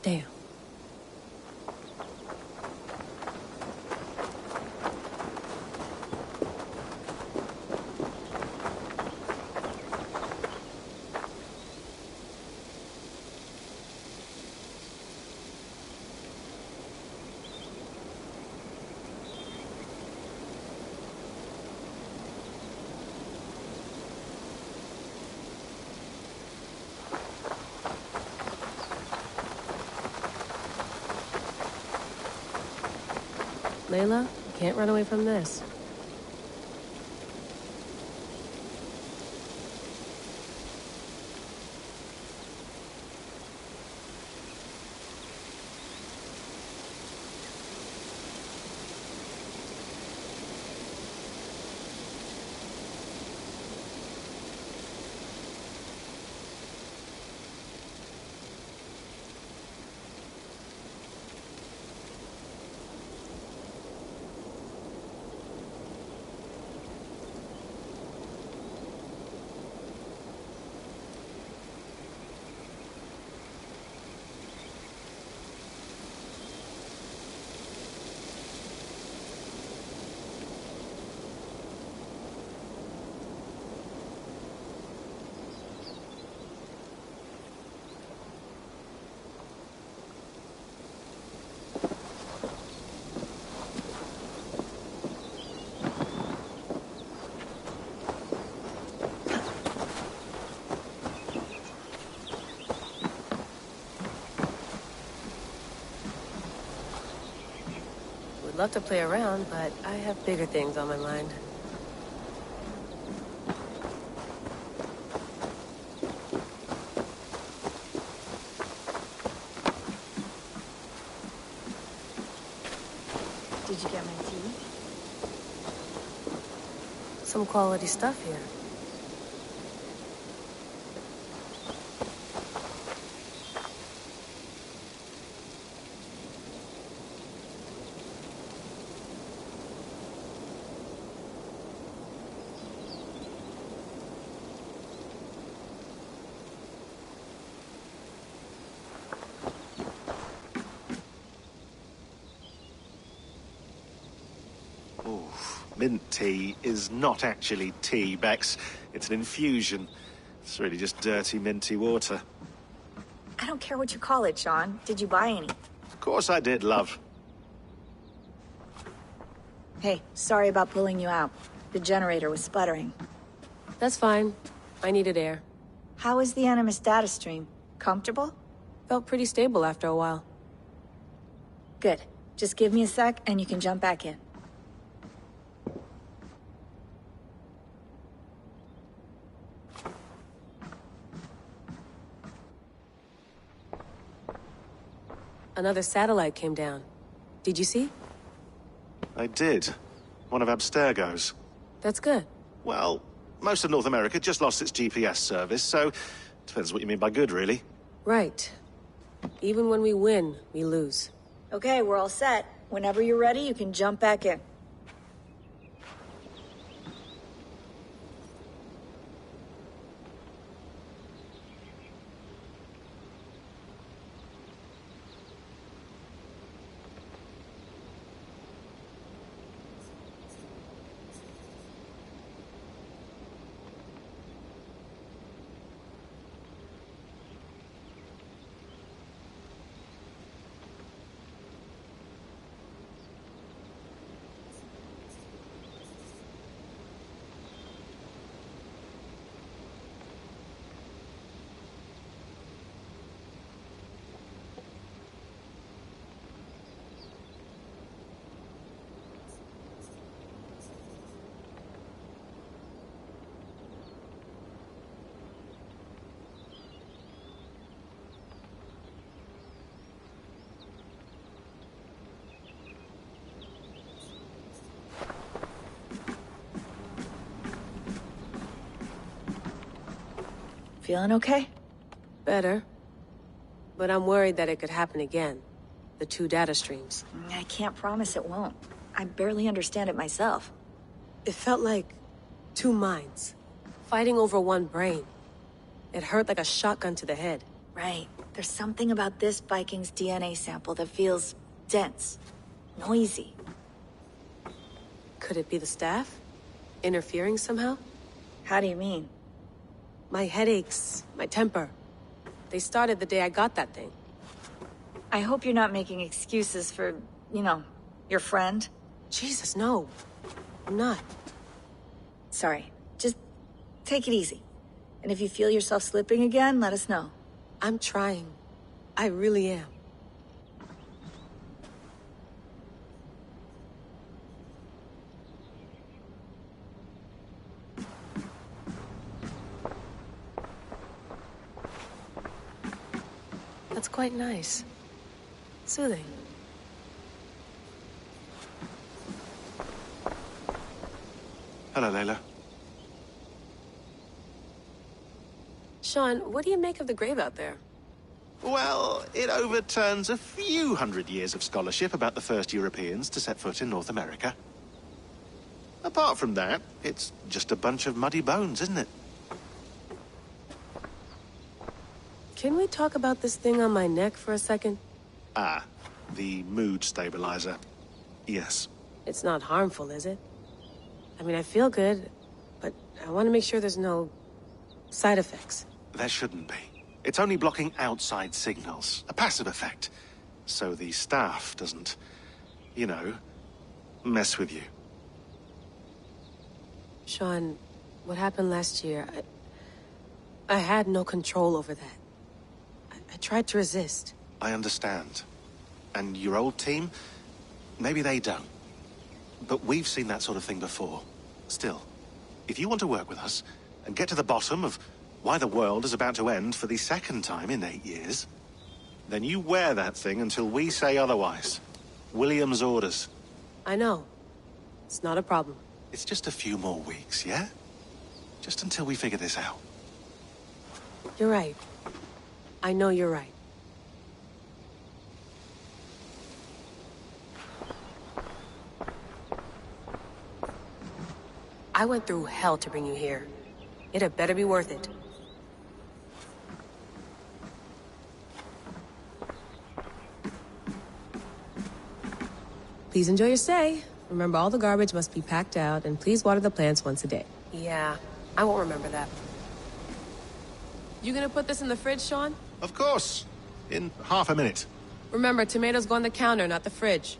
Damn. Layla, you can't run away from this. Would love to play around, but I have bigger things on my mind. Did you get my tea? Some quality stuff here. Mint tea is not actually tea, Bex. It's an infusion. It's really just dirty, minty water. I don't care what you call it, Sean. Did you buy any? Of course I did, love. Hey, sorry about pulling you out. The generator was sputtering. That's fine. I needed air. How is the Animus data stream? Comfortable? Felt pretty stable after a while. Good. Just give me a sec and you can jump back in. Another satellite came down. Did you see? I did. One of Abstergo's. That's good. Well, most of North America just lost its GPS service, so depends what you mean by good, really. Right. Even when we win, we lose. Okay, we're all set. Whenever you're ready, you can jump back in. Feeling okay? Better. But I'm worried that it could happen again. The two data streams. I can't promise it won't. I barely understand it myself. It felt like two minds, fighting over one brain. It hurt like a shotgun to the head. Right. There's something about this Viking's DNA sample that feels dense, noisy. Could it be the staff? Interfering somehow? How do you mean? My headaches, my temper. They started the day I got that thing. I hope you're not making excuses for, you know, your friend. Jesus, no. I'm not. Sorry. Just take it easy. And if you feel yourself slipping again, let us know. I'm trying. I really am. That's quite nice. Soothing. Hello, Layla. Sean, what do you make of the grave out there? Well, it overturns a few hundred years of scholarship about the first Europeans to set foot in North America. Apart from that, it's just a bunch of muddy bones, isn't it? Can we talk about this thing on my neck for a second? Ah, the mood stabilizer. Yes. It's not harmful, is it? I mean, I feel good, but I want to make sure there's no side effects. There shouldn't be. It's only blocking outside signals, a passive effect. So the staff doesn't, you know, mess with you. Sean, what happened last year, I had no control over that. I tried to resist. I understand. And your old team, maybe they don't. But we've seen that sort of thing before. Still, if you want to work with us and get to the bottom of why the world is about to end for the second time in 8 years, then you wear that thing until we say otherwise. William's orders. I know. It's not a problem. It's just a few more weeks, yeah? Just until we figure this out. You're right. I know you're right. I went through hell to bring you here. It had better be worth it. Please enjoy your stay. Remember, all the garbage must be packed out, and please water the plants once a day. Yeah, I won't remember that. You gonna put this in the fridge, Sean? Of course. In half a minute. Remember, tomatoes go on the counter, not the fridge.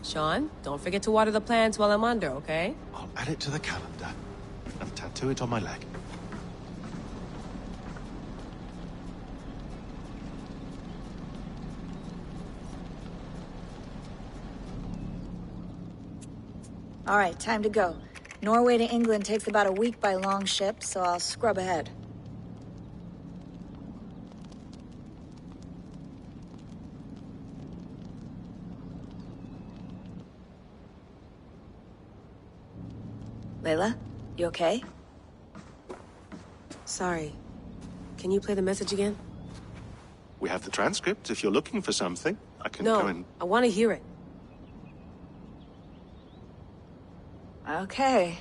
Sean, don't forget to water the plants while I'm under, okay? I'll add it to the calendar and tattoo it on my leg. All right, time to go. Norway to England takes about a week by long ship, so I'll scrub ahead. Layla, you okay? Sorry. Can you play the message again? We have the transcript. If you're looking for something, I can No, go and... I want to hear it. Okay.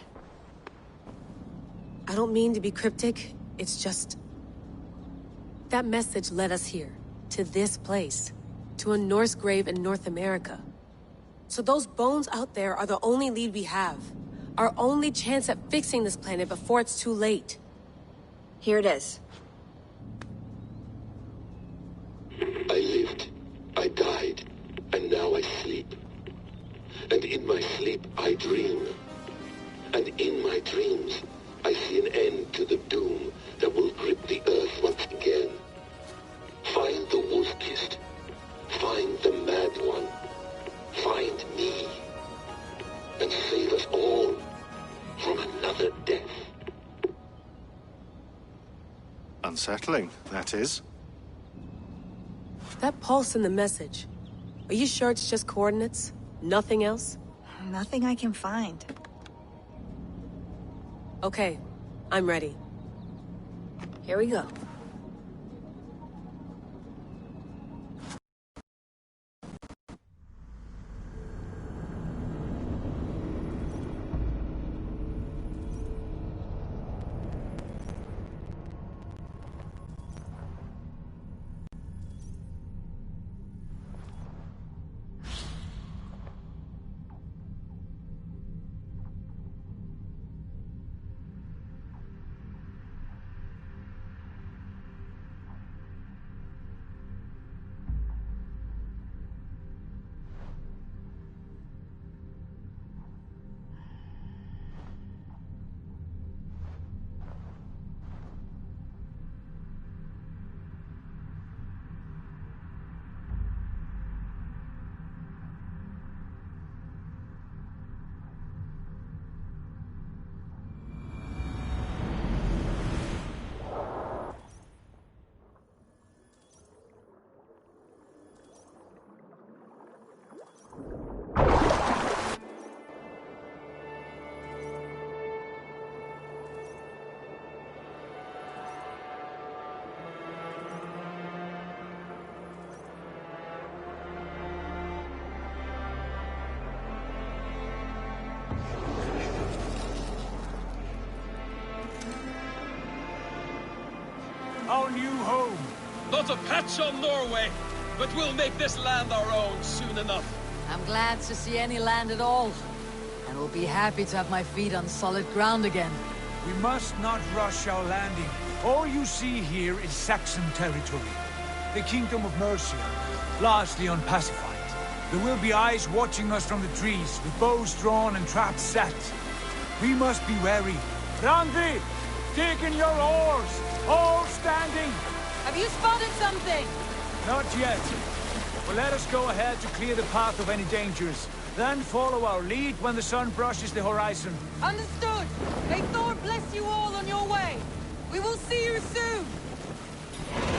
I don't mean to be cryptic. It's just... that message led us here. To this place. To a Norse grave in North America. So those bones out there are the only lead we have. Our only chance at fixing this planet before it's too late. Here it is. I lived, I died, and now I sleep. And in my sleep I dream. And in my dreams I see an end to the doom that will grip the Earth once again. to death. Unsettling, that is. That pulse in the message. Are you sure it's just coordinates? Nothing else? Nothing I can find. Okay, I'm ready. Here we go. Our new home. Not a patch on Norway, but we'll make this land our own soon enough. I'm glad to see any land at all. And will be happy to have my feet on solid ground again. We must not rush our landing. All you see here is Saxon territory. The Kingdom of Mercia, largely unpacified. There will be eyes watching us from the trees, with bows drawn and traps set. We must be wary. Randvi, dig in your oars! All standing! Have you spotted something? Not yet. But let us go ahead to clear the path of any dangers. Then follow our lead when the sun brushes the horizon. Understood. May Thor bless you all on your way. We will see you soon.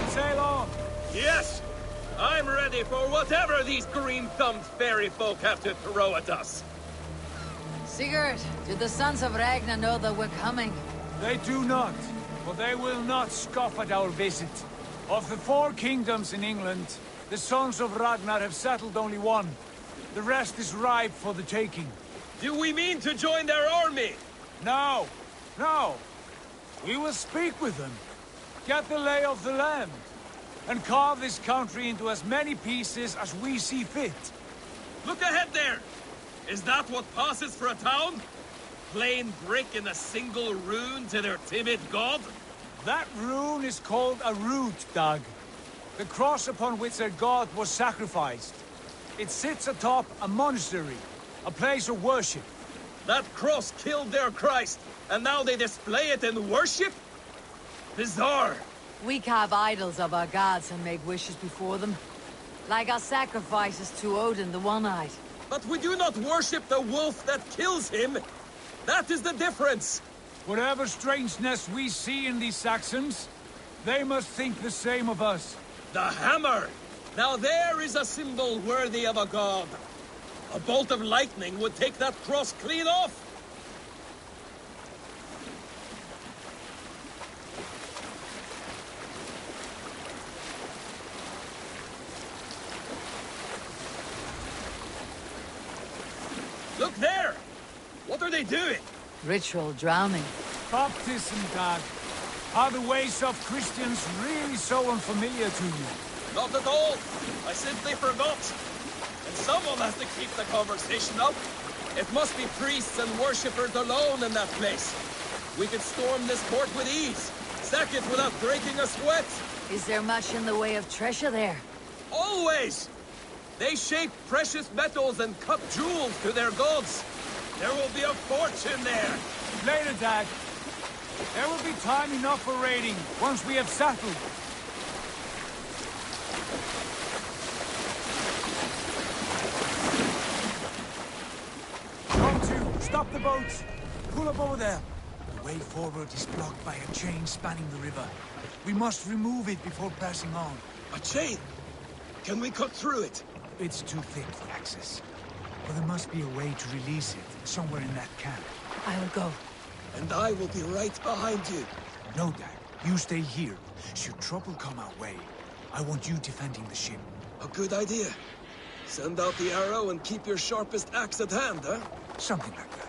Sail on. Yes! I'm ready for whatever these green-thumbed fairy folk have to throw at us. Sigurd, do the sons of Ragnar know that we're coming? They do not. But they will not scoff at our visit. Of the 4 kingdoms in England, the sons of Ragnar have settled only one. The rest is ripe for the taking. Do we mean to join their army? No. No. We will speak with them. Get the lay of the land. And carve this country into as many pieces as we see fit. Look ahead there! Is that what passes for a town? Plain brick in a single rune to their timid god? That rune is called a root, Dag. The cross upon which their god was sacrificed. It sits atop a monastery, a place of worship. That cross killed their Christ, and now they display it in worship? Bizarre. We carve idols of our gods and make wishes before them. Like our sacrifices to Odin the One-Eyed. But we do not worship the wolf that kills him. That is the difference. Whatever strangeness we see in these Saxons, they must think the same of us. The hammer! Now there is a symbol worthy of a god. A bolt of lightning would take that cross clean off. Look there! What are they doing? Ritual drowning. Baptism, Dag. Are the ways of Christians really so unfamiliar to you? Not at all. I simply forgot. And someone has to keep the conversation up. It must be priests and worshippers alone in that place. We could storm this port with ease. Sack it without breaking a sweat. Is there much in the way of treasure there? Always! They shape precious metals and cut jewels to their gods. There will be a fortune there. Later, Dag. There will be time enough for raiding once we have settled. Come to. Stop the boats. Pull up over there. way forward is blocked by a chain spanning the river. We must remove it before passing on. A chain? Can we cut through it? It's too thick for access. But there must be a way to release it, somewhere in that camp. I will go. And I will be right behind you. No, Dad. You stay here. Should trouble come our way, I want you defending the ship. A good idea. Send out the arrow and keep your sharpest axe at hand, huh? Something like that.